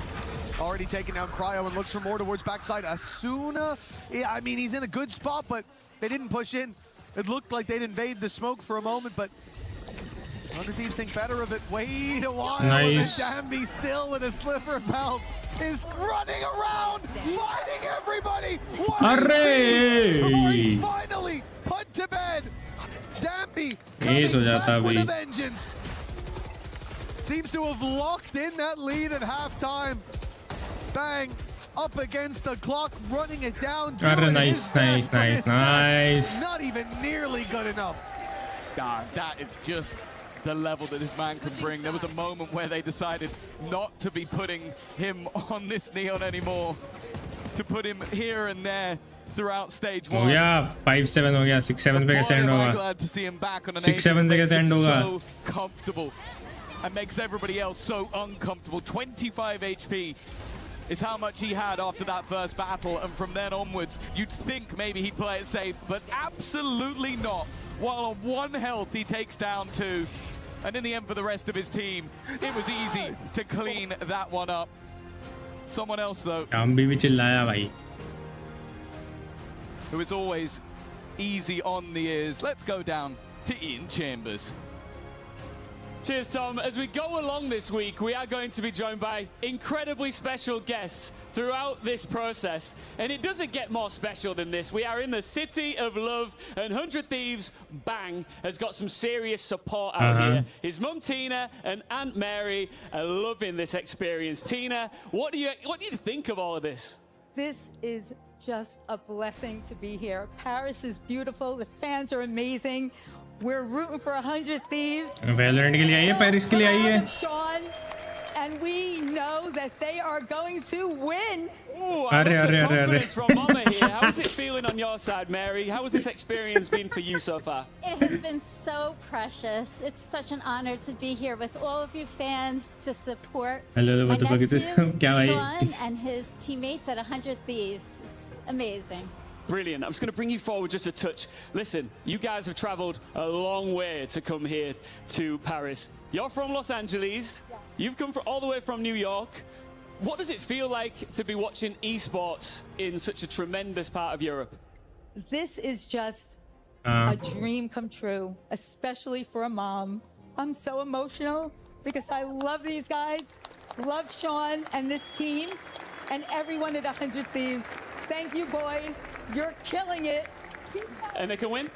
Already taking down Cryo and looks for more towards backside. Asuna, yeah, I mean, he's in a good spot, but they didn't push in. It looked like they'd invade the smoke for a moment, but 100 Thieves think better of it. Wait a while, nice. And Danby still with a sliver of health is running around, fighting everybody. Before he's finally put to bed. Danby coming back with a vengeance. Seems to have locked in that lead at halftime. Bang, up against the clock, running it down. Nice. Not even nearly good enough. God, that is just the level that this man can bring. There was a moment where they decided not to be putting him on this Neon anymore, to put him here and there throughout stage 1. Oh yeah, 5-7 हो गया, 6-7 पे कैसे end होगा? Glad to see him back on an 6-7 पे कैसे end होगा? So comfortable and makes everybody else so uncomfortable. 25 HP is how much he had after that first battle, and from then onwards you'd think maybe he'd play it safe, but absolutely not. While on 1 health he takes down 2, and in the end for the rest of his team it was easy to clean that one up. Someone else though, भी चिल्लाया भाई. who is always easy on the ears. Let's go down to Ian Chambers. Cheers, Tom. As we go along this week, we are going to be joined by incredibly special guests throughout this process. And it doesn't get more special than this. We are in the city of love, and 100 Thieves, bang, has got some serious support out here. His mum, Tina, and Aunt Mary are loving this experience. Tina, what do you think of all of this? This is just a blessing to be here. Paris is beautiful. The fans are amazing. We're rooting for 100 Thieves. Valorant के लिए आई है, Paris के लिए आई है. Sean, and we know that they are going to win. Ooh, I love the confidence from Mama here. How is it feeling on your side, Mary? How has this experience been for you so far? It has been so precious. It's such an honor to be here with all of you fans to support my nephew, Sean, and his teammates at 100 Thieves. It's amazing. Brilliant. I'm just going to bring you forward just a touch. Listen, you guys have traveled a long way to come here to Paris. You're from Los Angeles. Yeah. You've come all the way from New York. What does it feel like to be watching esports in such a tremendous part of Europe? This is just a dream come true, especially for a mom. I'm so emotional because I love these guys, love Sean and this team, and everyone at 100 Thieves. Thank you, boys. You're killing it. And they can win?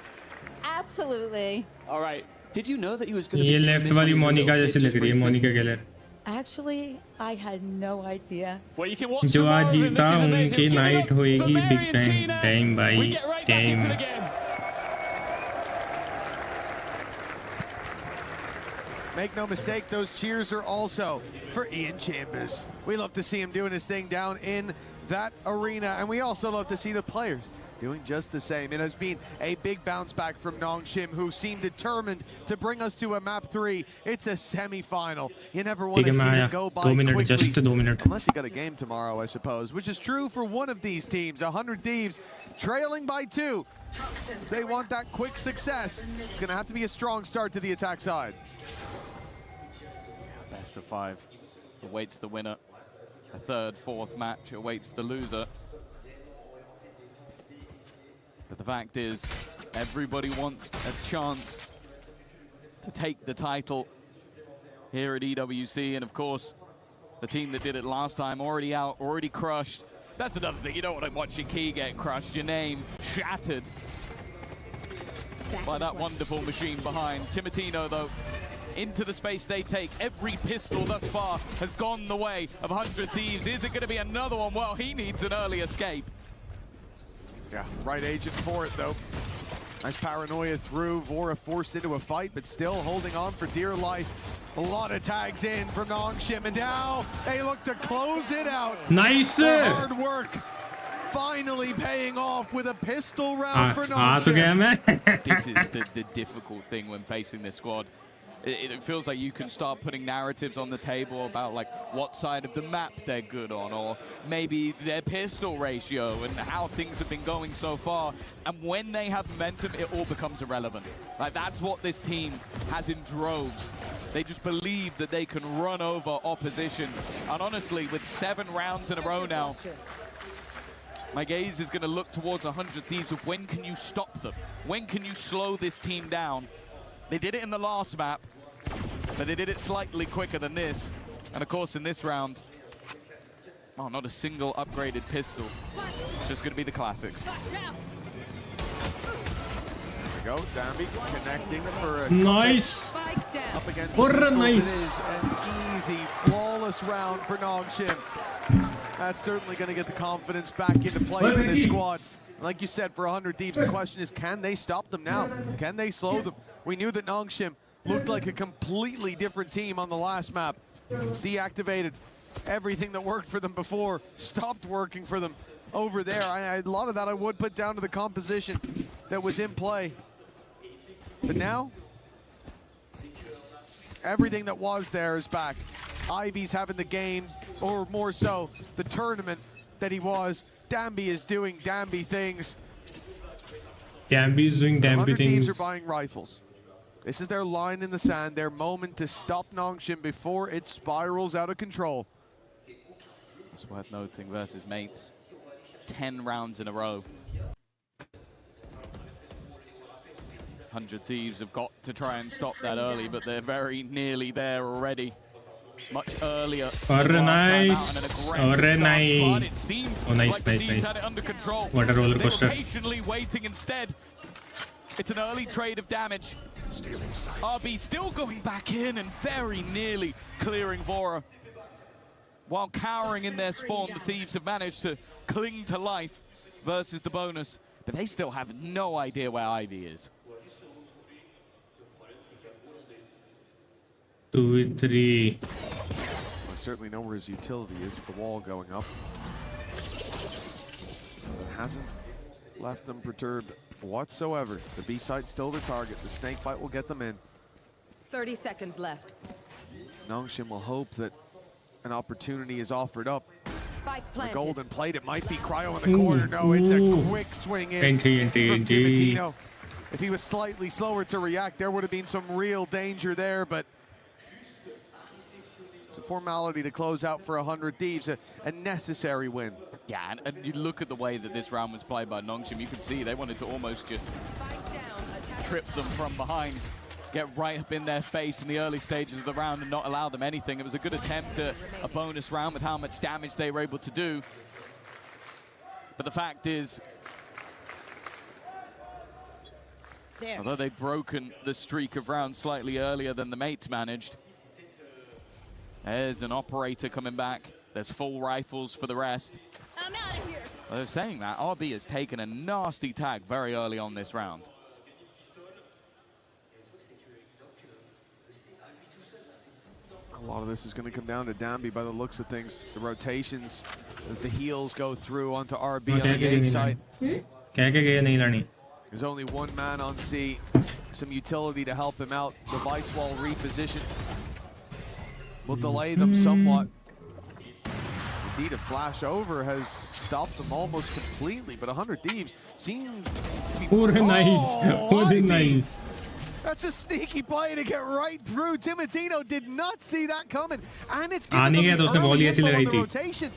Absolutely. All right. Did you know that he was going to ये be left वाली मोनिका जैसे लग रही है, Monica Keller. Actually, I had no idea. Well, you can watch जो आज जीता उनकी नाइट होएगी बिग टाइम. टाइम भाई. We get right back into the game. Make no mistake, those cheers are also for Ian Chambers. We love to see him doing his thing down in that arena, and we also love to see the players doing just the same. It has been a big bounce back from Nongshim, who seemed determined to bring us to a map 3. It's a semi-final. You never want to see it go by quickly, just 2 minutes. unless you got a game tomorrow, I suppose, which is true for one of these teams. 100 Thieves trailing by 2. They want that quick success. It's going to have to be a strong start to the attack side. Best of 5 awaits the winner. A third, fourth match awaits the loser. But the fact is, everybody wants a chance to take the title here at EWC. And of course, the team that did it last time already out, already crushed. That's another thing. You don't want to watch your key get crushed, your name shattered by that wonderful machine behind. Timotino, though, into the space they take. Every pistol thus far has gone the way of 100 Thieves. Is it going to be another one? Well, he needs an early escape. Yeah, right agent for it, though. Nice paranoia through. Vora forced into a fight, but still holding on for dear life. A lot of tags in from Nongshim, and now they look to close it out. Nice! The hard work finally paying off with a pistol round for Nongshim. This is the difficult thing when facing this squad. It feels like you can start putting narratives on the table about like what side of the map they're good on, or maybe their pistol ratio and how things have been going so far. And when they have momentum, it all becomes irrelevant. Like, that's what this team has in droves. They just believe that they can run over opposition. And honestly, with 7 rounds in a row now, my gaze is going to look towards 100 Thieves of when can you stop them? When can you slow this team down? They did it in the last map, but they did it slightly quicker than this. And of course, in this round, oh, not a single upgraded pistol. It's just going to be the classics. There we go, Dambi connecting for a nice. Up against What the a nice. It is an easy, flawless round for Nongshim. That's certainly going to get the confidence back into play for this squad. Like you said, for 100 Thieves, the question is, can they stop them now? Can they slow them? We knew that Nongshim looked like a completely different team on the last map. Deactivated everything that worked for them before, stopped working for them over there. A lot of that I would put down to the composition that was in play. But now, everything that was there is back. Ivy's having the game, or more so, the tournament that he was. Dambi is doing Dambi things. Dambi is doing Dambi things. Thieves are buying rifles. This is their line in the sand, their moment to stop Nongshim before it spirals out of control. It's worth noting versus mates, 10 rounds in a row. 100 Thieves have got to try and stop that early, but they're very nearly there already. Much earlier. Nice. Nice. Oh, nice. Had it under control. What a roller coaster. They were patiently waiting instead. It's an early trade of damage. RB still going back in and very nearly clearing Vora. While cowering in their spawn, the Thieves have managed to cling to life versus the bonus. But they still have no idea where Ivy is. 2v3. I certainly know where his utility is with the wall going up. Hasn't left them perturbed whatsoever. The B site's still the target. The snake bite will get them in. 30 seconds left. Nongshim will hope that an opportunity is offered up. Spike The planted. golden plate, it might be Cryo in the corner. No, it's a quick swing in from Timitino. If he was slightly slower to react, there would have been some real danger there, but it's a formality to close out for 100 Thieves, a necessary win. Yeah, and you look at the way that this round was played by Nongshim, you can see they wanted to almost just trip them from behind, get right up in their face in the early stages of the round and not allow them anything. It was a good attempt at a bonus round with how much damage they were able to do. But the fact is, although they'd broken the streak of rounds slightly earlier than the mates managed, there's an operator coming back. There's full rifles for the rest. I'm out of here. They're saying that RB has taken a nasty tag very early on this round. A lot of this is going to come down to Danby by the looks of things. The rotations as the heels go through onto RB on the A side. There's only one man on C. Some utility to help him out. The vice wall reposition will delay them somewhat. Indeed, a flash over has stopped them almost completely, but 100 Thieves seem to be... Nice. That's a sneaky play to get right through. Timitino did not see that coming, and it's giving them the early info on the rotation.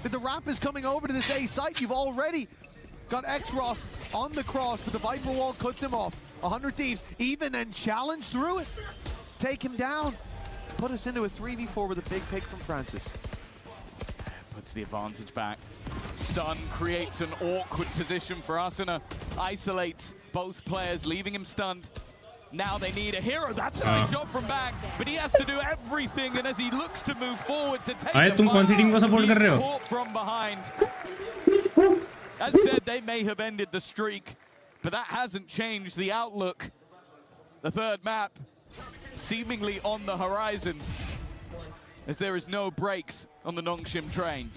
That the Rap is coming over to this A site. You've already got X-Ross on the cross, but the Viper wall cuts him off. 100 Thieves even then challenge through it. Take him down. Put us into a 3v4 with a big pick from Francis. Puts the advantage back. Stun creates an awkward position for Asuna. Isolates both players, leaving him stunned. Now they need a hero. That's a nice shot from back, but he has to do everything, and as he looks to move forward to take the fight, he's caught from behind. As said, they may have ended the streak, but that hasn't changed the outlook. The third map seemingly on the horizon, as there is no brakes on the Nongshim train.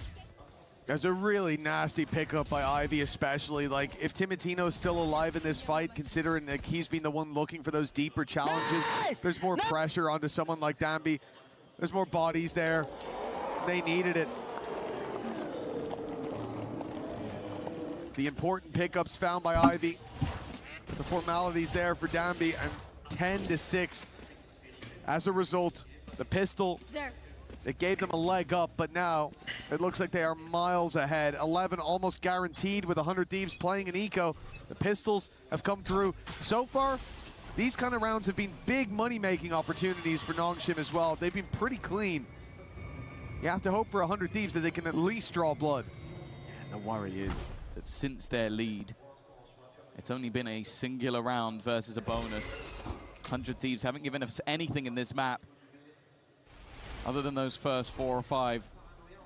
There's a really nasty pickup by Ivy, especially. Like, if Timitino's still alive in this fight, considering like he's been the one looking for those deeper challenges, there's more pressure onto someone like Danby. There's more bodies there. They needed it. The important pickups found by Ivy. The formalities there for Danby, and 10-6. As a result, the pistol, it gave them a leg up, but now it looks like they are miles ahead. 11 almost guaranteed with 100 Thieves playing an eco. The pistols have come through. So far, these kind of rounds have been big money-making opportunities for Nongshim as well. They've been pretty clean. You have to hope for 100 Thieves that they can at least draw blood. And the worry is that since their lead, it's only been a singular round versus a bonus. 100 Thieves haven't given us anything in this map other than those first 4 or 5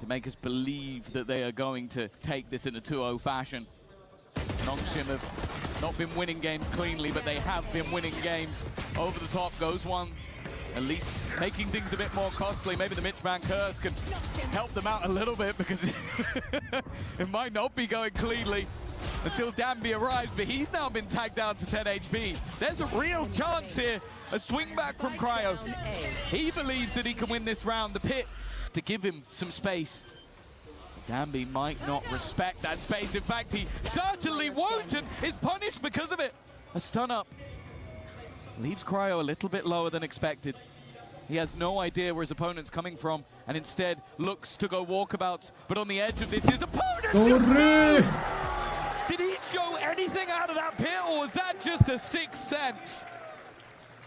to make us believe that they are going to take this in a 2-0 fashion. Nongshim have not been winning games cleanly, but they have been winning games. Over the top goes one, at least making things a bit more costly. Maybe the Mitchman curse can help them out a little bit, because it might not be going cleanly until Danby arrives, but he's now been tagged down to 10 HP. There's a real chance here. A swing back from Cryo. He believes that he can win this round. The pit to give him some space. Danby might not respect that space. In fact, he certainly won't, and is punished because of it. A stun up leaves Cryo a little bit lower than expected. He has no idea where his opponent's coming from, and instead looks to go walkabouts. But on the edge of this, his opponent just moves! Did he show anything out of that pit, Or was that just a sixth sense?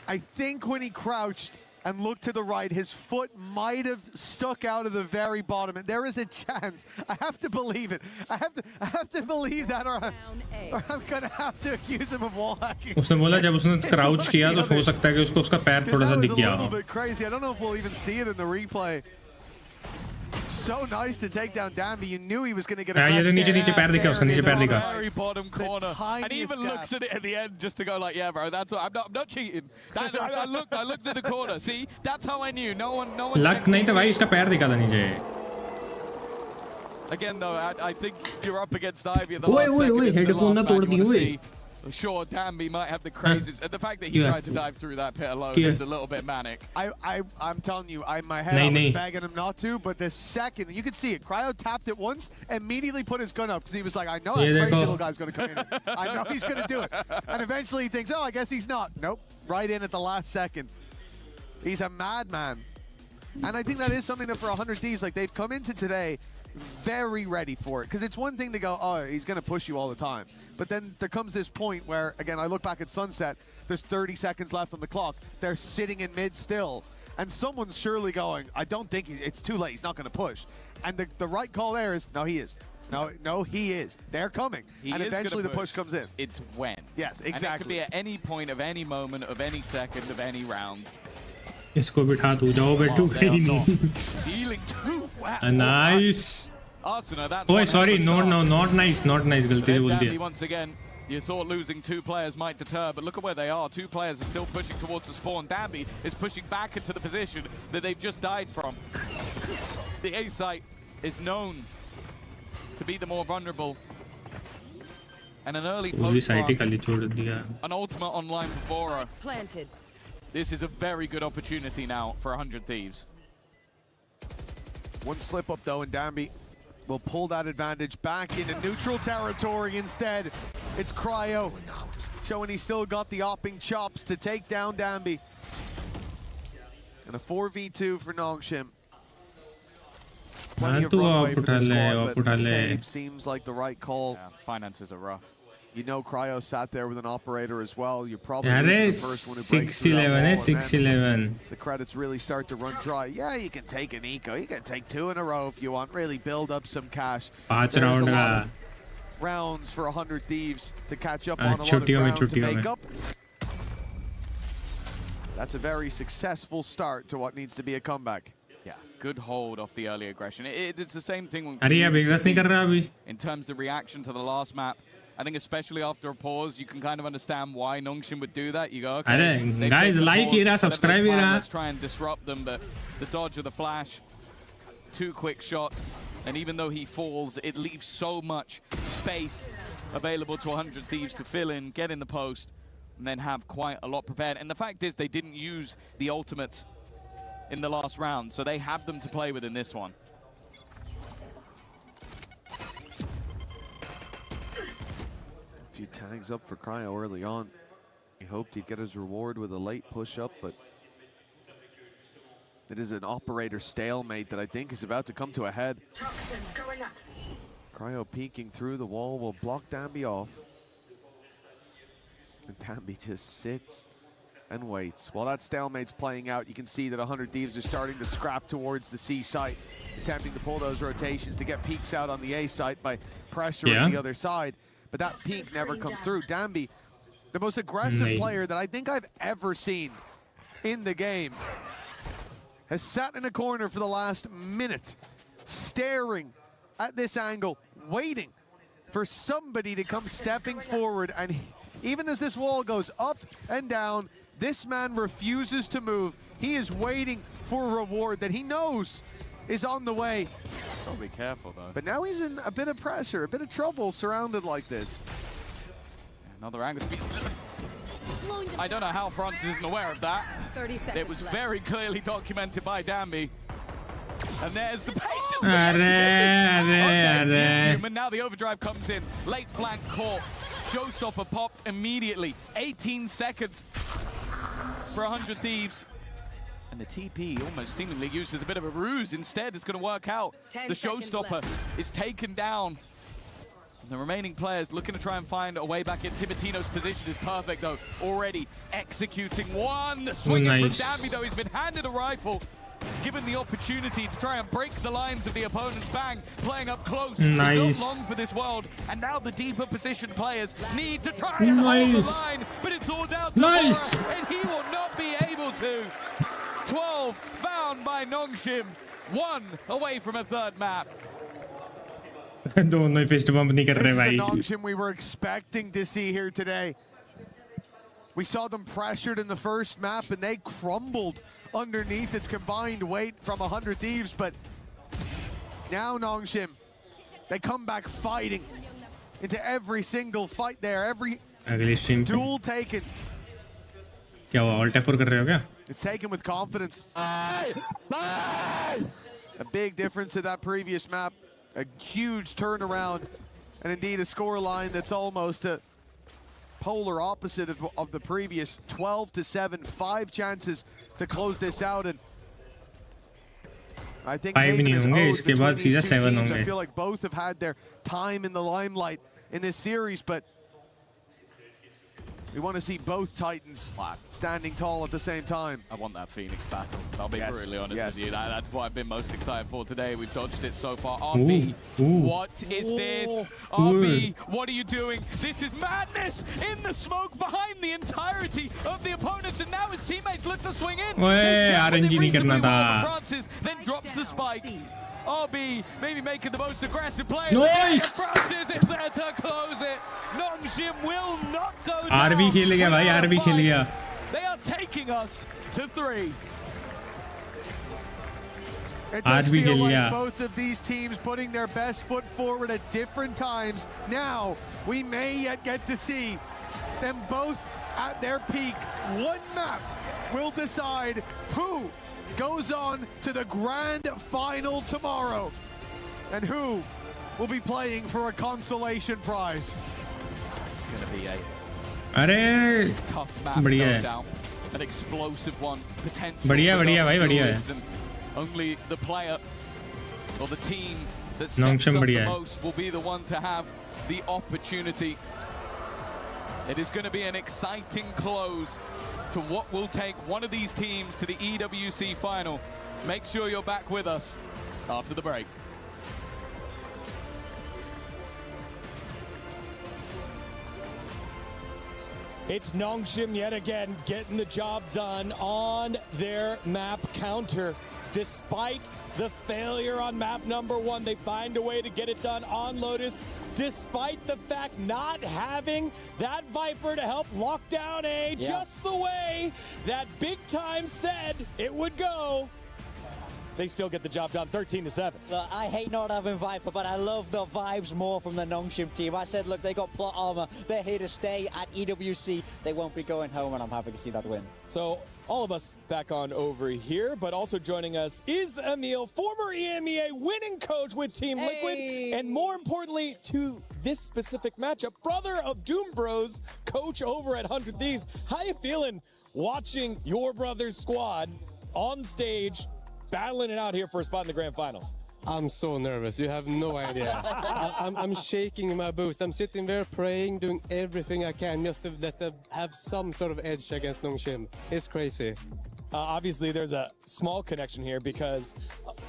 I think when he crouched and looked to the right, his foot might have stuck out of the very bottom, and there is a chance. I have to believe it. I have to believe that, or I'm gonna have to accuse him of wall hacking. उसने बोला जब उसने crouch किया तो हो सकता है कि उसको उसका पैर थोड़ा सा दिख गया हो. A little bit crazy. I don't know if we'll even see it in the replay. So nice to take down Danby. You knew he was going to get a ये नीचे पैर दिखा उसका, नीचे पैर दिखा. Very bottom corner. And he even looks at it at the end just to go like, yeah, bro, that's I'm not cheating. I looked at the corner. See, that's how I knew. No one. Luck नहीं था भाई, इसका पैर दिखा था नीचे. Again though, I think you're up against Ivy at the last second. ओए headphone ना तोड़ दिए ओए. Sure, Danby might have the craziest, and the fact that he tried to dive through that pit alone is a little bit manic. I'm telling you, my head I was begging him not to, but the second you could see it, Cryo tapped it once, immediately put his gun up because he was like, I know that crazy little guy's going to come in. I know he's going to do it, and eventually he thinks, oh, I guess he's not. Nope, right in at the last second. He's a madman, and I think that is something that for 100 Thieves, like they've come into today very ready for it, because it's one thing to go, oh, he's going to push you all the time, but then there comes this point where, again, I look back at Sunset, there's 30 seconds left on the clock, they're sitting in mid still, and someone's surely going, I don't think it's too late, he's not going to push, and the right call there is, no, he is. No, he is. They're coming, and eventually the push comes in. It's when. Yes, exactly. And it could be at any point of any moment of any second of any round. इसको बिठा तू जाओ बैठू कहीं नहीं. Dealing too well. Nice. Arsenal, that's Oh, sorry, no, not nice, गलती से बोल दिया. Once again, you thought losing 2 players might deter, but look at where they are. 2 players are still pushing towards the spawn. Danby is pushing back into the position that they've just died from. The A site is known to be the more vulnerable. And an early post an ultimate online for Bora. Planted. This is a very good opportunity now for 100 Thieves. One slip up though, and Danby will pull that advantage back into neutral territory instead. It's Cryo showing he's still got the opping chops to take down Danby. And a 4v2 for Nongshim. Plenty of runway for the squad, but the save seems like the right call. Yeah, finances are rough. You know Cryo sat there with an operator as well. You're probably the first one who breaks through that wall, 6-11. the credits really start to run dry. Yeah, you can take an eco. You can take 2 in a row if you want. Really build up some cash. 5 There's round a lot का. of rounds for 100 Thieves to catch up on, a lot of ground to make up. That's a very successful start to what needs to be a comeback. Yeah, good hold off the early aggression. It's the same thing when in terms of the reaction to the last map. I think especially after a pause, you can kind of understand why Nongshim would do that. You go, okay, guys, like it, subscribe it. Let's try and disrupt them, but the dodge of the flash, 2 quick shots, and even though he falls, it leaves so much space available to 100 Thieves to fill in, get in the post, and then have quite a lot prepared. And the fact is, they didn't use the ultimates in the last round, so they have them to play with in this one. A few tags up for Cryo early on. He hoped he'd get his reward with a late push-up, but it is an operator stalemate that I think is about to come to a head. Cryo peeking through the wall will block Danby off. And Danby just sits and waits. While that stalemate's playing out, you can see that 100 Thieves are starting to scrap towards the C site, attempting to pull those rotations to get peeks out on the A site by pressuring the other side. But that peak never comes through. Danby, the most aggressive player that I think I've ever seen in the game, has sat in a corner for the last minute, staring at this angle, waiting for somebody to come stepping forward. And even as this wall goes up and down, this man refuses to move. He is waiting for a reward that he knows is on the way. Gotta be careful though. But now he's in a bit of pressure, a bit of trouble surrounded like this. Another angle speed. I don't know how Francis isn't aware of that. 30 seconds it was left. very clearly documented by Danby. And there's the patience. And now the overdrive comes in. Late flank caught. Showstopper popped immediately. 18 seconds for 100 Thieves. And the TP almost seemingly used as a bit of a ruse. Instead, it's going to work out. The showstopper is taken down. The remaining players looking to try and find a way back in. Tibertino's position is perfect, though. Already executing one. The swing from Danby, though. He's been handed a rifle. Given the opportunity to try and break the lines of the opponent's bang, playing up close. Nice. It's not long for this world, and now the deeper positioned players need to try and hold the line, but it's all down to Nice. Laura, and he will not be able to. 12 found by Nongshim, 1 away from a third map. दोनों ही fist bump नहीं कर This रहे is the भाई. Nongshim we were expecting to see here today. We saw them pressured in the first map, and they crumbled underneath its combined weight from 100 Thieves, but now Nongshim, they come back fighting into every single fight there, every duel taken. क्या हुआ? Alt F4 कर रहे हो क्या? It's taken with confidence. A big difference to that previous map, a huge turnaround, and indeed a scoreline that's almost a polar opposite of the previous. 12-7, 5 chances to close this out, and I think Haven is owed between these two teams. I feel like both have had their time in the limelight in this series, but we want to see both Titans standing tall at the same time. I want that Phoenix battle. I'll be brutally honest with you. That's what I've been most excited for today. We've dodged it so far. RB, what is this? RB, what are you doing? This is madness in the smoke behind the entirety of the opponents, and now his teammates look to swing in. RNG नहीं करना था. Francis then drops the spike. RB maybe making the most aggressive play. Nice. Francis is there to close it. Nongshim will not go down. RB खेल गया भाई. RB खेल गया. They are taking us to 3. It does feel like both of these teams putting their best foot forward at different times. Now, we may yet get to see them both at their peak. One map will decide who goes on to the grand final tomorrow and who will be playing for a consolation prize. It's going to be a tough map, no doubt. An explosive one, potential. बढ़िया. Only the player or the team that steps up the most will be the one to have the opportunity. It is going to be an exciting close to what will take one of these teams to the EWC final. Make sure you're back with us after the break. It's Nongshim yet again getting the job done on their map counter. Despite the failure on map number 1, they find a way to get it done on Lotus. Despite the fact not having that Viper to help lock down A just the way that Big Time said it would go. They still get the job done, 13-7. Look, I hate not having Viper, but I love the vibes more from the Nongshim team. I said, look, they got plot armor. They're here to stay at EWC. They won't be going home, and I'm happy to see that win. So all of us back on over here, but also joining us is Emil, former EMEA winning coach with Team Liquid, and more importantly to this specific matchup, brother of Doom Bros, coach over at 100 Thieves. How you feeling watching your brother's squad on stage, battling it out here for a spot in the grand finals? I'm so nervous. You have no idea. I'm shaking in my boots. I'm sitting there praying, doing everything I can just to let them have some sort of edge against Nongshim. It's crazy. Obviously, there's a small connection here because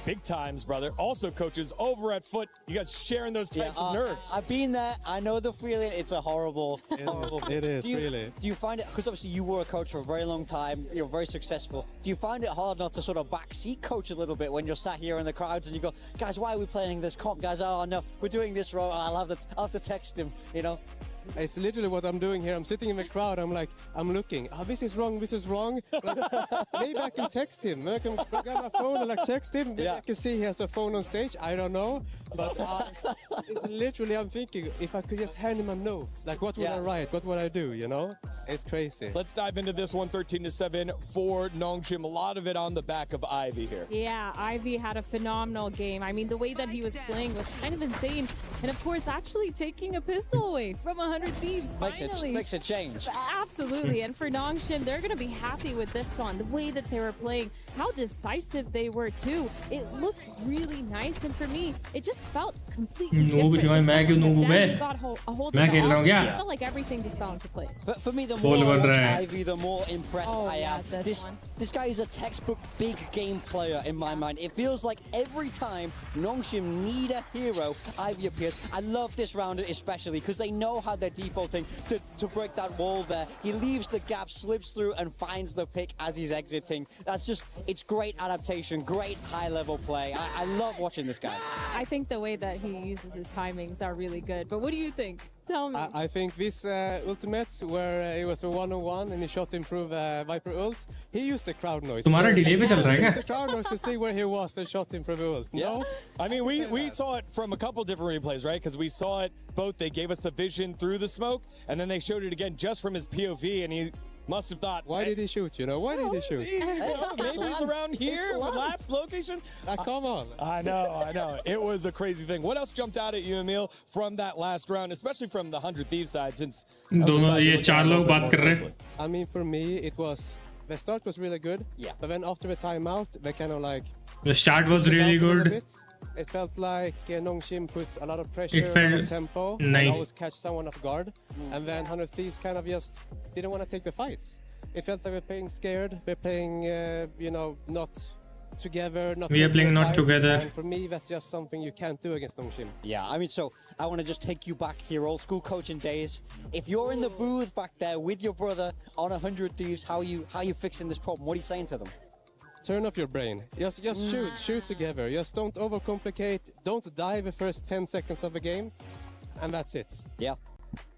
Big Time's brother also coaches over at Foot. You guys sharing those types of nerves. I've been there. I know the feeling. It's a horrible, It is, really. Do you find it, because obviously you were a coach for a very long time, you're very successful. Do you find it hard not to sort of backseat coach a little bit when you're sat here in the crowds and you go, guys, why are we playing this comp? Guys, oh no, we're doing this wrong. I'll have to text him, you know? It's literally what I'm doing here. I'm sitting in the crowd. I'm like, I'm looking. Oh, this is wrong. This is wrong. Maybe I can text him. I can grab my phone and text him. Maybe I can see he has a phone on stage. I don't know. But it's literally, I'm thinking, if I could just hand him a note, like what would I write? What would I do? You know? It's crazy. Let's dive into this one, 13-7 for Nongshim. A lot of it on the back of Ivy here. Yeah, Ivy had a phenomenal game. I mean, the way that he was playing was kind of insane. And of course, actually taking a pistol away from 100 100 Thieves finally makes a change. Absolutely. And for Nongshim, they're going to be happy with this song, the way that they were playing, how decisive they were too. It looked really nice, and for me, it just felt completely different. Danby got a hold of it. I felt like everything just fell into place. But for me, the more I watch Ivy, the more impressed I am. This guy is a textbook big game player in my mind. It feels like every time Nongshim need a hero, Ivy appears. I love this round especially because they know how they're defaulting to break that wall there. He leaves the gap, slips through, and finds the pick as he's exiting. That's just, it's great adaptation, great high-level play. I love watching this guy. I think the way that he uses his timings are really good. But what do you think? Tell me. I think this ultimate, where it was a 1-on-1 and he shot him through Viper ult, he used the crowd noise. तुम्हारा delay पे चल रहा है क्या? The crowd noise to see where he was and shot him through the ult. Yeah. No? I mean, we saw it from a couple different replays, right? Because we saw it both. They gave us the vision through the smoke, and then they showed it again just from his POV, and he must have thought, why did he shoot? You know, why did he shoot? Maybe he's around here, the last location. Come on. I know. It was a crazy thing. What else jumped out at you, Emil, from that last round, especially from the 100 Thieves side? Since दोनों ये चार लोग बात कर रहे हैं. I mean, for me, it was the start was really good. Yeah. But then after the timeout, they kind of like. The start was really good. It felt like Nongshim put a lot of pressure on the tempo and always catch someone off guard. And then 100 Thieves kind of just didn't want to take the fights. It felt like we're playing scared. We're playing, you know, not together. We are playing not together. And for me, that's just something you can't do against Nongshim. Yeah, I mean, so I want to just take you back to your old school coaching days. If you're in the booth back there with your brother on 100 Thieves, how are you fixing this problem? What are you saying to them? Turn off your brain. Just shoot together. Just don't overcomplicate. Don't die the first 10 seconds of the game, and that's it. Yeah.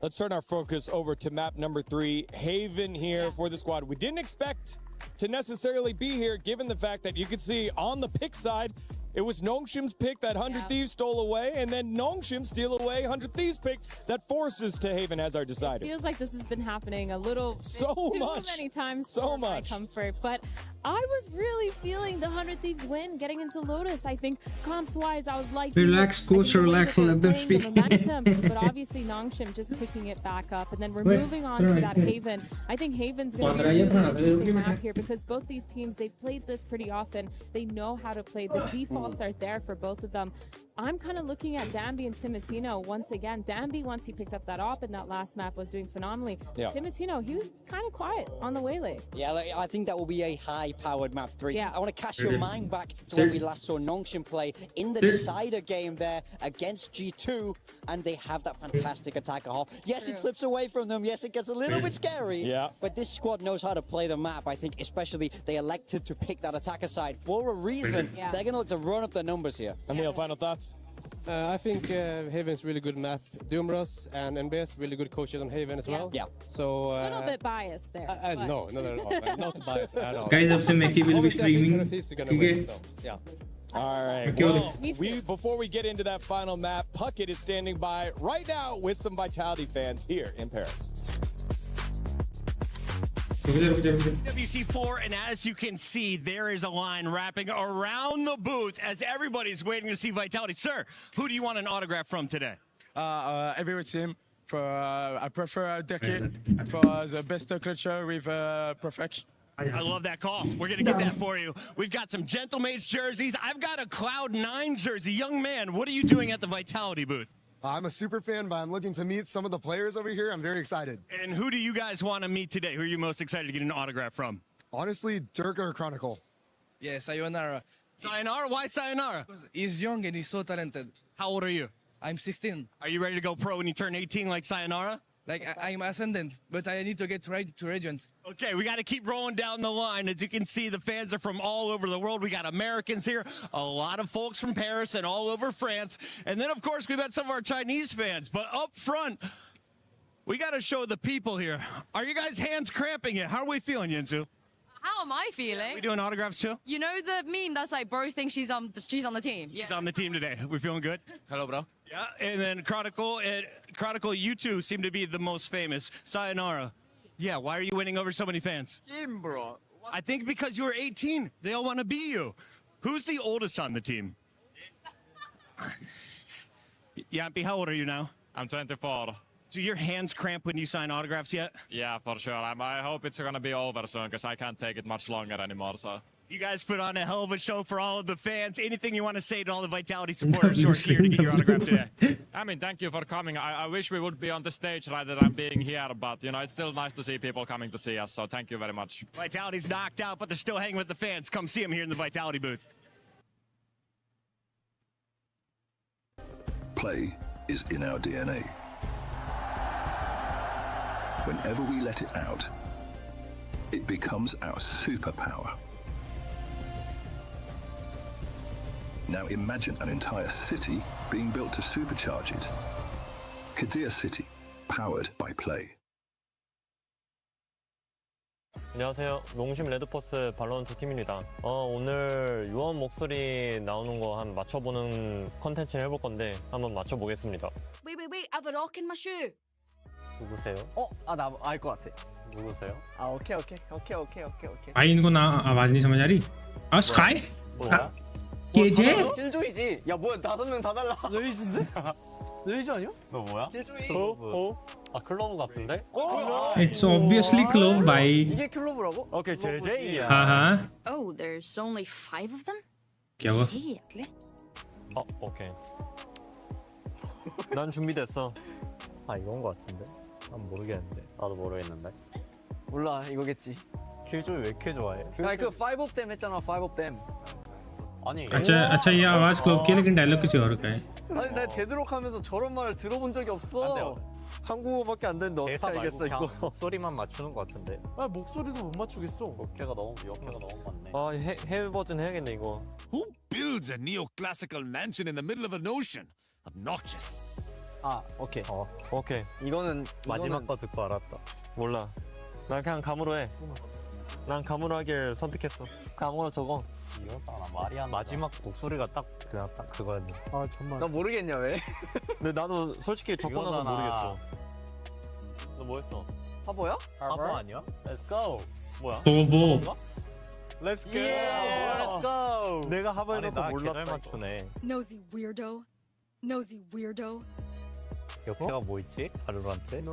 Let's turn our focus over to map number 3, Haven here for the squad. We didn't expect to necessarily be here, given the fact that you could see on the pick side, it was Nongshim's pick that 100 Thieves stole away, and then Nongshim steal away 100 Thieves pick that forces to Haven as our decider. It feels like this has been happening a little too many times for my comfort, but I was really feeling the 100 Thieves win getting into Lotus. I think comps-wise, I was like, relax, coach, relax, let them speak. But obviously Nongshim just picking it back up, and then we're moving on to that Haven. I think Haven's going to be a really interesting map here because both these teams, they've played this pretty often. They know how to play. The defaults are there for both of them. I'm kind of looking at Danby and Timotino once again. Danby, once he picked up that op in that last map, was doing phenomenally. Yeah. Timotino, he was kind of quiet on the waylay. Yeah, I think that will be a high-powered map 3. Yeah. I want to cast your mind back to when we last saw Nongshim play in the decider game there against G2, and they have that fantastic attacker half. Yes, it slips away from them. Yes, it gets a little bit scary. Yeah. But this squad knows how to play the map. I think especially they elected to pick that attacker side for a reason. Yeah. They're going to look to run up the numbers here. Emil, final thoughts? I think Haven's really good map. Doomros and NBS really good coaches on Haven as well. Yeah. So a little bit biased there. No, not at all. I'm not biased at all. Guys, up Mickey will be streaming. Yeah. All right. Well, before we get into that final map, Puckett is standing by right now with some Vitality fans here in Paris. WC4, and as you can see, there is a line wrapping around the booth as everybody's waiting to see Vitality. Sir, who do you want an autograph from today? Every team. I prefer Dirkie for the best culture with perfect. I love that call. We're going to get that for you. We've got some Gentlemates jerseys. I've got a Cloud9 jersey. Young man, what are you doing at the Vitality booth? I'm a super fan, but I'm looking to meet some of the players over here. I'm very excited. And who do you guys want to meet today? Who are you most excited to get an autograph from? Honestly, Dirk or Chronicle. Yeah, Sayonara. Sayonara? Why Sayonara? Because he's young and he's so talented. How old are you? I'm 16. Are you ready to go pro when you turn 18 like Sayonara? Like, I'm Ascendant, but I need to get right to Regents. Okay, we got to keep rolling down the line. As you can see, the fans are from all over the world. We got Americans here, a lot of folks from Paris and all over France. And then, of course, we've got some of our Chinese fans. But up front, we got to show the people here. Are you guys hands cramping yet? How are we feeling, Yinsu? How am I feeling? Are we doing autographs too? You know the meme that's like, bro thinks she's on the team. She's on the team today. We feeling good? Hello, bro. Yeah, and then Chronicle, you two seem to be the most famous. Sayonara. Yeah, why are you winning over so many fans? Team, bro. I think because you're 18. They all want to be you. Who's the oldest on the team? Yampy, how old are you now? I'm 24. Do your hands cramp when you sign autographs yet? Yeah, for sure. I hope it's gonna be over soon because I can't take it much longer anymore. So. You guys put on a hell of a show for all of the fans. Anything you want to say to all the Vitality supporters who are here to get your autograph today? I mean, thank you for coming. I wish we would be on the stage rather than being here, but you know, it's still nice to see people coming to see us. So thank you very much. Vitality's knocked out, but they're still hanging with the fans. Come see them here in the Vitality booth. Play is in our DNA. Whenever we let it out, it becomes our superpower. Now imagine an entire city being built to supercharge it. Kadir City, powered by Play. 안녕하세요. 농심 레드포스 발로란트 팀입니다. 오늘 유언 목소리 나오는 거 한 맞춰보는 컨텐츠를 해볼 건데 한번 맞춰보겠습니다. Wait, I have a rock in my shoe. 누구세요? 나 알 것 같아. 누구세요? 오케이. आइनको आवाज नहीं समझ आ रही sky KJ 킬조이지. 야 뭐야 5명 다 달라. 레이즈인데? 레이즈 아니야? 너 뭐야? 킬조이. 클로브 같은데? It's obviously Clove by 이게 클로브라고? 오케이, JJ야. हाँ Oh, there's only 5 of them? क्या हुआ Really? 오케이. 난 준비됐어. 이건 거 같은데? 난 모르겠는데. 나도 모르겠는데. 몰라 이거겠지. 킬조이 왜 이렇게 좋아해? 아니 그 5 of them 했잖아 5 of them. 아니 अच्छा ये आवाज क्लोव की है लेकिन डायलॉग किसी और का है 아니 나 되도록 하면서 저런 말을 들어본 적이 없어. 한국어밖에 안 되는데 어떻게 알겠어 이거? 목소리만 맞추는 거 같은데. 목소리도 못 맞추겠어. 역해가 너무 많네. 해외 버전 해야겠네 이거. Who builds a neoclassical mansion in the middle of an ocean? Obnoxious. 오케이. 오케이. 이거는 마지막 거 듣고 알았다. 몰라. 난 그냥 감으로 해. 난 감으로 하길 선택했어. 감으로 적어. 이거잖아. 말이 안 마지막 목소리가 딱 그거였네. 정말. 나 모르겠냐 왜? 근데 나도 솔직히 적고 나서 모르겠어. 너 뭐 했어? 하버야? 하버 아니야? Let's go. 뭐야? 보보 Let's go. Let's go. 내가 하버 해놓고 몰랐다. 잘 맞추네. Nosy weirdo. 역해가 뭐 있지? 바로한테?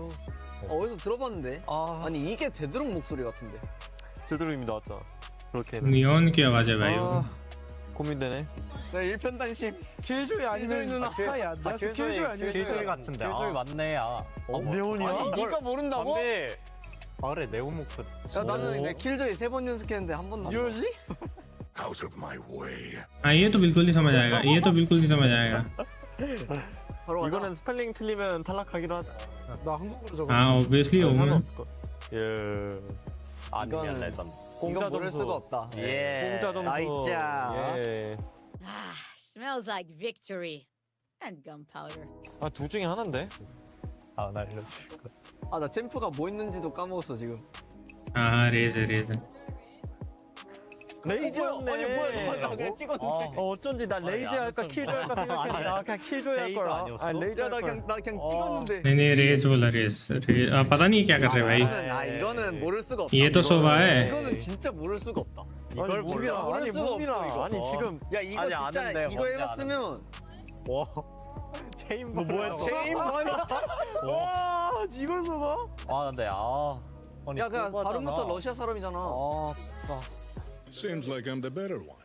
어디서 들어봤는데? 아니 이게 되도록 목소리 같은데. 되도록 이미 나왔잖아. 그렇게. Neon की आवाज है भाई वो 고민되네. 나 일편단심. 킬조이 아니면 누나. 야, 나 킬조이 아니야. 킬조이 같은데. 킬조이 맞네. 네온이야? 아니 네가 모른다고? 맞네. 그래 네온 목소리. 야 나는 내 킬조이 3번 연습했는데 한 번도 안. Really? Out of my way. ये तो बिल्कुल नहीं समझ आएगा ये तो बिल्कुल नहीं समझ आएगा 이거는 스펠링 틀리면 탈락하기로 하자. 나 한국어로 적어. obviously 오면 예. 아니면 레전. 공짜 모를 점수. 수가 없다. 예. 공짜 점수. 아이짜. 예. Smells like victory and gunpowder. 둘 중에 하나인데. 나 알려줄게. 나 챔프가 뭐 있는지도 까먹었어 지금. Raise 레이저였네. 아니 뭐야 나 그냥 찍었는데. 어쩐지 나 레이저 할까 킬조이 할까 생각했는데 그냥 킬조이 할 거야. 레이저 나 그냥 찍었는데. नहीं रेज बोला रेज पता नहीं क्या कर रहे भाई 이거는 모를 수가 없다. ये तो सोबा है 이거는 진짜 모를 수가 없다. 이걸 몰라. 아니 몸이라. 아니 지금 야 이거 진짜 이거 해봤으면. 와. 체인 뭐야? 체인 와 이걸 써봐? 근데 아니 야 그냥 발음부터 러시아 사람이잖아. 진짜. Seems like I'm the better one.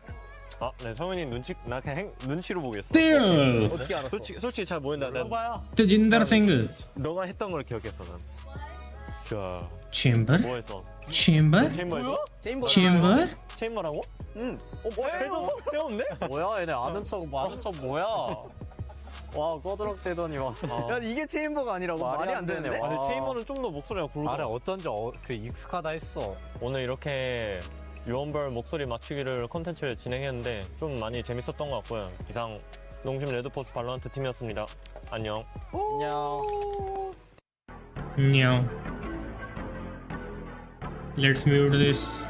네 성현이 나 그냥 눈치로 보겠어. 어떻게 알았어? 솔직히 잘 모른다. Tajinder Singh 너가 했던 걸 기억했어 난. 자. Chamber 뭐 했어? Chamber chamber 체인버라고? 응. 뭐야? 배웠네? 뭐야 얘네 아는 척 뭐야? 와 꺼드럭대더니 와. 야 이게 체인버가 아니라고 말이 안 되는데. 근데 체인버는 좀 더 목소리가 굵어. 아래 어쩐지 그 익숙하다 했어. 오늘 이렇게 유언별 목소리 맞추기를 컨텐츠를 진행했는데 좀 많이 재밌었던 것 같고요. 이상 농심 레드포스 발로란트 팀이었습니다. 안녕. No. Let's mute this.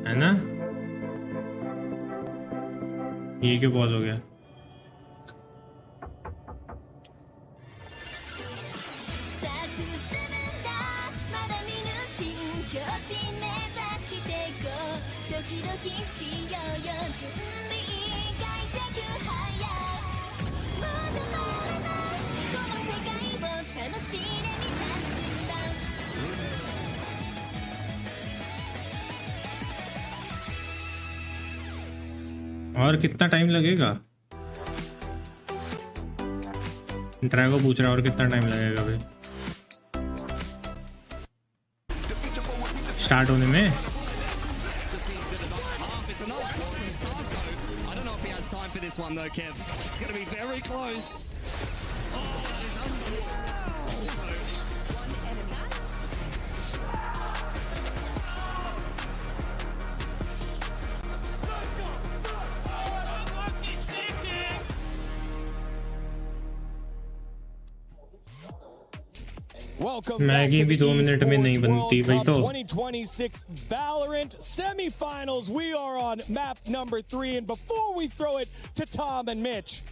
है ना ये क्यों पॉज हो गया और कितना टाइम लगेगा? ड्रैगो पूछ रहा है और कितना टाइम लगेगा भाई स्टार्ट होने में? This one though, Kev. It's going to be very close. Oh, that is Welcome back to the Esports World Cup 2026 Valorant Semifinals. We are on map number 3, and before we throw it to Tom and Mitch,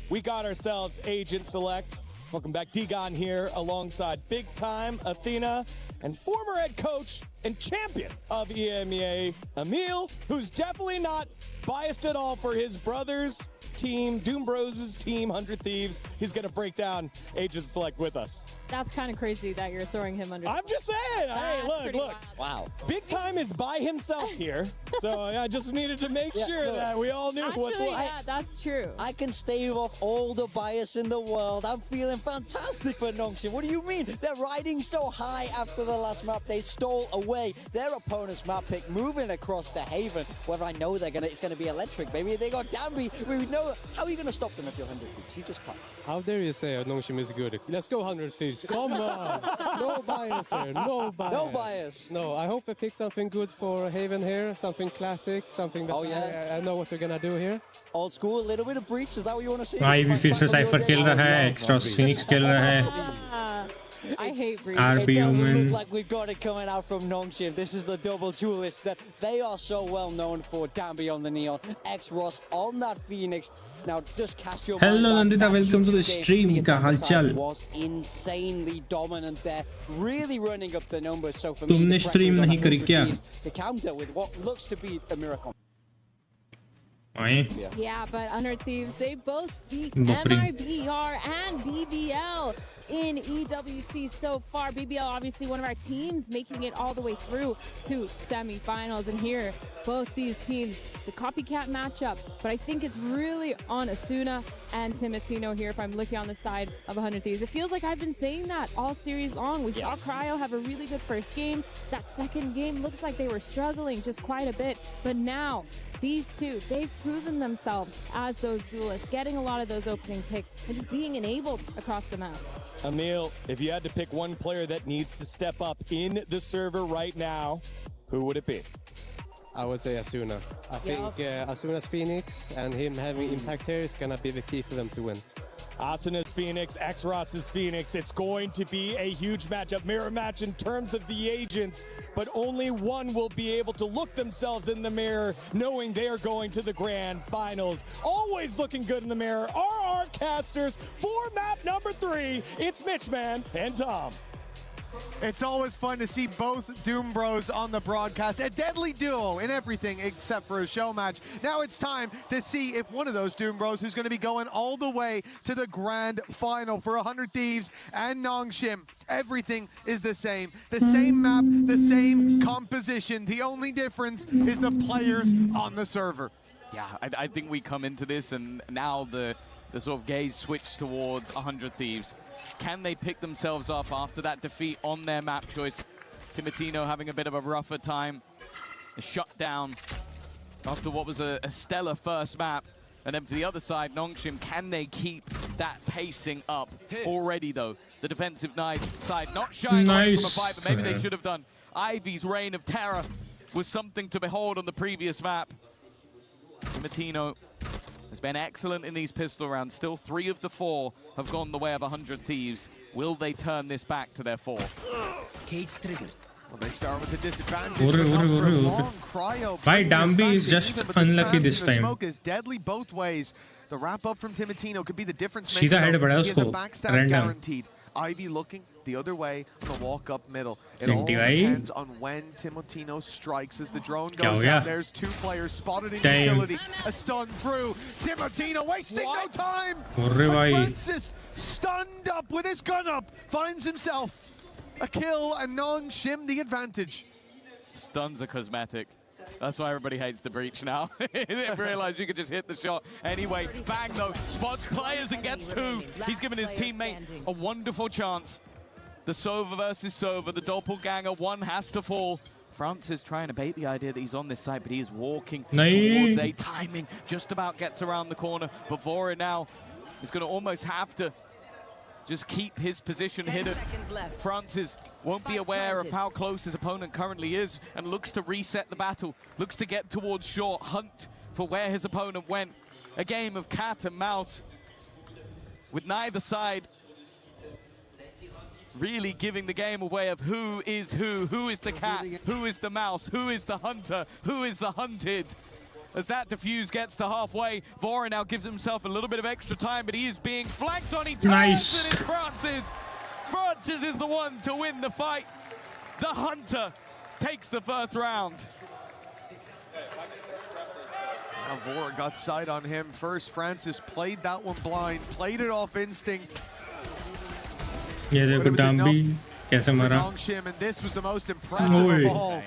we got ourselves Agent Select. Welcome back, Digon here alongside Big Time Athena and former head coach and champion of EMEA, Emil, who's definitely not biased at all for his brother's team, Doom Bros' team, 100 Thieves. He's going to break down Agent Select with us. That's kind of crazy that you're throwing him under. I'm just saying. Hey, look. Wow. Big Time is by himself here. So I just needed to make sure that we all knew what's what. Yeah, that's true. I can stave off all the bias in the world. I'm feeling fantastic for Nongshim. What do you mean? They're riding so high after the last map. They stole away their opponent's map pick, moving across the Haven. Whether I know it's gonna be electric, baby. They got Danby. We know. How are you gonna stop them if you're 100 Thieves? You just can't. How dare you say Nongshim is good? Let's go 100 Thieves. Come on. No bias here. No bias. No bias. No, I hope they pick something good for Haven here. Something classic. Something that I know what they're gonna do here. Old school, a little bit of breach. Is that what you want to see? Ivy फिर से cipher खेल रहा है, एक्स्ट्रॉस Phoenix खेल रहा है. I hate breach. RB It doesn't Human. look like we've got it coming out from Nongshim. This is the double duelist that they are so well known for. Danby on the Neon, X-Ross on that Phoenix. Now just cast your mind Hello back. Nandita, That welcome to the Tuesday, stream. the क्या attacker हालचाल? side was insanely dominant there, really running up the numbers. So for me, तुमने the stream pressure is on नहीं करी 100 क्या? Thieves to counter with what looks to be a miracle. Yeah, but Under Thieves, they both beat Buffering. MIBR and BBL in EWC so far. BBL obviously one of our teams making it all the way through to semifinals. And here, both these teams, the copycat matchup, but I think it's really on Asuna and Timotino here if I'm looking on the side of 100 Thieves. It feels like I've been saying that all series long. We saw Cryo have a really good first game. That second game looks like they were struggling just quite a bit. But now, these two, they've proven themselves as those duelists, getting a lot of those opening picks and just being enabled across the map. Emil, if you had to pick one player that needs to step up in the server right now, who would it be? I would say Asuna. I think Asuna's Phoenix and him having impact here is gonna be the key for them to win. Asuna's Phoenix, X-Ross's Phoenix. It's going to be a huge matchup, mirror match in terms of the agents, but only one will be able to look themselves in the mirror knowing they are going to the grand finals. Always looking good in the mirror are our casters for map number 3. It's Mitchman and Tom. It's always fun to see both Doom Bros on the broadcast. A deadly duo in everything except for a show match. Now it's time to see if one of those Doom Bros who's going to be going all the way to the grand final for 100 Thieves and Nongshim. Everything is the same. The same map, the same composition. The only difference is the players on the server. Yeah, I think we come into this and now the sort of gaze switch towards 100 Thieves. Can they pick themselves up after that defeat on their map choice? Timotino having a bit of a rougher time. A shutdown after what was a stellar first map. And then for the other side, Nongshim, can they keep that pacing up already though? The defensive side not shying away from a fight, but maybe they should have done. Ivy's reign of terror was something to behold on the previous map. Timotino has been excellent in these pistol rounds. Still 3 of the 4 have gone the way of 100 Thieves. Will they turn this back to their 4? Cage triggered. Well, they start with a disadvantage. Bhai, Danby is just unlucky this time. Smoke is deadly both ways. The wrap up from Timotino could be the difference सीधा head बढ़ा maker. He has a उसको, backstab random. guaranteed. Ivy looking the other way, on the walk up middle. It all depends on when Timotino strikes as the drone goes out. There's 2 players spotted in utility. A stun through. Timotino wasting no time. Francis, stunned up with his gun up, finds himself a kill, and Nongshim the advantage. Stuns are cosmetic. That's why everybody hates the breach now. They didn't realize you could just hit the shot. Anyway, bang though, spots players and gets 2. He's given his teammate a wonderful chance. The Sova versus Sova, the doppelganger, one has to fall. Francis trying to bait the idea that he's on this side, but he is walking towards a timing. Just about gets around the corner. But Vora now is going to almost have to just keep his position hidden. Francis won't be aware of how close his opponent currently is and looks to reset the battle, looks to get towards short, hunt for where his opponent went. A game of cat and mouse with neither side really giving the game away of who is the cat, who is the mouse, who is the hunter, who is the hunted. As that defuse gets to halfway, Vora now gives himself a little bit of extra time, but he is being flanked on. He turns and it's Francis. Francis is the one to win the fight. The hunter takes the first round. Now Vora got sight on him first. Francis played that one blind, played it off instinct. Yeah, they could Dambi. Kaise mara? Nongshim, and this was the most impressive of all.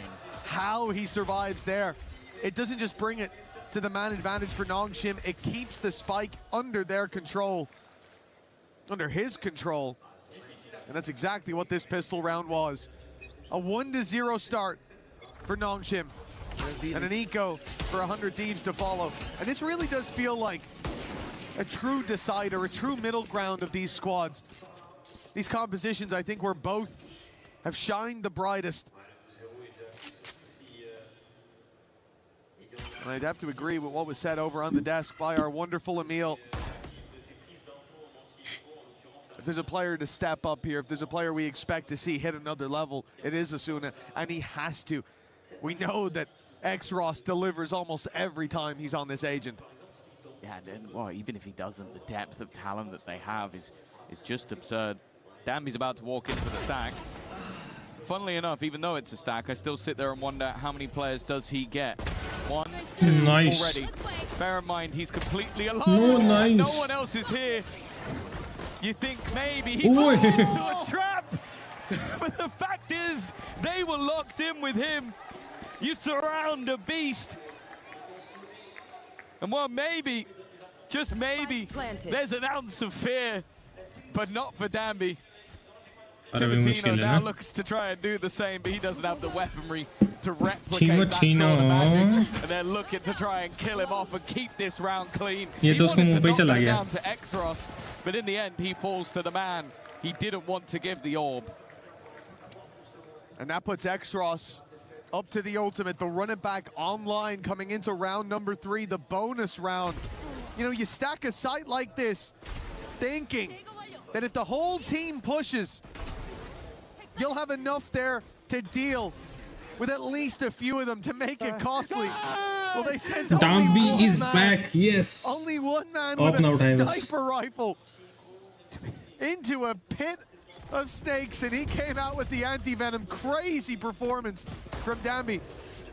How he survives there. It doesn't just bring it to the man advantage for Nongshim, it keeps the spike under their control, under his control. And that's exactly what this pistol round was. A 1-0 start for Nongshim. And an eco for 100 Thieves to follow. And this really does feel like a true decider, a true middle ground of these squads. These compositions, I think, where both have shined the brightest. And I'd have to agree with what was said over on the desk by our wonderful Emil. If there's a player to step up here, if there's a player we expect to see hit another level, it is Asuna, and he has to. We know that X-Ross delivers almost every time he's on this agent. Yeah, and well, even if he doesn't, the depth of talent that they have is just absurd. Dambi's about to walk into the stack. Funnily enough, even though it's a stack, I still sit there and wonder how many players does he get. 1, 2 already. Bear in mind, he's completely alone. No one else is here. You think maybe he falls into a trap. But the fact is, they were locked in with him. You surround a beast. And well, maybe, just maybe, there's an ounce of fear, but not for Dambi. Timotino now looks to try and do the same, but he doesn't have the weaponry to replicate that sort of magic. And they're looking to try and kill him off and keep this round clean. He wanted to knock him down to X-Ross, but in the end, he falls to the man he didn't want to give the orb. And that puts X-Ross up to the ultimate, the run it back online coming into round number 3, the bonus round. You know, you stack a site like this, thinking that if the whole team pushes, you'll have enough there to deal with at least a few of them to make it costly. Well, they sent only one is man, back, yes. Only one man with a sniper rifle into a pit of snakes, and he came out with the anti-venom. Crazy performance from Dambi.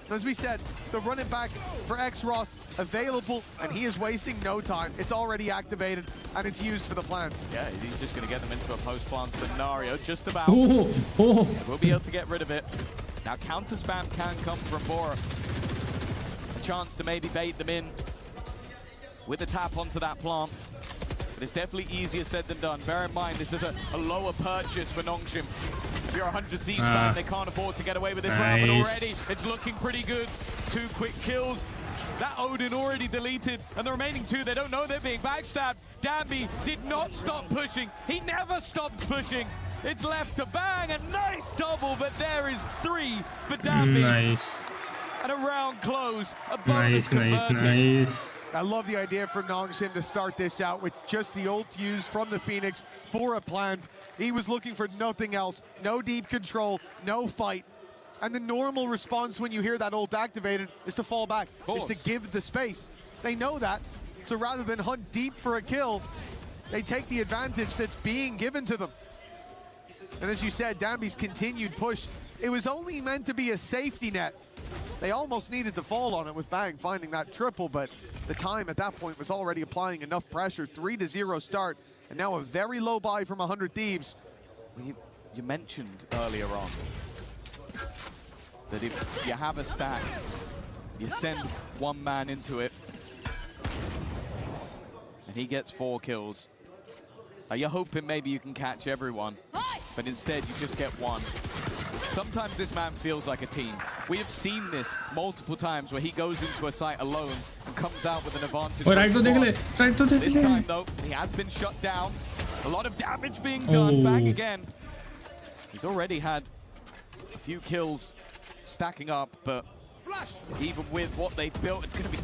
As we said, the running back for X-Ross available, and he is wasting no time. It's already activated, and it's used for the plant. Yeah, he's just going to get them into a post-plant scenario, just about. We'll be able to get rid of it. Now, counter spam can come from Vora. A chance to maybe bait them in with a tap onto that plant. But it's definitely easier said than done. Bear in mind, this is a lower purchase for Nongshim. If you're a 100 Thieves fan, they can't afford to get away with this round, but already it's looking pretty good. 2 quick kills. That Odin already deleted, and the remaining 2, they don't know they're being backstabbed. Dambi did not stop pushing. He never stopped pushing. It's left to bang, a nice double, but there is 3 for Dambi. Nice. And a round close, a bonus converted. Nice. I love the idea from Nongshim to start this out with just the ult used from the Phoenix for a plant. He was looking for nothing else. No deep control, no fight. And the normal response when you hear that ult activated is to fall back, is to give the space. They know that. So rather than hunt deep for a kill, they take the advantage that's being given to them. And as you said, Dambi's continued push, it was only meant to be a safety net. They almost needed to fall on it with Bang finding that triple, but the time at that point was already applying enough pressure. 3-0 start, and now a very low buy from 100 Thieves. Well, you mentioned earlier on that if you have a stack, you send one man into it, and he gets 4 kills. You're hoping maybe you can catch everyone, but instead you just get one. Sometimes this man feels like a team. We have seen this multiple times where he goes into a site alone and comes out with an advantage. This time though, he has been shut down. A lot of damage being done. Back again. He's already had a few kills stacking up, but even with what they built, it's going to be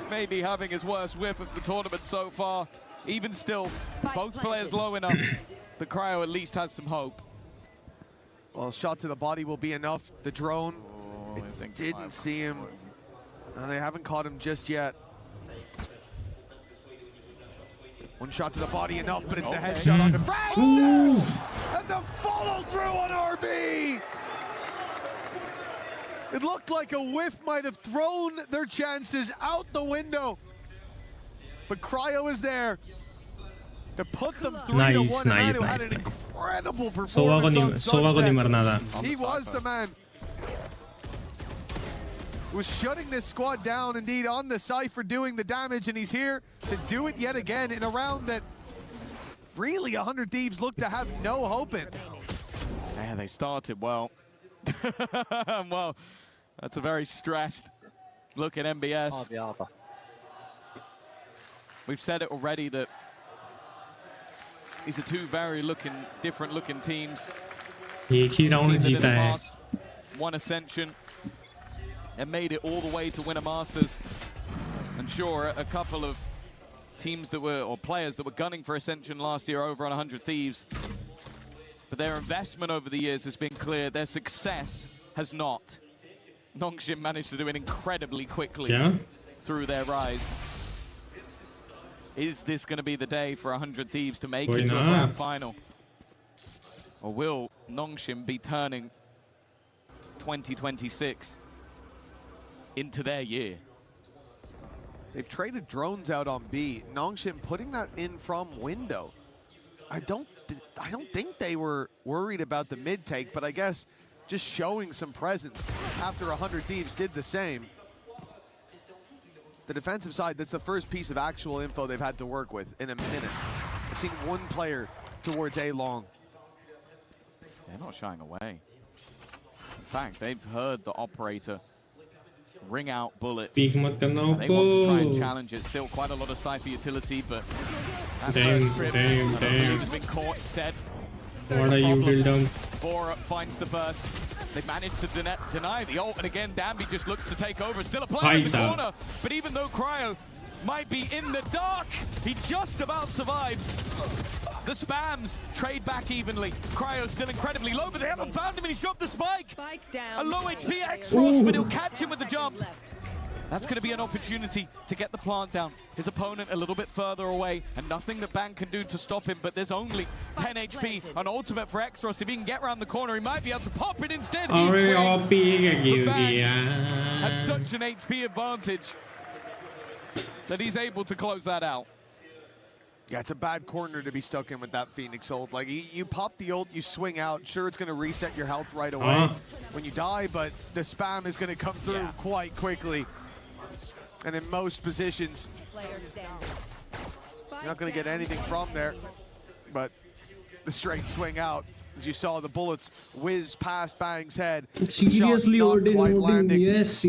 maybe having his worst whiff of the tournament so far. Even still, both players low enough, the Cryo at least has some hope. Well, a shot to the body will be enough. The drone, it didn't see him. And they haven't caught him just yet. One shot to the body enough, but it's the headshot on the Francis! And the follow through on RB! It looked like a whiff might have thrown their chances out the window. But Cryo is there to put them 3-1. Manu had an incredible performance on Sunset. He was the man. Was shutting this squad down, indeed, on the Cypher, doing the damage, and he's here to do it yet again in a round that really 100 Thieves look to have no hope in. Yeah, they started well. Well, that's a very stressed look at MBS. We've said it already that these are two very different looking teams. One Ascension and made it all the way to win a Masters. And sure, a couple of teams that were, or players that were gunning for Ascension last year over on 100 Thieves. But their investment over the years has been clear. Their success has not. Nongshim managed to do it incredibly quickly through their rise. Is this going to be the day for 100 Thieves to make it to a grand final? Or will Nongshim be turning 2026 into their year? They've traded drones out on B. Nongshim putting that in from window. I don't think they were worried about the mid take, but I guess just showing some presence after 100 Thieves did the same. The defensive side, that's the first piece of actual info they've had to work with in a minute. I've seen one player towards A long. They're not shying away. In fact, they've heard the operator ring out bullets. They want to try and challenge it. Still quite a lot of Cypher utility, but that first trip has been caught instead. What are you, Dildum? Bora finds the burst. They managed to deny the ult, and again, Dambi just looks to take over. Still a player in the corner, but even though Cryo might be in the dark, he just about survives. The spams trade back evenly. Cryo still incredibly low, but they haven't found him, and he shoved the spike. A low HP X-Ross, but he'll catch him with the jump. That's going to be an opportunity to get the plant down. His opponent a little bit further away, and nothing that Bang can do to stop him, but there's only 10 HP, an ultimate for X-Ross. If he can get around the corner, he might be able to pop it instead. He had such an HP advantage that he's able to close that out. Yeah, it's a bad corner to be stuck in with that Phoenix ult. Like, you pop the ult, you swing out. Sure, it's going to reset your health right away when you die, but the spam is going to come through quite quickly. And in most positions, you're not going to get anything from there. But the straight swing out, as you saw the bullets whiz past Bang's head. Seriously, Odin, yes.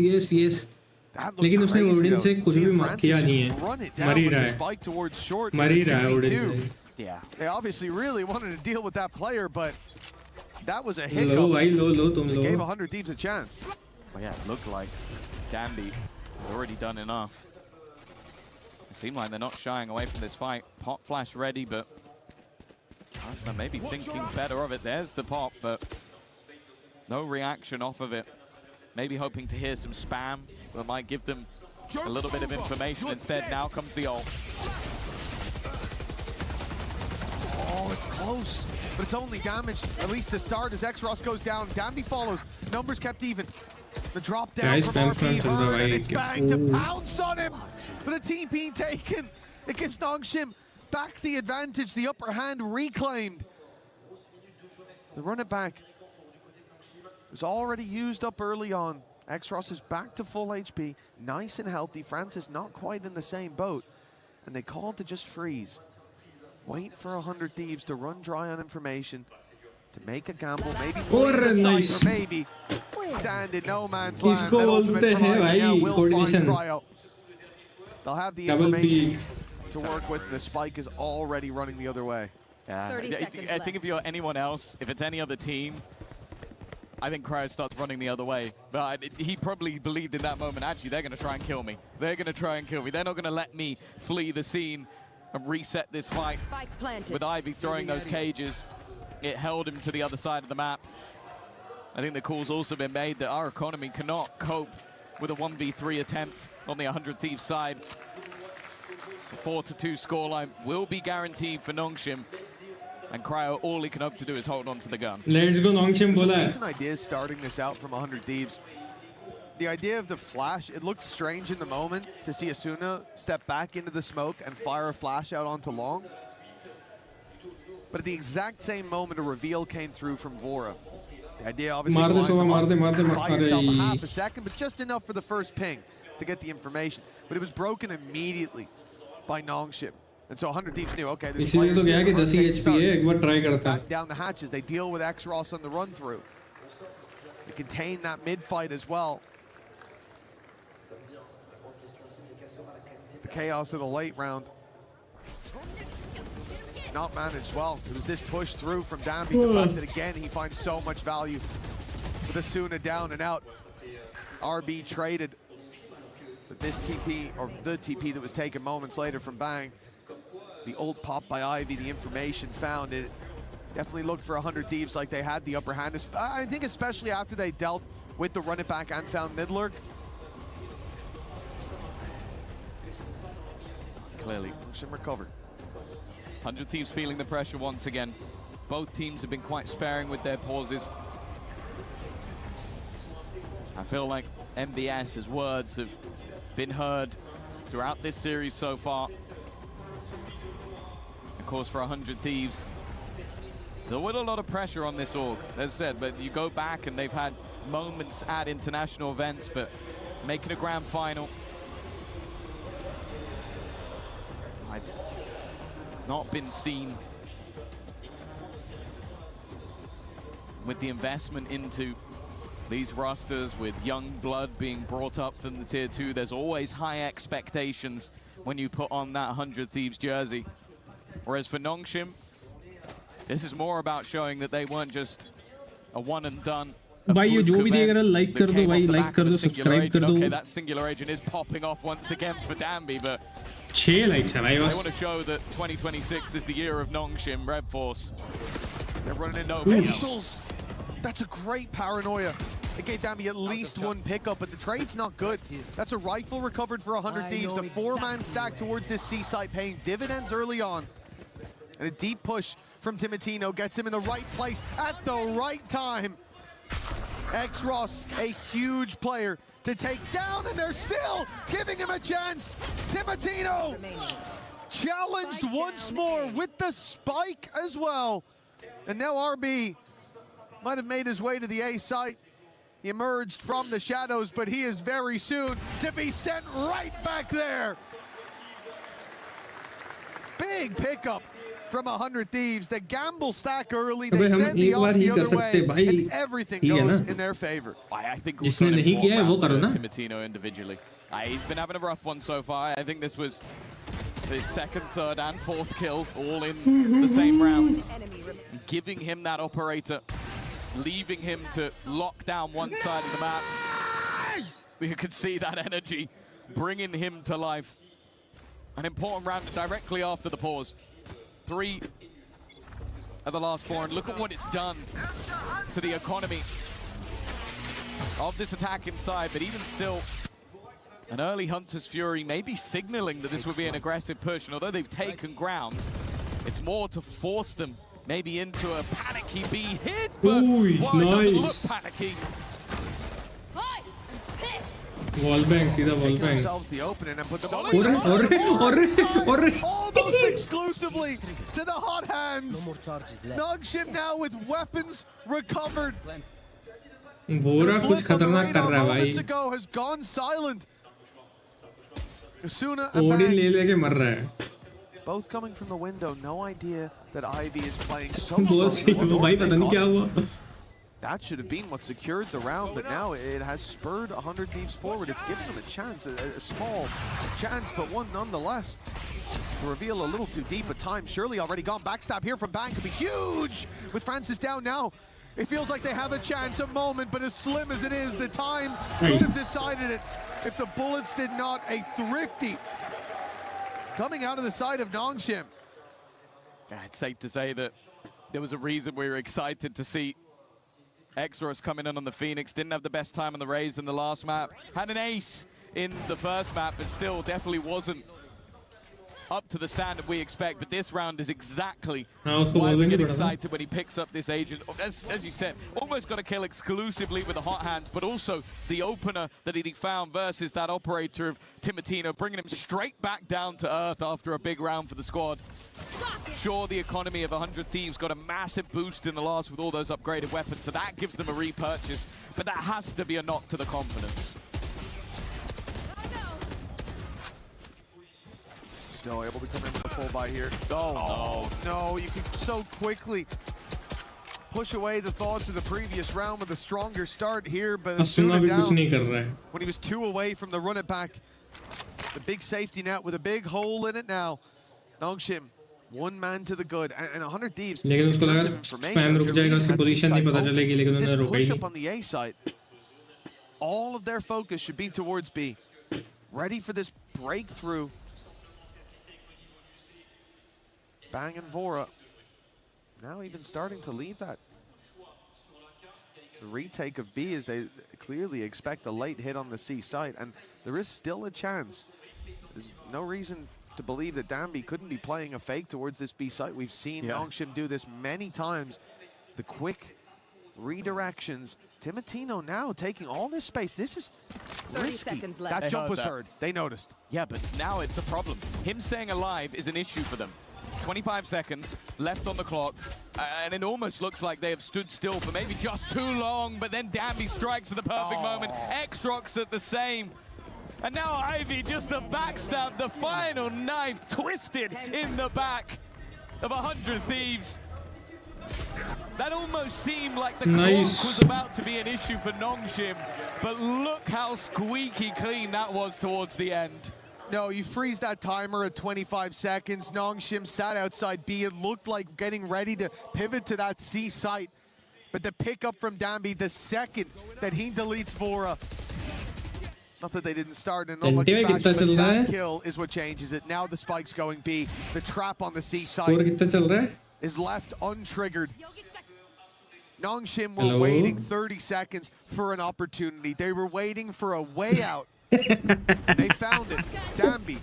लेकिन उसने Odin से कुछ भी किया नहीं है मर ही रहा है ओडिन से They obviously really wanted to deal with that player, but that was a hiccup. Low, तुम They gave 100 Thieves a chance. Well, yeah, it looked like Dambi had already done enough. It seemed like they're not shying away from this fight. Pop flash ready, but Arsenal maybe thinking better of it. There's the pop, but no reaction off of it. Maybe hoping to hear some spam that might give them a little bit of information instead. Now comes the ult. Oh, it's close, but it's only damage, at least to start, as X-Ross goes down. Danby follows, numbers kept even. The drop down from RB hard, and it's Bang to pounce on him. But the TP taken. It gives Nongshim back the advantage, the upper hand reclaimed. The run it back was already used up early on. X-Ross is back to full HP, nice and healthy. Francis not quite in the same boat. And they called to just freeze. Wait for 100 Thieves to run dry on information, to make a gamble, maybe flee the site, or maybe stand in no man's land. इसको बोलते हैं भाई coordination. They'll have the information to work with, and the spike is already running the other way. Yeah, I think if you're anyone else, if it's any other team, I think Cryo starts running the other way. But he probably believed in that moment, actually, they're going to try and kill me. They're going to try and kill me. They're not going to let me flee the scene and reset this fight. With Ivy throwing those cages, it held him to the other side of the map. I think the call's also been made that our economy cannot cope with a 1v3 attempt on the 100 Thieves side. The 4-2 scoreline will be guaranteed for Nongshim. And Cryo, all he can hope to do is hold on to the gun. Let's go, Nongshim bola hai. Decent ideas starting this out from 100 Thieves. The idea of the flash, it looked strange in the moment to see Asuna step back into the smoke and fire a flash out onto long. But at the exact same moment, a reveal came through from Vora. The idea obviously buy yourself half a second, but just enough for the first ping to get the information. But it was broken immediately by Nongshim. And so 100 Thieves knew, okay, there's इसीलिए तो गया कि 10 HP है, एक बार try करता. Back down the hatches, they deal with X-Ross on the run through. They contain that mid fight as well. The chaos of the late round not managed well. It was this push through from Danby, the fact that again he finds so much value with Asuna down and out. RB traded, but this TP, or the TP that was taken moments later from Bang, the old pop by Ivy, the information found, it definitely looked for 100 Thieves like they had the upper hand. I think especially after they dealt with the run it back and found mid-lurk. Clearly, Nongshim recovered. 100 Thieves feeling the pressure once again. Both teams have been quite sparing with their pauses. I feel like MBS's words have been heard throughout this series so far. Of course, for 100 Thieves, there was a lot of pressure on this org, as I said, but you go back and they've had moments at international events, but making a grand final, it's not been seen. With the investment into these rosters, with young blood being brought up from the tier 2, there's always high expectations when you put on that 100 Thieves jersey. Whereas for Nongshim, this is more about showing that they weren't just a one and done. भाई ये जो भी देख रहा है like कर दो भाई, लाइक कर दो, सब्सक्राइब कर दो. Okay, that singular agent is popping off once again for Danby, but 6 likes है भाई they बस. want to show that 2026 is the year of Nongshim Red Force. They're running into Pistols. That's a great paranoia. It gave Danby at least one pickup, but the trade's not good. That's a rifle recovered for 100 Thieves. The 4-man stack towards this C-site paying dividends early on. And a deep push from Timotino gets him in the right place at the right time. X-Ross, a huge player to take down, and they're still giving him a chance. Timotino challenged once more with the spike as well. And now RB might have made his way to the A site. He emerged from the shadows, but he is very soon to be sent right back there. Big pickup from 100 Thieves. The gamble stack early, they send the op the other way, and everything goes in their favor. I think जिसने नहीं किया है वो करो ना. Timotino individually. He's been having a rough one so far. I think this was his second, third, and fourth kill, all in the same round. Giving him that operator, leaving him to lock down one side of the map. You can see that energy bringing him to life. An important round directly after the pause. 3 of the last 4, and look at what it's done to the economy of this attack inside. But even still, an early Hunter's Fury may be signaling that this would be an aggressive push, and although they've taken ground, It's more to force them maybe into a panicky B hit, but Ooh, while it doesn't nice. look panicky. Wallbang, सीधा wallbang. themselves the opening and put them on almost exclusively to the hot hands. Nongshim now with weapons recovered. बोरा कुछ खतरनाक कर रहा है भाई. Moments ago has gone silent. Asuna and Odin Bang. ले लेके मर रहा है. Both coming from the window, no idea that Ivy is playing so बहुत सही slow. वो भाई पता नहीं क्या हुआ. That should have been what secured the round, but now it has spurred 100 Thieves forward. It's given them a chance, a small chance, but one nonetheless. To reveal a little too deep, but time surely already gone. Backstab here from Bang could be huge! With Francis down now, it feels like they have a chance, a moment, but as slim as it is, the time could have decided it if the bullets did not. A thrifty coming out of the side of Nongshim. Yeah, it's safe to say that there was a reason we were excited to see Exros coming in on the Phoenix. Didn't have the best time on the Rays in the last map. Had an ace in the first map, but still definitely wasn't up to the standard we expect. But this round is exactly why we get excited when he picks up this agent. As you said, almost got a kill exclusively with the hot hands, but also the opener that he found versus that operator of Timotino, bringing him straight back down to earth after a big round for the squad. Sure, the economy of 100 Thieves got a massive boost in the last with all those upgraded weapons, so that gives them a repurchase, but that has to be a knock to the confidence. Still able to come in with a full buy here. Oh, no, you can so quickly push away the thoughts of the previous round with a stronger start here, but Asuna भी कुछ नहीं कर रहा है. when he was 2 away from the run it back. The big safety net with a big hole in it now. Nongshim, one man to the good, and 100 Thieves. लेकिन उसको लगा spam रुक जाएगा, उसकी पोजीशन नहीं पता चलेगी, लेकिन उन्होंने रुका ही Push नहीं. up on the A side. All of their focus should be towards B. Ready for this breakthrough. Bang and Vora now even starting to leave that the retake of B as they clearly expect a late hit on the C site, and there is still a chance. There's no reason to believe that Danby couldn't be playing a fake towards this B site. We've seen Nongshim do this many times. The quick redirections. Timotino now taking all this space. This is risky. That jump was heard. They noticed. Yeah, but now it's a problem. Him staying alive is an issue for them. 25 seconds left on the clock, and it almost looks like they have stood still for maybe just too long, but then Danby strikes at the perfect moment. X-Rocks at the same. And now Ivy just the backstab, the final knife twisted in the back of 100 Thieves. That almost seemed like the clock was about to be an issue for Nongshim, but look how squeaky clean that was towards the end. No, you freeze that timer at 25 seconds. Nongshim sat outside B. It looked like getting ready to pivot to that C site. But the pickup from Danby, the second that he deletes Vora. Not that they didn't start in an unlucky fashion, but that kill is what changes it. Now the spike's going B. The trap on the C site is left untriggered. Nongshim were waiting 30 seconds for an opportunity. They were waiting for a way out. They found it. Danby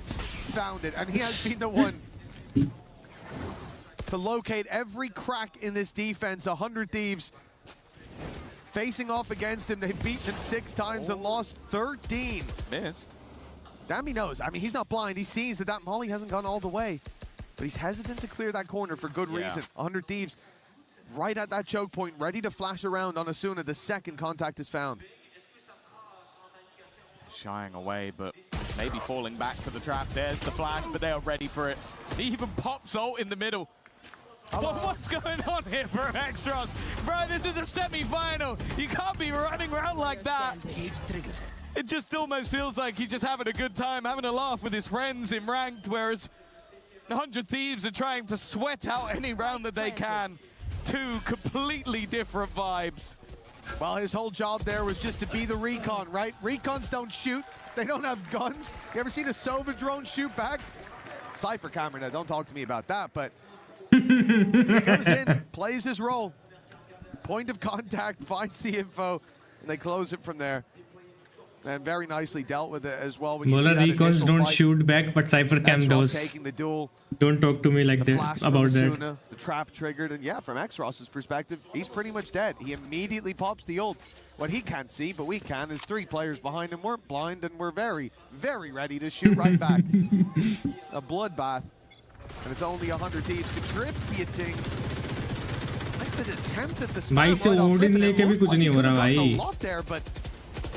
found it, and he has been the one to locate every crack in this defense. 100 Thieves facing off against him. They've beaten him 6 times and lost 13. Missed. Danby knows. I mean, he's not blind. He sees that molly hasn't gone all the way, but he's hesitant to clear that corner for good reason. 100 Thieves right at that choke point, ready to flash around on Asuna the second contact is found. Shying away, but maybe falling back to the trap. There's the flash, but they are ready for it. He even pops ult in the middle. What's going on here for Extras? Bro, this is a semi-final. You can't be running around like that. It just almost feels like he's just having a good time, having a laugh with his friends in ranked, whereas 100 Thieves are trying to sweat out any round that they can. 2 completely different vibes. Well, his whole job there was just to be the recon, right? Recons don't shoot. They don't have guns. You ever seen a Sova drone shoot back? Cypher camera, now don't talk to me about that, but he goes in, plays his role. Point of contact, finds the info, and they close it from there. And very nicely dealt with it as well. When you Bola see that recons initial don't fight, shoot back, but Cypher Cam Xross does. taking the duel, Don't talk to me like the that flash about from that. Asuna, the trap triggered, and yeah, from Xross's perspective, he's pretty much dead. He immediately pops the ult. What he can't see, but we can, is 3 players behind him weren't blind and we're very, very ready to shoot right back. A bloodbath, and it's only 100 Thieves contributing. The attempt at the भाई से Odin लेके भी कुछ नहीं हो रहा भाई. there, but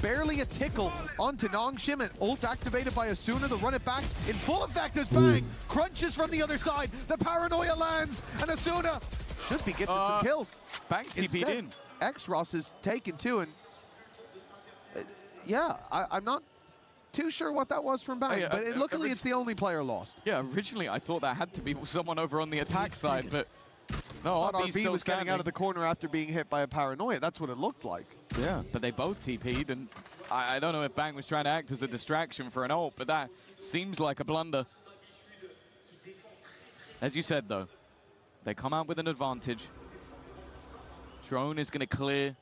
barely a tickle onto Nongshim, and ult activated by Asuna to run it back in full effect as Bang crunches from the other side. The paranoia lands, and Asuna should be gifted some kills. Bang TP'd in. Xross is taken too, and yeah, I'm not too sure what that was from Bang, but luckily it's the only player lost. Yeah, originally I thought that had to be someone over on the attack side, but no, RB was getting out of the corner after being hit by a paranoia. That's what it looked like. Yeah, but they both TP'd, and I don't know if Bang was trying to act as a distraction for an ult, but that seems like a blunder. As you said, though, they come out with an advantage. Drone is going to clear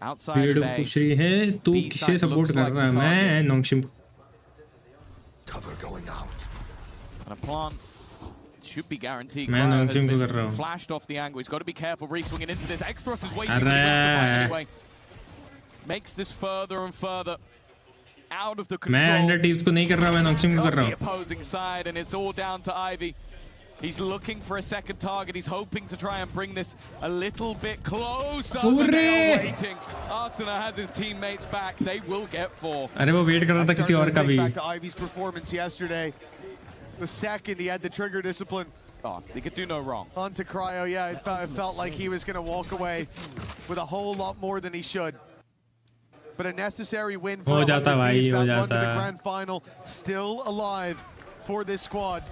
outside of A. पूछ रही है तू किसे support कर रहा है? मैं नोंगशिम. Cover going out. And a plant should be guaranteed. मैं नोंगशिम को कर रहा हूँ. Flashed off the angle. He's got to be careful re-swinging into this. Xross is waiting. He wins the fight anyway. Makes this further and further out of the control. मैं under teams को नहीं कर रहा, मैं नोंगशिम को कर रहा हूँ. The opposing side, and it's all down to Ivy. He's looking for a second target. He's hoping to try and bring this a little bit closer. But they are waiting. Arsena has his teammates back. They will get 4. अरे वो wait कर रहा था किसी और का भी. Back to Ivy's performance yesterday. The second he had the trigger discipline. Oh, he could do no wrong. Onto Cryo, yeah, it felt like he was going to walk away with a whole lot more than he should. But a necessary win for Thieves. That run to the grand final, still alive for this squad.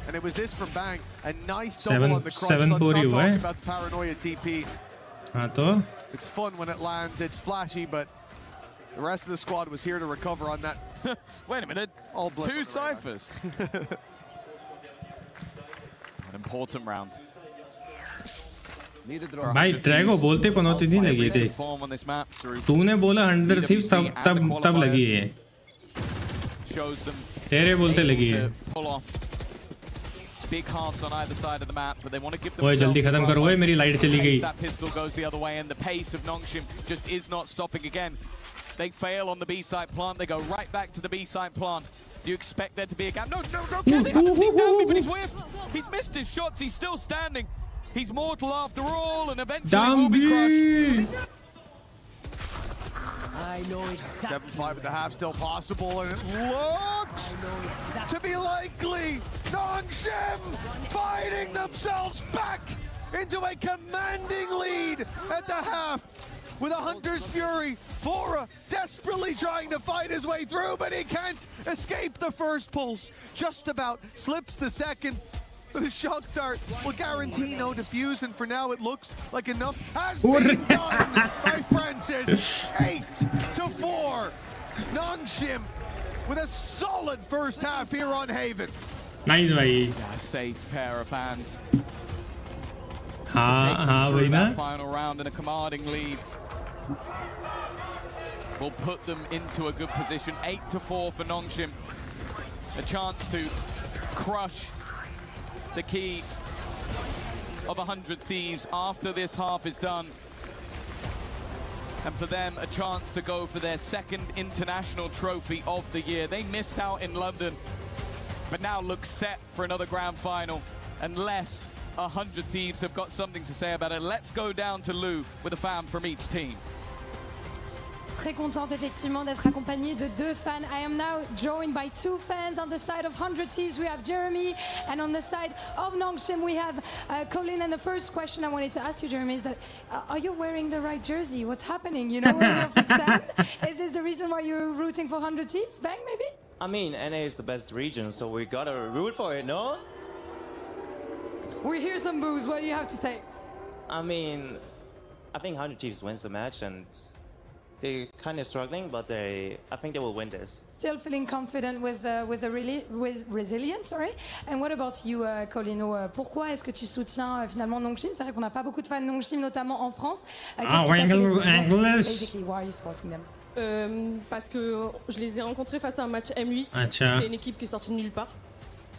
And it was this from Bang. A nice double on the crunch. Let's not talk about the paranoia TP. It's fun when it lands. It's flashy, but the rest of the squad was here to recover on that. Wait a minute. All 2 ciphers. An important round. भाई Drago बोलते पनौती नहीं लगी थी. तूने बोला 100 thieves तब लगी है. तेरे बोलते लगी है. Big halves on either side of the map, but they want to give ओए जल्दी खत्म करो. ओए मेरी लाइट चली गई. That pistol goes the other way, and the pace of Nongshim just is not stopping again. They fail on the B site plant. They go right back to the B site plant. Do you expect there to be a gap? No, Ken, they haven't seen Dambi, but he's whiffed. He's missed his shots. He's still standing. He's mortal after all, and eventually will be crushed. I know exactly. 7-5 at the half, still possible, and it looks to be likely. Nongshim fighting themselves back into a commanding lead at the half with a Hunter's Fury. Fora desperately trying to fight his way through, but he can't escape the first pulse. Just about slips the second. The shock dart will guarantee no defuse, and for now it looks like enough has been done by Francis. 8-4. Nongshim with a solid first half here on Haven. Nice, bhai. A safe pair of hands. हाँ वही ना. Final round and a commanding lead will put them into a good position. 8-4 for Nongshim. A chance to crush the key of 100 Thieves after this half is done. And for them, a chance to go for their second international trophy of the year. They missed out in London, but now look set for another grand final, unless 100 Thieves have got something to say about it. Let's go down to Lou with a fan from each team. Très contente effectivement d'être accompagnée de 2 fans. I am now joined by 2 fans. On the side of 100 Thieves we have Jeremy, and on the side of Nongshim we have Colin. And the first question I wanted to ask you, Jeremy, is that are you wearing the right jersey? What's happening? You know, for Sam? Is this the reason why you're rooting for 100 Thieves? Bang, maybe? I mean, NA is the best region, so we gotta root for it, no? We hear some boos. What do you have to say? I mean, I think 100 Thieves wins the match, and they're kind of struggling, but I think they will win this. Still feeling confident with resilience, sorry. And what about you, Colino? Pourquoi est-ce que tu soutiens finalement Nongshim? C'est vrai qu'on n'a pas beaucoup de fans de Nongshim, notamment en France. Basically, why are you supporting them? Parce que je les ai rencontrés face à un match M8. C'est une équipe qui est sortie de nulle part.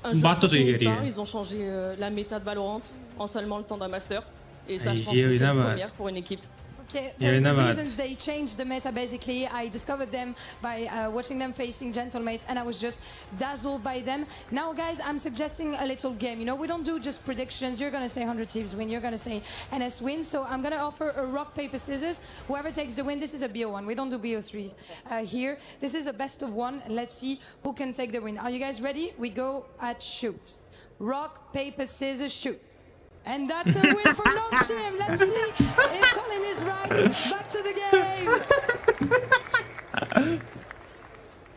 Un jeu sorti de nulle part. Ils ont changé la méta de Valorant en seulement le temps d'un master. Et ça, je pense que c'est une première pour une équipe. Okay, for the reasons they changed the meta, basically, I discovered them by watching them facing Gentlemates, and I was just dazzled by them. Now, guys, I'm suggesting a little game. You know, we don't do just predictions. You're gonna say 100 Thieves win. You're gonna say NS win. So I'm gonna offer a rock, paper, scissors. Whoever takes the win, this is a BO1. We don't do BO3s here. This is a best of one. Let's see who can take the win. Are you guys ready? We go at shoot. Rock, paper, scissors, shoot. And that's a win for Nongshim. Let's see if Colin is right. Back to the game.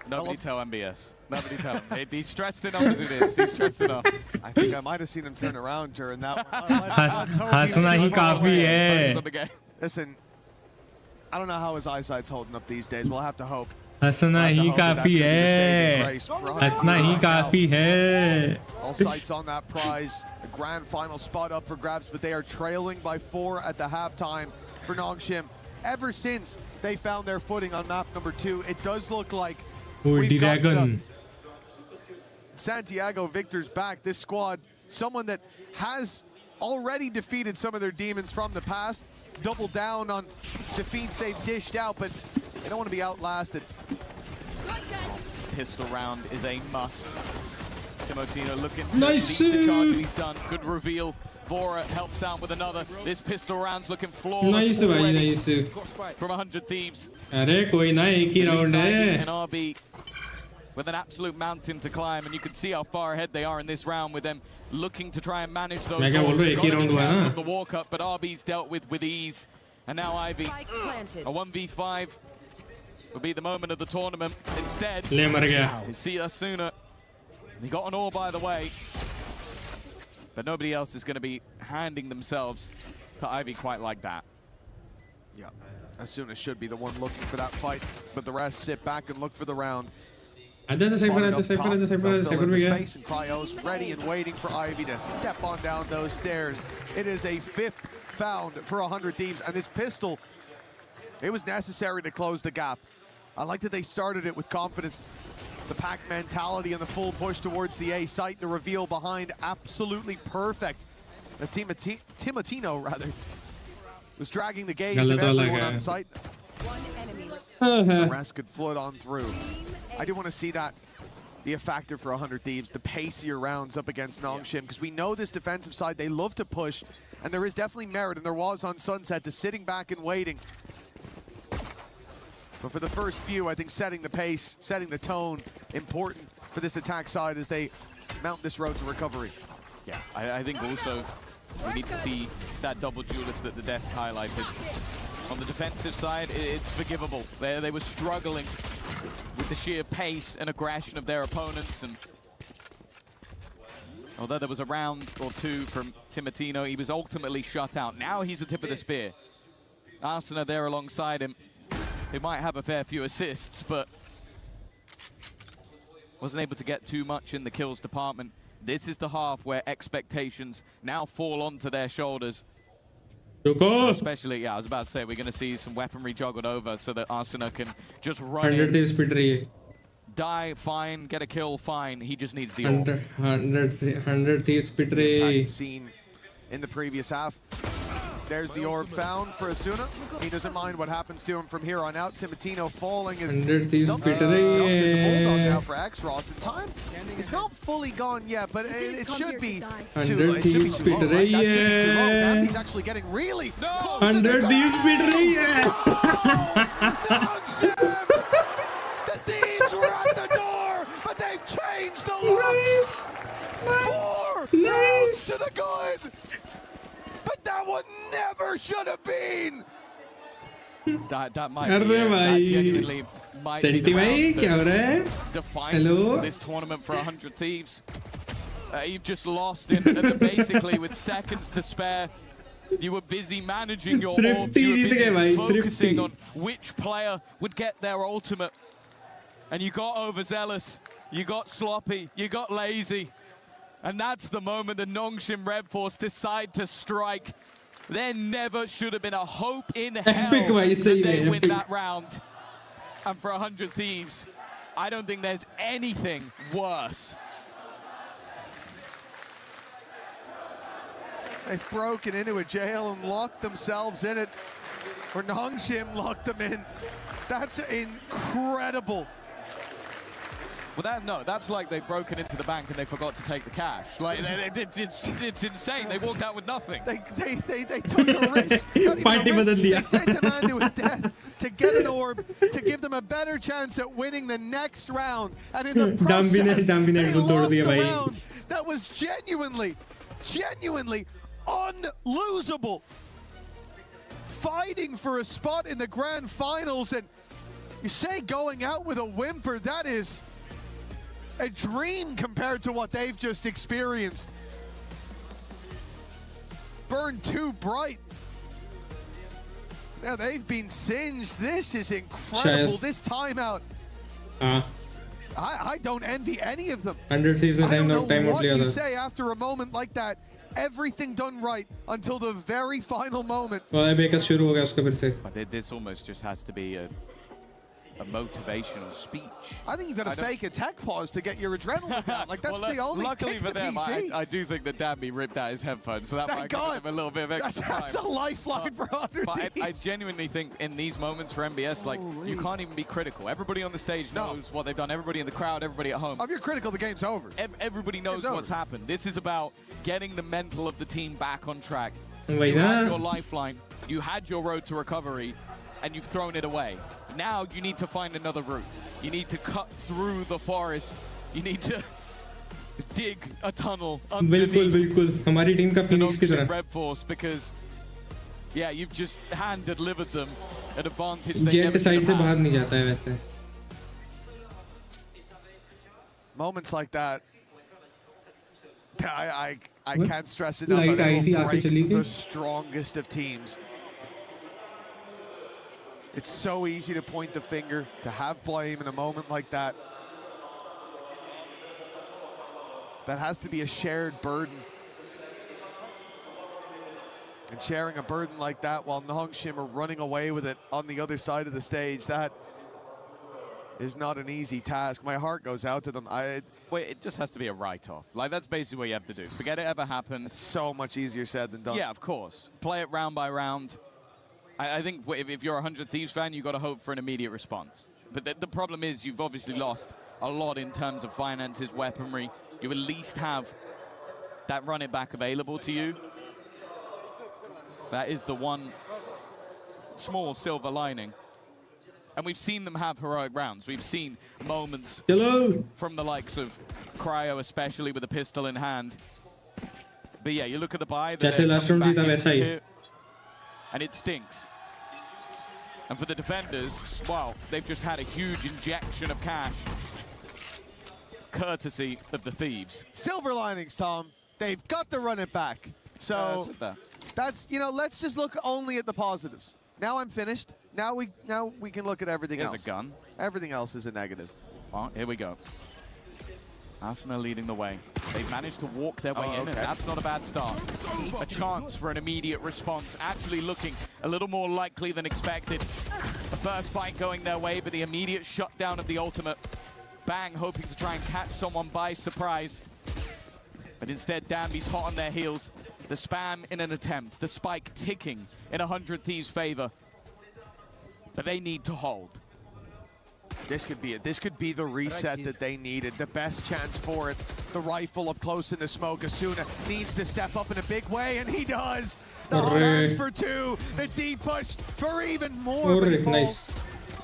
Nobody tell MBS. Nobody tell him. He's stressed enough as it is. He's stressed enough. I think I might have seen him turn around during that one. हंसना ही काफी है. Listen, I don't know how his eyesight's holding up these days. We'll have to hope. हंसना ही काफी है. हंसना ही काफी है. All sights on that prize. The grand final spot up for grabs, but they are trailing by 4 at the halftime for Nongshim. Ever since they found their footing on map number 2, it does look like we've got Santiago Victor's back. This squad, someone that has already defeated some of their demons from the past, double down on defeats they've dished out, but they don't want to be outlasted. Pistol round is a must. Timotino looking to lead the charge, he's done. Good reveal. Vora helps out with another. This pistol round's looking flawless already from 100 Thieves. अरे कोई ना एक ही round है. And RB with an absolute mountain to climb, and you can see how far ahead they are in this round with them looking to try and manage those. मैं क्या बोल रहा हूँ एक ही round हुआ ना. The walk up, but RB's dealt with ease, and now Ivy a 1v5 will be the moment of the tournament. Instead, ले मर गया. You see us sooner. He got an all by the way, but nobody else is going to be handing themselves to Ivy quite like that. Yeah, Asuna should be the one looking for that fight, but the rest sit back and look for the round. Space and Cryos ready and waiting for Ivy to step on down those stairs. It is a 5th found for 100 Thieves, and this pistol, it was necessary to close the gap. I like that they started it with confidence. The pack mentality and the full push towards the A site, the reveal behind, absolutely perfect. As Timotino, rather, was dragging the gaze of everyone on site. The rest could float on through. I do want to see that be a factor for 100 Thieves, the pacier rounds up against Nongshim, because we know this defensive side, they love to push, and there is definitely merit, and there was on Sunset, to sitting back and waiting. But for the first few, I think setting the pace, setting the tone, important for this attack side as they mount this road to recovery. Yeah, I think also we need to see that double duelist that the desk highlighted. On the defensive side, it's forgivable. They were struggling with the sheer pace and aggression of their opponents, and although there was a round or two from Timotino, he was ultimately shut out. Now he's the tip of the spear. Arsena there alongside him. He might have a fair few assists, but wasn't able to get too much in the kills department. This is the half where expectations now fall onto their shoulders. Especially, yeah, I was about to say, we're going to see some weaponry juggled over so that Arsena can just run in. Die, fine. Get a kill, fine. He just needs the orb. 100 Thieves pit rahe. Seen in the previous half. There's the orb found for Asuna. He doesn't mind what happens to him from here on out. Timotino falling is there's a hold on now for X-Ross. In time, it's not fully gone yet, but it should be too low. It should be too low. That should be too low. He's actually getting really close. 100 Thieves pit rahi hai. The Thieves were at the door, but they've changed the looks. Four rounds to the good. But that one never should have been. That might be that genuinely might be the round that defines this tournament for 100 Thieves. You've just lost in basically with seconds to spare. You were busy managing your Thrifty orbs. You were जीत गए भाई, busy focusing thrifty. on which player would get their ultimate. And you got overzealous, you got sloppy, you got lazy. And that's the moment the Nongshim Red Force decide to strike. There never should have been a hope in hell that they win that round. And for 100 Thieves, I don't think there's anything worse. They've broken into a jail and locked themselves in it. Or Nongshim locked them in. That's incredible. Well, that's like they've broken into the bank and they forgot to take the cash. Like, it's insane. They walked out with nothing. They took a risk. They sent a man to his death to get an orb, to give them a better chance at winning the next round. And in the process, they lost a round that was genuinely unlosable. Fighting for a spot in the grand finals, and you say going out with a whimper, that is a dream compared to what they've just experienced. Burned too bright. Now they've been singed. This is incredible. This timeout. I don't envy any of them. I don't know what you say after a moment like that. Everything done right until the very final moment. But this almost just has to be a motivational speech. I think you've got to fake a tech pause to get your adrenaline down. Like, that's the only luckily kick for to them, PC. I do think that Danby ripped out his headphones, so that might give him a little bit of extra time. That's a lifeline for 100 But I genuinely think in these moments for MBS, like, you can't even be critical. Everybody on the stage knows what they've done. Everybody in the crowd, everybody at home. If you're critical, the game's over. Everybody knows what's happened. This is about getting the mental of the team back on track. Wait, You had your lifeline, you had your road to recovery, and you've thrown it away. Now you need to find another route. You need to cut through the forest. You need to dig a tunnel underneath हमारी team का the Phoenix की तरह. Nongshim Red Force, because you've just hand delivered them an advantage. Jet side से बाहर नहीं जाता है वैसे. Moments like that, I can't stress enough. They will break the strongest of teams. It's so easy to point the finger, to have blame in a moment like that. That has to be a shared burden. And sharing a burden like that while Nongshim are running away with it on the other side of the stage, that is not an easy task. My heart goes out to them. It just has to be a write-off. Like, that's basically what you have to do. Forget it ever happened. It's so much easier said than done. Yeah, of course. Play it round by round. I think if you're a 100 Thieves fan, you've got to hope for an immediate response. But the problem is you've obviously lost a lot in terms of finances, weaponry. You at least have that run it back available to you. That is the one small silver lining. And we've seen them have heroic rounds. We've seen moments from the likes of Cryo, especially with a pistol in hand. But yeah, you look at the buy. And it stinks. And for the defenders, well, they've just had a huge injection of cash, courtesy of the Thieves. Silver linings, Tom. They've got to run it back. So that's, let's just look only at the positives. Now I'm finished. Now we can look at everything else. Here's a gun. Everything else is a negative. Well, here we go. Asuna leading the way. They've managed to walk their way in, and that's not a bad start. A chance for an immediate response, actually looking a little more likely than expected. The first fight going their way, but the immediate shutdown of the ultimate. Bang, hoping to try and catch someone by surprise. But instead, Danby's hot on their heels. The spam in an attempt, the spike ticking in 100 Thieves' favor. But they need to hold. This could be the reset that they needed. The best chance for it. The rifle up close in the smoke. Asuna needs to step up in a big way, and he does. The hot arms for 2. The deep push for even more. Nice.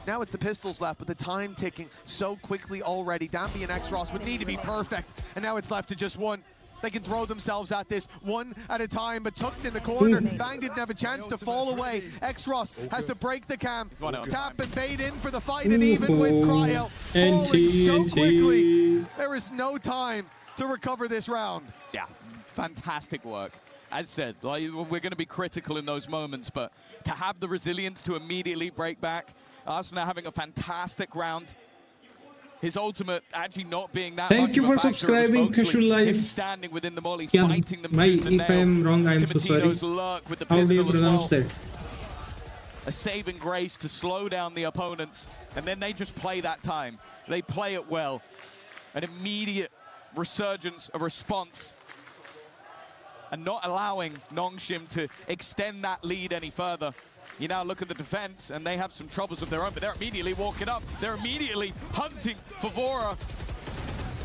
Now it's the pistols left, but the time ticking so quickly already. Danby and X-Ross would need to be perfect, and now it's left to just one. They can throw themselves at this one at a time, but tucked in the corner. Bang didn't have a chance to fall away. X-Ross has to break the cam, tap and bait in for the fight, and even with Cryo falling so quickly, there is no time to recover this round. Yeah, fantastic work. as said, like, we're going to be critical in those moments, but to have the resilience to immediately break back, Arsenal having a fantastic round. His ultimate actually not being that Thank much you of a for factor. subscribing, Casual Him Life. standing within the molly, Yeah, fighting them tooth and if I am nail. wrong, I am so sorry. Timotino's lurk with the How do you pistol as pronounce well. that? A saving grace to slow down the opponents, and then they just play that time. They play it well. An immediate resurgence, a response, and not allowing Nongshim to extend that lead any further. You now look at the defense, and they have some troubles of their own, but they're immediately walking up. They're immediately hunting for Vora.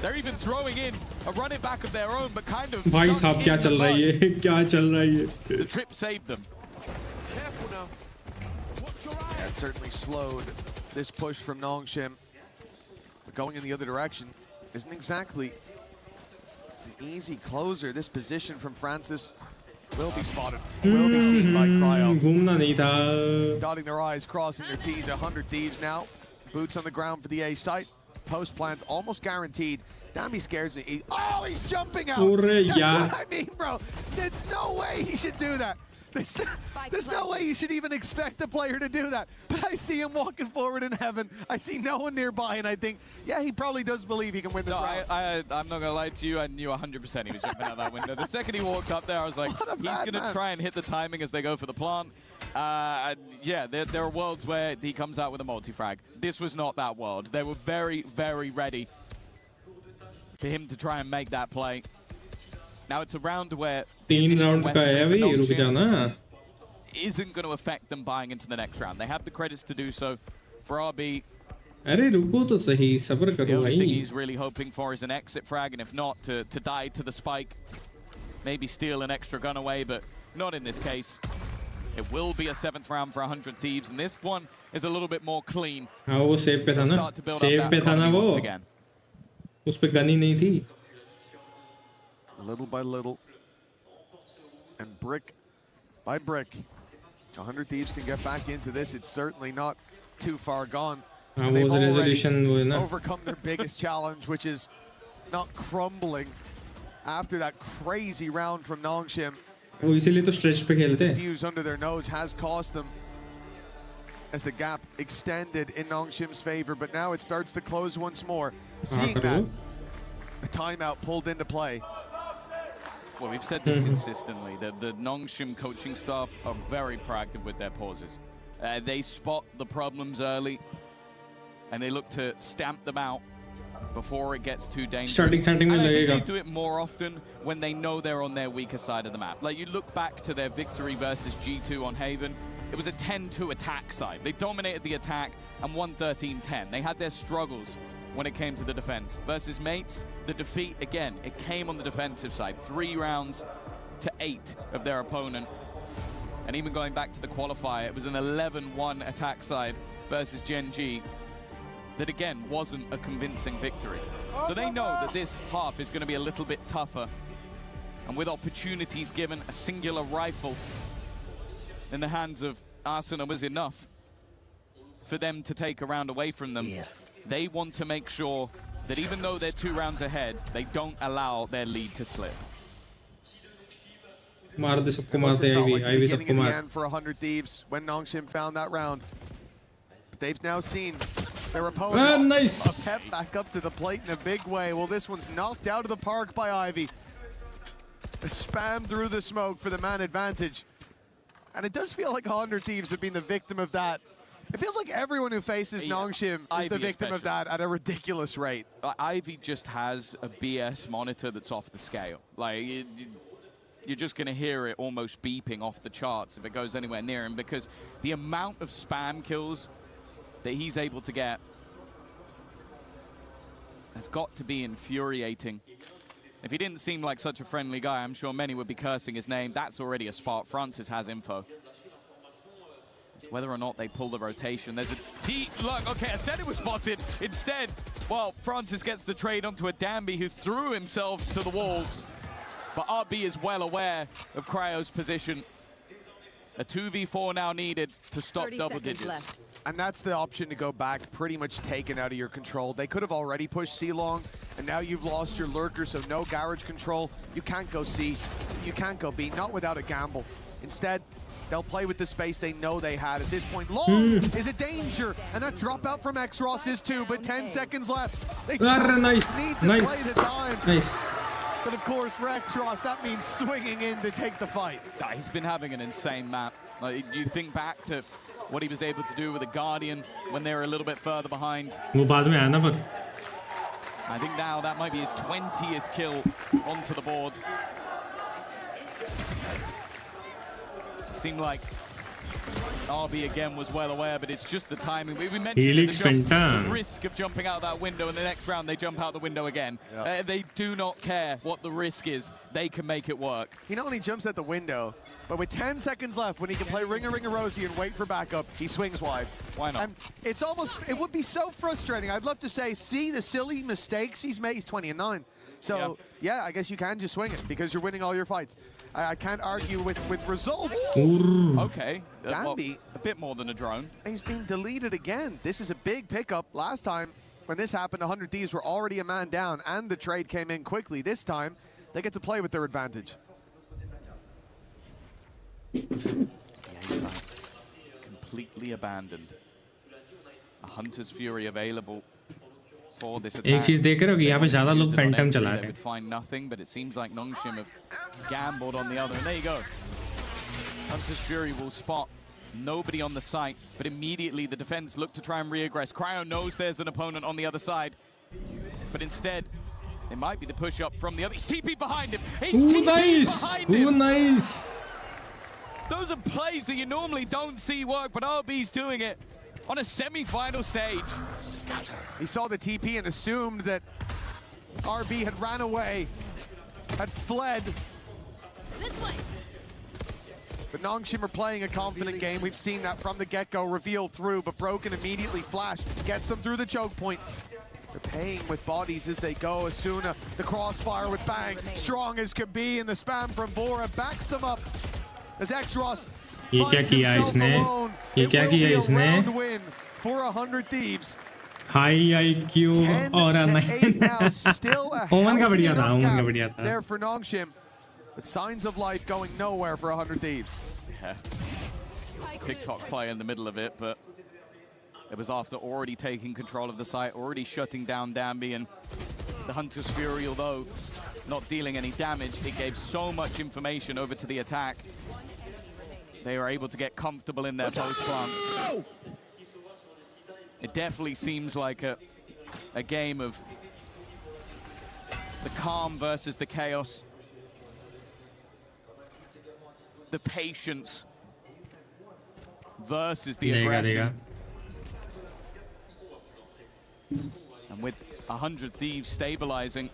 They're even throwing in a running back of their own, but kind of भाई stuck साहब in क्या the चल रहा है mud. ये क्या चल रहा है ये The trip saved them. Careful now. That certainly slowed this push from Nongshim. But going in the other direction isn't exactly an easy closer. This position from Francis will be spotted, will be seen by Cryo. घूमना नहीं था Dotting their I's, crossing their T's. 100 Thieves now. Boots on the ground for the A site. Post plant almost guaranteed. Damn, he scares me. Oh, he's jumping out. That's what I mean, bro. There's no way he should do that. There's no way you should even expect a player to do that. But I see him walking forward in heaven. I see no one nearby, and I think, yeah, he probably does believe he can win this round. I'm not going to lie to you. I knew 100% he was jumping out that window. The second he walked up there, I was like, he's going to try and hit the timing as they go for the plant. Yeah, there are worlds where he comes out with a multi-frag. This was not that world. They were very, very ready for him to try and make that play. Now it's a round where 3 rounds का है अभी रुक जाना isn't going to affect them buying into the next round. They have the credits to do so. For RB, अरे रुको तो सही सब्र the करो only thing भाई he's really hoping for is an exit frag, and if not, to die to the spike. Maybe steal an extra gun away, but not in this case. It will be a 7th round for 100 Thieves, and this one is a little bit more clean. हाँ वो save पे था ना save पे था ना वो उस पे गन ही नहीं थी Little by little, and brick by brick, 100 Thieves can get back into this. It's certainly not too far gone. And they've already overcome their biggest challenge, which is not crumbling after that crazy round from Nongshim. वो इसीलिए तो stretch पे खेलते The हैं fuse under their nose has cost them as the gap extended in Nongshim's favor, but now it starts to close once more. Seeing that, a timeout pulled into play. Well, we've said this consistently. The Nongshim coaching staff are very proactive with their pauses. They spot the problems early, and they look to stamp them out before it gets too dangerous. Starting and I think लगेगा they do it more often when they know they're on their weaker side of the map. Like, you look back to their victory versus G2 on Haven, it was a 10-2 attack side. They dominated the attack and won 13-10. They had their struggles when it came to the defense. Versus Mates, the defeat, again, it came on the defensive side. 3 rounds to 8 of their opponent. And even going back to the qualifier, it was an 11-1 attack side versus Gen G that, again, wasn't a convincing victory. So they know that this half is going to be a little bit tougher. And with opportunities given, a singular rifle in the hands of Arsenal was enough for them to take a round away from them. They want to make sure that even though they're 2 rounds ahead, they don't allow their lead to slip. मार दे सबको मार दे ivy सबको मार For 100 Thieves when Nongshim found that round. But they've now seen their opponents nice. pep back up to the plate in a big way. Well, this one's knocked out of the park by Ivy. A spam through the smoke for the man advantage. And it does feel like 100 Thieves have been the victim of that. It feels like everyone who faces Nongshim is the victim of that at a ridiculous rate. Ivy just has a BS monitor that's off the scale. Like, you're just going to hear it almost beeping off the charts if it goes anywhere near him, because the amount of spam kills that he's able to get has got to be infuriating. If he didn't seem like such a friendly guy, I'm sure many would be cursing his name. That's already a spot. Francis has info. It's whether or not they pull the rotation. There's a deep look. Okay, I said it was spotted. Instead, well, Francis gets the trade onto a Danby who threw himself to the walls. But RB is well aware of Cryo's position. A 2v4 now needed to stop double digits. Left. And that's the option to go back, pretty much taken out of your control. They could have already pushed C long, and now you've lost your lurker, so no garage control. You can't go C, you can't go B, not without a gamble. Instead, they'll play with the space they know they had at this point. Long is a danger, and that dropout from X-Ross is too, but 10 seconds left. They just need to play the time. Nice. But of course, for X-Ross, that means swinging in to take the fight. He's been having an insane map. Like, you think back to what he was able to do with a Guardian when they were a little bit further behind. वो बाद में आया ना पर. I think now that might be his 20th kill onto the board. It seemed like RB again was well aware, but it's just the timing. We mentioned the risk of jumping out that window, and the next round they jump out the window again. Yeah. They do not care what the risk is. They can make it work. He not only jumps at the window, but with 10 seconds left, when he can play Ring a Rosie and wait for backup, he swings wide. Why not? And it's almost, it would be so frustrating. I'd love to say, see the silly mistakes he's made. He's 20-9. So, yeah, I guess you can just swing it because you're winning all your fights. I can't argue with results. Okay, Danby, a bit more than a drone. He's been deleted again. This is a big pickup. Last time, when this happened, 100 Thieves were already a man down, and the trade came in quickly. This time, they get to play with their advantage. Completely abandoned. A Hunter's Fury available for this attack. एक चीज देख रहे हो कि यहाँ पे ज़्यादा लोग Phantom चला रहे हैं. They would find nothing, but it seems like Nongshim have gambled on the other. And there you go. Hunter's Fury will spot nobody on the site, but immediately the defense look to try and re-aggress. Cryo knows there's an opponent on the other side, but instead, it might be the push-up from the other. He's TP behind him. He's behind him. Nice. Those are plays that you normally don't see work, but RB's doing it on a semi-final stage. He saw the TP and assumed that RB had ran away, had fled. This way. But Nongshim are playing a confident game. We've seen that from the get-go, revealed through, but Broken immediately flashed, gets them through the choke point. They're paying with bodies as they go. Asuna, the crossfire with Bang, strong as could be, and the spam from Bora backs them up. As X-Ross finds himself alone, it will be a round win for 100 Thieves. High IQ 10-8 now, still a healthy enough gap there for Nongshim. But signs of life going nowhere for 100 Thieves. Yeah. TikTok play in the middle of it, but it was after already taking control of the site, already shutting down Danby, and the Hunter's Fury, although not dealing any damage, it gave so much information over to the attack. They were able to get comfortable in their post plants. It definitely seems like a game of the calm versus the chaos. The patience versus the aggression. And with 100 Thieves stabilizing,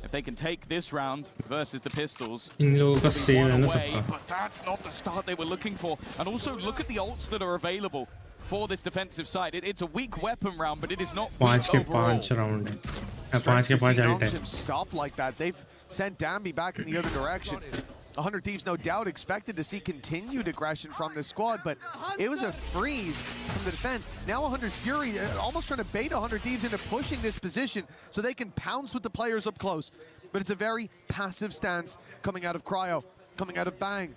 if they can take this round versus the Pistols, away, but that's not the start they were looking for. And also look at the ults that are available for this defensive side. It's a weak weapon round, but it is not weak overall. Stop like that. They've sent Danby back in the other direction. 100 Thieves, no doubt, expected to see continued aggression from this squad, but it was a freeze from the defense. Now 100's Fury almost trying to bait 100 Thieves into pushing this position so they can pounce with the players up close. But it's a very passive stance coming out of Cryo, coming out of Bang.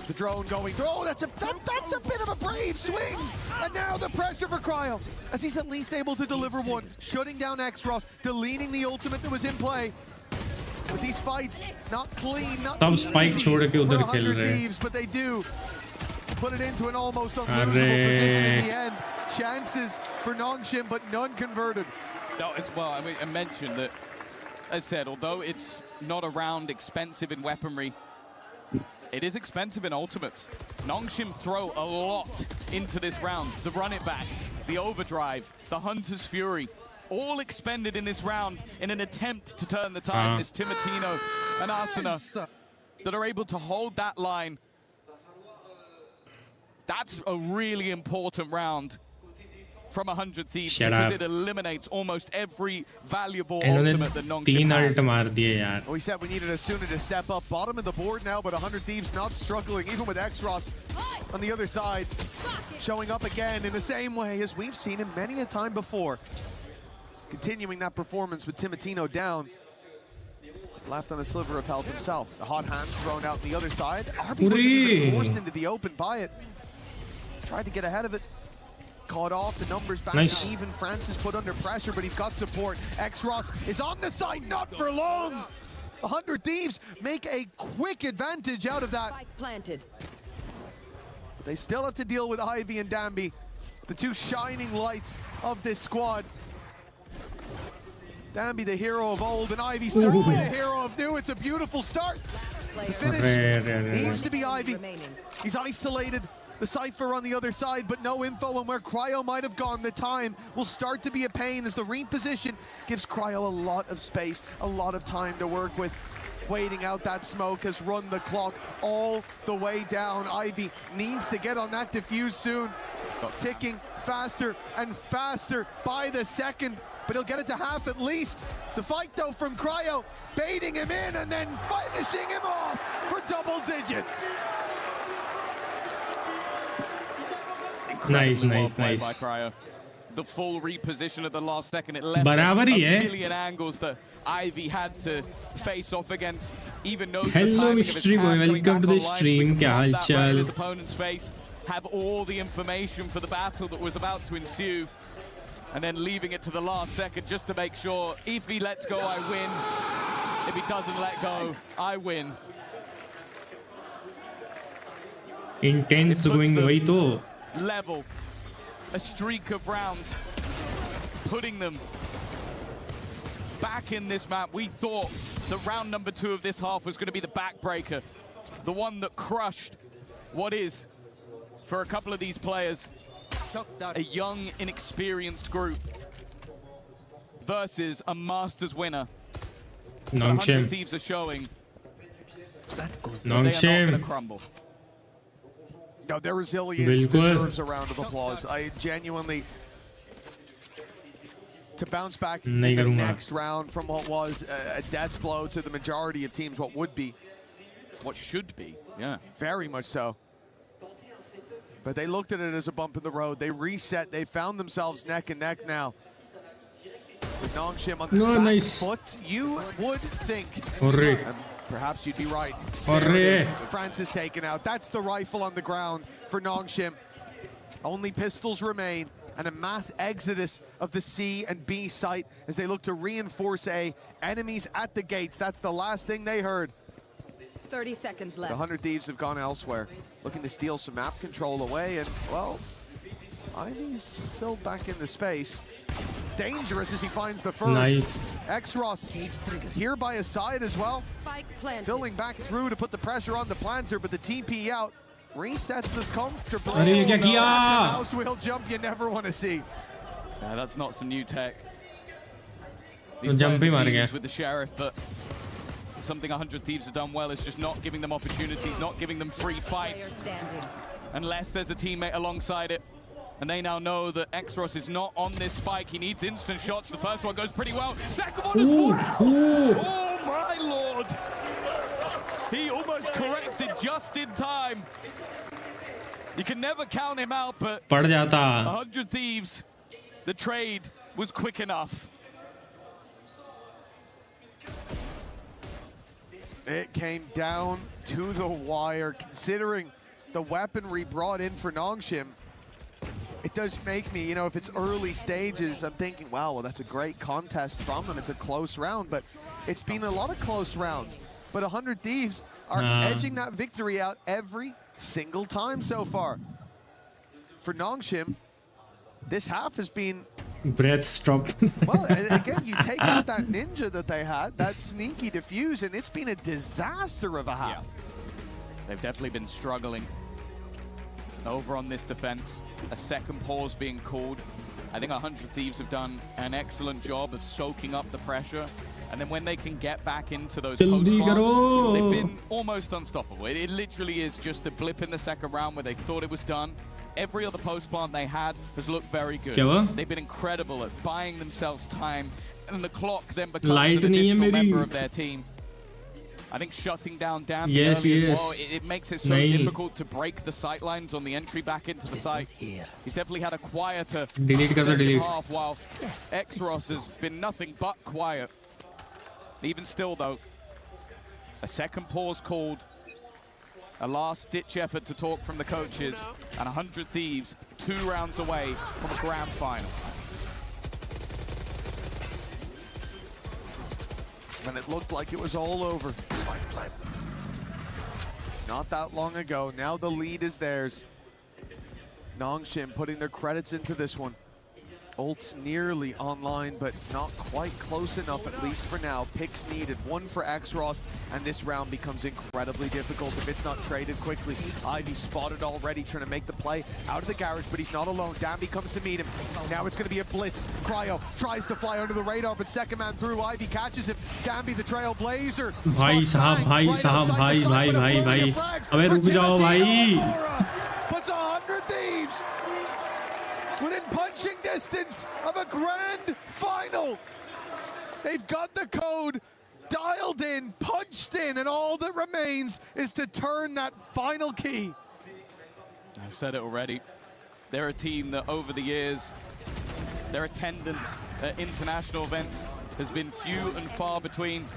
The drone going through. Oh, that's a bit of a brave swing. And now the pressure for Cryo, as he's at least able to deliver one, shutting down X-Ross, deleting the ultimate that was in play. With these fights, not clean, not easy for 100 Thieves, but they do put it into an almost unlosable position in the end. Chances for Nongshim, but none converted. No, as well, I mean, I mentioned that, as said, although it's not a round expensive in weaponry, it is expensive in ultimates. Nongshim throw a lot into this round. The run it back, the overdrive, the Hunter's Fury, all expended in this round in an attempt to turn the tide. It's Timotino and Asuna that are able to hold that line. That's a really important round from 100 Thieves because it eliminates almost every valuable ultimate that Nongshim has. We said we needed Asuna to step up. Bottom of the board now, but 100 Thieves not struggling, even with X-Ross on the other side, showing up again in the same way as we've seen him many a time before. Continuing that performance with Timotino down. Left on a sliver of health himself. The hot hands thrown out on the other side. Arby wasn't even forced into the open by it. Tried to get ahead of it. Caught off, the numbers back even. Francis put under pressure, but he's got support. X-Ross is on the side, not for long. 100 Thieves make a quick advantage out of that. Planted. But they still have to deal with Ivy and Danby, the two shining lights of this squad. Danby, the hero of old, and Ivy, certainly the hero of new. It's a beautiful start. The finish needs to be Ivy. He's isolated. The Cypher on the other side, but no info on where Cryo might have gone. The time will start to be a pain as the reposition gives Cryo a lot of space, a lot of time to work with. Waiting out that smoke has run the clock all the way down. Ivy needs to get on that defuse soon. Ticking faster and faster by the second, but he'll get it to half at least. The fight though from Cryo, baiting him in and then finishing him off for double digits. Nice. By Cryo. The full reposition at the last second, it left a million angles that Ivy had to face off against. Even knows the timing of his hand, welcome to the stream. Kya halchal? His opponent's face, have all the information for the battle that was about to ensue, and then leaving it to the last second just to make sure if he lets go, I win. If he doesn't let go, I win. Intense going वही तो. Level, a streak of rounds, putting them back in this map. We thought that round number 2 of this half was going to be the backbreaker, the one that crushed what is, for a couple of these players, a young, inexperienced group versus a Masters winner. 100 Thieves are showing that they are not going to crumble. No, their resilience deserves a round of applause. I genuinely, to bounce back in the next round from what was a death blow to the majority of teams, what would be. What should be, yeah. Very much so. But they looked at it as a bump in the road. They reset, they found themselves neck and neck now. With Nongshim on the back foot, you would think. Perhaps you'd be right. Francis taken out. That's the rifle on the ground for Nongshim. Only pistols remain, and a mass exodus of the C and B site as they look to reinforce A. Enemies at the gates. That's the last thing they heard. 30 seconds left. The 100 Thieves have gone elsewhere, looking to steal some map control away, and, well, Ivy's still back into space. It's dangerous as he finds the first. Nice. X-Ross here by his side as well. Filling back through to put the pressure on the planter, but the TP out. Resets us comfortably. That's a mouse wheel jump you never want to see. Yeah, that's not some new tech. These players with the Sheriff, but something 100 Thieves have done well is just not giving them opportunities, not giving them free fights. Unless there's a teammate alongside it. And they now know that X-Ross is not on this spike. He needs instant shots. The first one goes pretty well. Second one is oh my lord! He almost corrected just in time. You can never count him out, but 100 Thieves, the trade was quick enough. It came down to the wire, considering the weaponry brought in for Nongshim. It does make me, you know, if it's early stages, I'm thinking, wow, well, that's a great contest from them. It's a close round, but it's been a lot of close rounds. But 100 Thieves are edging that victory out every single time so far. For Nongshim, this half has been... Breath stopped. Well, again, you take out that ninja that they had, that sneaky defuse, and it's been a disaster of a half. Yeah. They've definitely been struggling over on this defense. A second pause being called. I think 100 Thieves have done an excellent job of soaking up the pressure. And then when they can get back into those post plants, they've been almost unstoppable. It literally is just a blip in the second round where they thought it was done. Every other post plant they had has looked very good. They've been incredible at buying themselves time, and the clock then becomes an additional member of their team. I think shutting down Dambi Yes, early yes. as well, it makes it so difficult to break the sight lines on the entry back into the site. He's definitely had a quieter second half, while Xros has been nothing but quiet. Even still, though, a second pause called, a last-ditch effort to talk from the coaches, and 100 Thieves 2 rounds away from a grand final. And it looked like it was all over. Not that long ago. Now the lead is theirs. Nongshim putting their credits into this one. Ult's nearly online, but not quite close enough, at least for now. Picks needed, 1 for Xros, and this round becomes incredibly difficult if it's not traded quickly. Ivy spotted already, trying to make the play out of the garage, but he's not alone. Dambi comes to meet him. Now it's going to be a blitz. Cryo tries to fly under the radar, but second man through. Ivy catches him. Dambi, the trailblazer. भाई साहब भाई साहब भाई भाई भाई भाई अबे रुक जाओ भाई. Puts 100 Thieves within punching distance of a grand final. They've got the code dialed in, punched in, and all that remains is to turn that final key. I said it already. They're a team that over the years, their attendance at international events has been few and far between.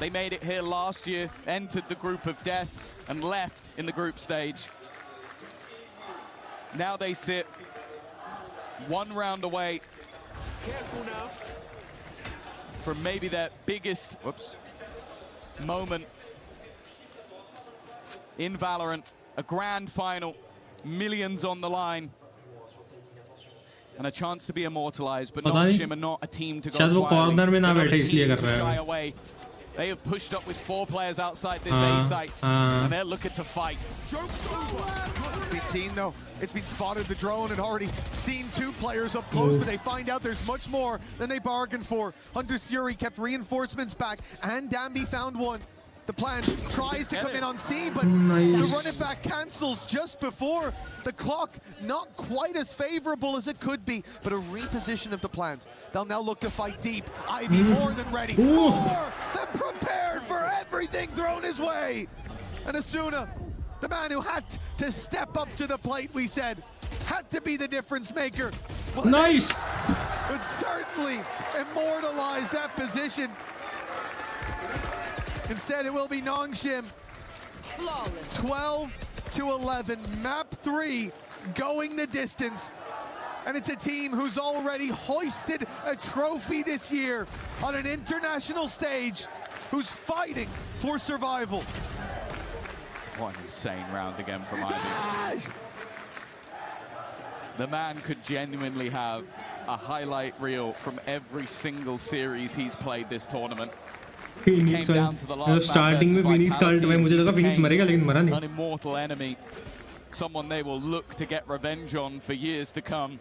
They made it here last year, entered the group of death, and left in the group stage. Now they sit 1 round away from maybe their biggest moment in Valorant, a grand final, millions on the line, and a chance to be immortalized. But Nongshim are not a team to go quietly. They're not a team to shy away. They have pushed up with 4 players outside this A site, and they're looking to fight. It's been seen though. It's been spotted. The drone had already seen 2 players up close, but they find out there's much more than they bargained for. Hunter's Fury kept reinforcements back, and Dambi found 1. The plan tries to come in on C, but the run it back cancels just before the clock. Not quite as favorable as it could be, but a reposition of the plant. They'll now look to fight deep. Ivy more than ready. More than prepared for everything thrown his way. And Asuna, the man who had to step up to the plate, we said, had to be the difference maker. Well, nice! Would certainly immortalize that position. Instead, it will be Nongshim. 12-11, map 3, going the distance. And it's a team who's already hoisted a trophy this year on an international stage, who's fighting for survival. What an insane round again from Ivy. The man could genuinely have a highlight reel from every single series he's played this tournament. Phoenix starting में Phoenix cult हुआ मुझे लगा Phoenix मरेगा लेकिन मरा नहीं. An immortal enemy, someone they will look to get revenge on for years to come.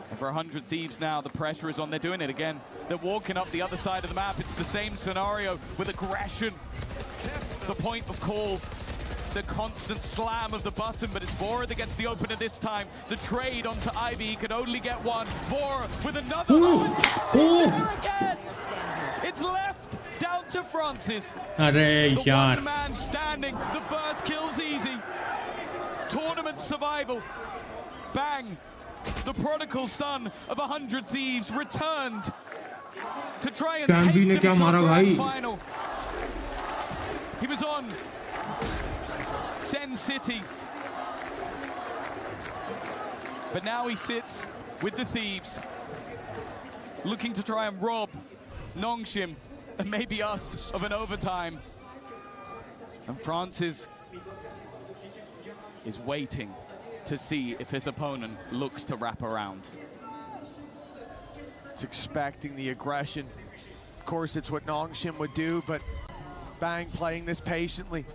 And for 100 Thieves now, the pressure is on. They're doing it again. They're walking up the other side of the map. It's the same scenario with aggression. The point of call, the constant slam of the button, but it's Vora that gets the opener this time. The trade onto Ivy, he could only get 1. Vora with another. Again. It's left down to Francis. The one man standing. The first kill's easy. Tournament survival. Bang. The prodigal son of 100 Thieves returned to try and take them to the grand final. He was on Sen City, but now he sits with the Thieves, looking to try and rob Nongshim and maybe us of an overtime. And Francis is waiting to see if his opponent looks to wrap around. It's expecting the aggression. Of course, it's what Nongshim would do, but Bang playing this patiently.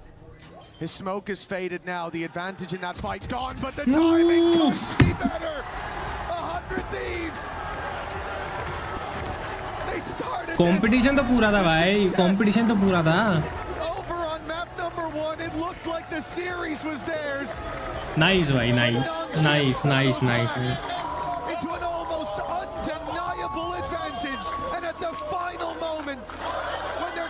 His smoke is faded now. The advantage in that fight gone, but the timing couldn't be better. 100 Thieves. They started. Competition तो पूरा था भाई. Competition तो पूरा था. Over on map number 1, it looked like the series was theirs. Nice भाई, nice. Into an almost undeniable advantage, and at the final moment, when they're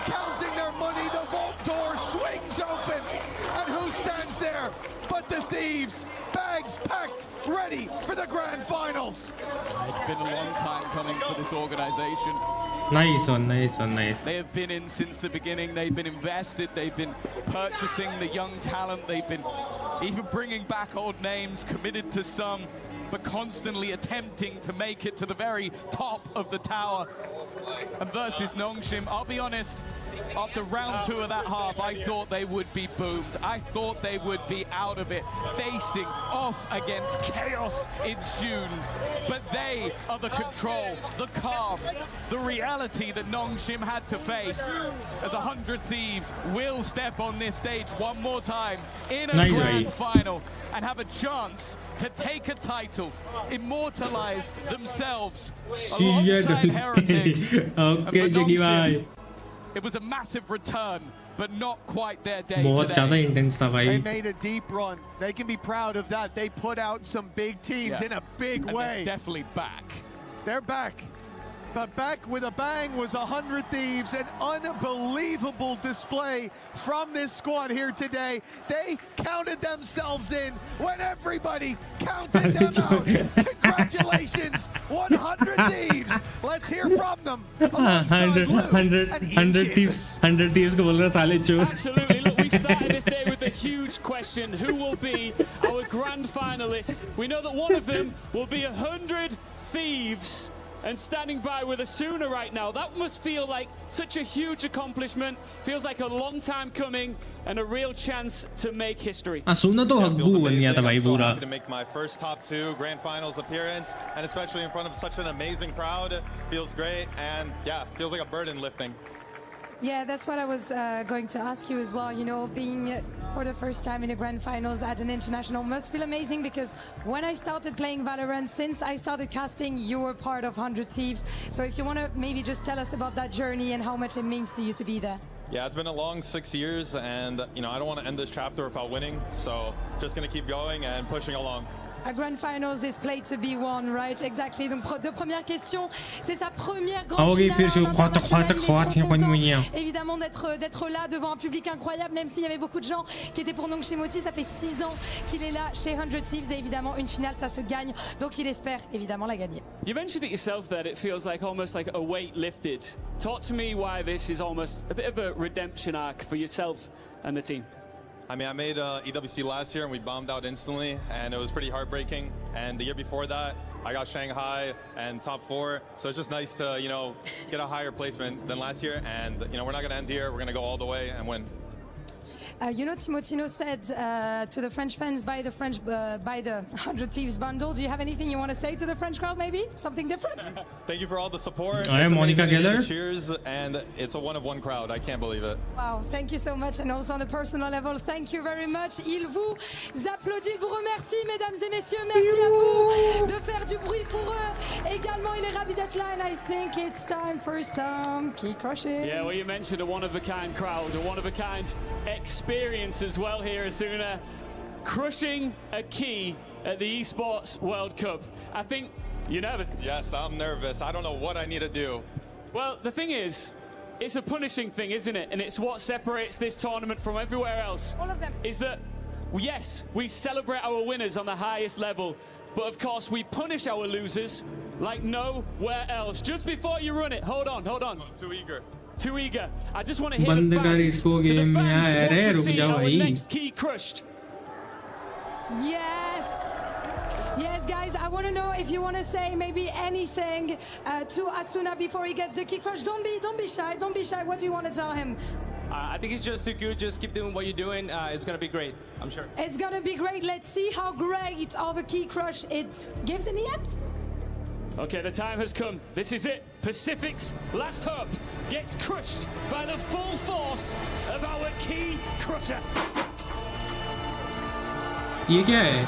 ready for the grand finals. It's been a long time coming for this organization. Nice one. They have been in since the beginning. They've been invested. They've been purchasing the young talent. They've been even bringing back old names, committed to some, but constantly attempting to make it to the very top of the tower. And versus Nongshim, I'll be honest, after round 2 of that half, I thought they would be boomed. I thought they would be out of it, facing off against chaos ensued. But they are the control, the calm, the reality that Nongshim had to face, as 100 Thieves will step on this stage one more time in a grand final and have a chance to take a title, immortalize themselves alongside Heretics. Okay, Jiggy bhai. It was a massive return, but not quite their day today. They made a deep run. They can be proud of that. They put out some big teams in a big way. They're definitely back. They're back. But back with a bang was 100 Thieves. An unbelievable display from this squad here today. They counted themselves in when everybody counted them out. Congratulations, 100 Thieves. Let's hear from them. 100 Thieves को बोल रहा साले चोर. Absolutely. Look, we started this day with a huge question. Who will be our grand finalists? We know that one of them will be 100 Thieves. And standing by with Asuna right now, that must feel like such a huge accomplishment. Feels like a long time coming and a real chance to make history. Asuna तो हब्बू बन गया था भाई पूरा. To make my first top 2 grand finals appearance, and especially in front of such an amazing crowd, feels great, and yeah, feels like a burden lifting. Yeah, that's what I was going to ask you as well. You know, being for the first time in the grand finals at an international must feel amazing, because when I started playing Valorant, since I started casting, you were part of 100 Thieves. So if you want to maybe just tell us about that journey and how much it means to you to be there. Yeah, it's been a long 6 years, and you know, I don't want to end this chapter without winning, so just going to keep going and pushing along. A grand finals is played to be won, right? Exactly. Donc, deux premières questions. C'est sa première grande finale internationale. Évidemment, d'être là devant un public incroyable, même s'il y avait beaucoup de gens qui étaient pour Nongshim aussi. Ça fait 6 ans qu'il est là chez 100 Thieves, et évidemment, une finale, ça se gagne. Donc, il espère évidemment la gagner. You mentioned it yourself that it feels like almost like a weight lifted. Talk to me why this is almost a bit of a redemption arc for yourself and the team. I mean, I made EWC last year and we bombed out instantly, and it was pretty heartbreaking. And the year before that, I got Shanghai and top 4. So it's just nice to, you know, get a higher placement than last year. And, you know, we're not going to end here. We're going to go all the way and win. You know, Timotino said to the French fans, buy the 100 Thieves bundle. Do you have anything you want to say to the French crowd, maybe? Something different? Thank you for all the support. I am Monica Geller. Cheers, and it's a one-of-one crowd. I can't believe it. Wow, thank you so much. And also on a personal level, thank you very much. Il vous applaudit, il vous remercie, mesdames et messieurs. Merci à vous de faire du bruit pour eux. Également, il est ravi d'être là, and I think it's time for some key crushing. Yeah, well, you mentioned a one-of-a-kind crowd, a one-of-a-kind experience as well here, Asuna. Crushing a key at the Esports World Cup. I think you're nervous. Yes, I'm nervous. I don't know what I need to do. Well, the thing is, it's a punishing thing, isn't it? And it's what separates this tournament from everywhere else. All of them. Is that, yes, we celebrate our winners on the highest level, but of course we punish our losers like nowhere else. Just before you run it, hold on. I'm too eager. Too eager. I just want to hear the fans. Do the fans want to see our next key crushed? Yes. Yes, guys, I want to know if you want to say maybe anything to Asuna before he gets the key crush. Don't be shy. Don't be shy. What do you want to tell him? I think it's just too good. Just keep doing what you're doing. It's going to be great, I'm sure. It's going to be great. Let's see how great of a key crush it gives in the end. Okay, the time has come. This is it. Pacific's last hope gets crushed by the full force of our key crusher. ये क्या है?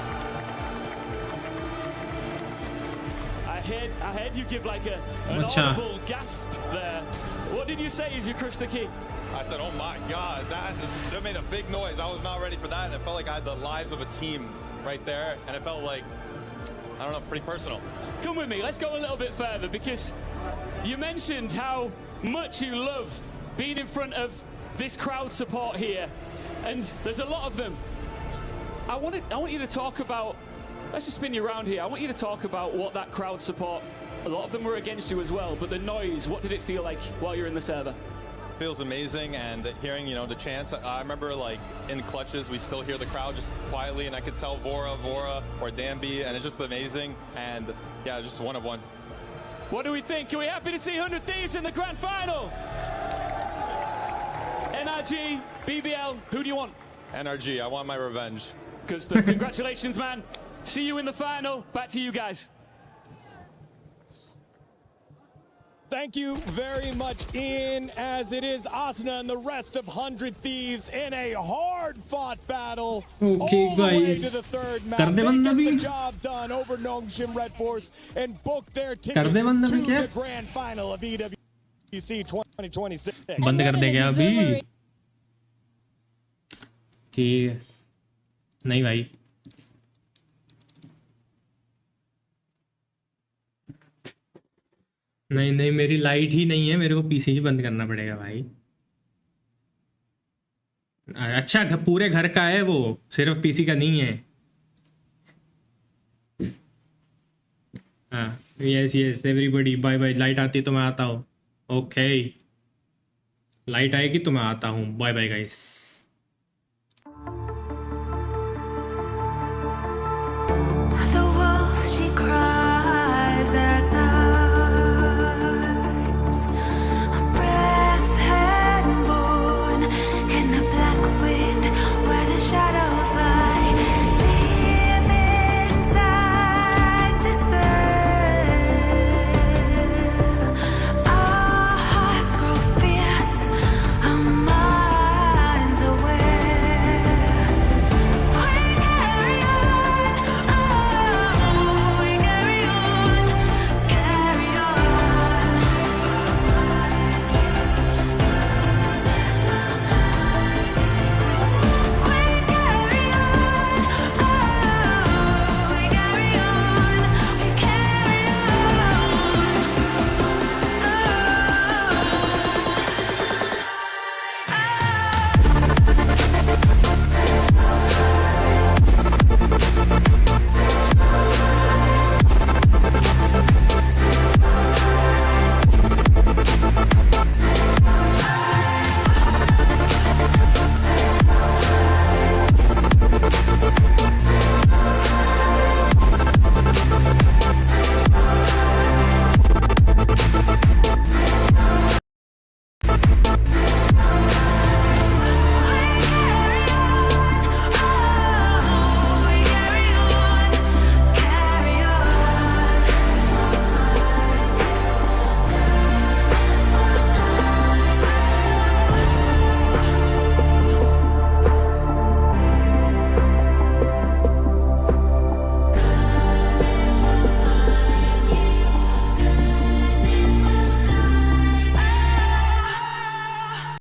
I heard you give like an audible gasp there. What did you say as you crushed the key? I said, oh my God, that made a big noise. I was not ready for that, and it felt like I had the lives of a team right there, and it felt like, I don't know, pretty personal. Come with me, let's go a little bit further, because you mentioned how much you love being in front of this crowd support here, and there's a lot of them. I want you to talk about let's just spin you around here. I want you to talk about what that crowd support, a lot of them were against you as well, but the noise, what did it feel like while you're in the server? Feels amazing, and hearing, you know, the chants. I remember like in clutches, we still hear the crowd just quietly, and I could tell Vora, or Danby, and it's just amazing. And yeah, just one of one. What do we think? Are we happy to see 100 Thieves in the grand final? NRG, BBL, who do you want? NRG, I want my revenge. Good stuff. Congratulations, man. See you in the final. Back to you guys. Thank you very much, Ian, as it is Asuna and the rest of 100 Thieves in a hard-fought battle all the way to the third match. They get the job done over Nongshim Red Force and book their ticket to the grand final of EWC 2026. बंद कर देंगे अभी. ठीक है. नहीं भाई. नहीं मेरी लाइट ही नहीं है, मेरे को पीसी ही बंद करना पड़ेगा भाई. अच्छा पूरे घर का है वो, सिर्फ पीसी का नहीं है. हाँ yes everybody bye bye. Light आती तो मैं आता हूँ. ओके लाइट आएगी तो मैं आता हूँ. Bye bye guys.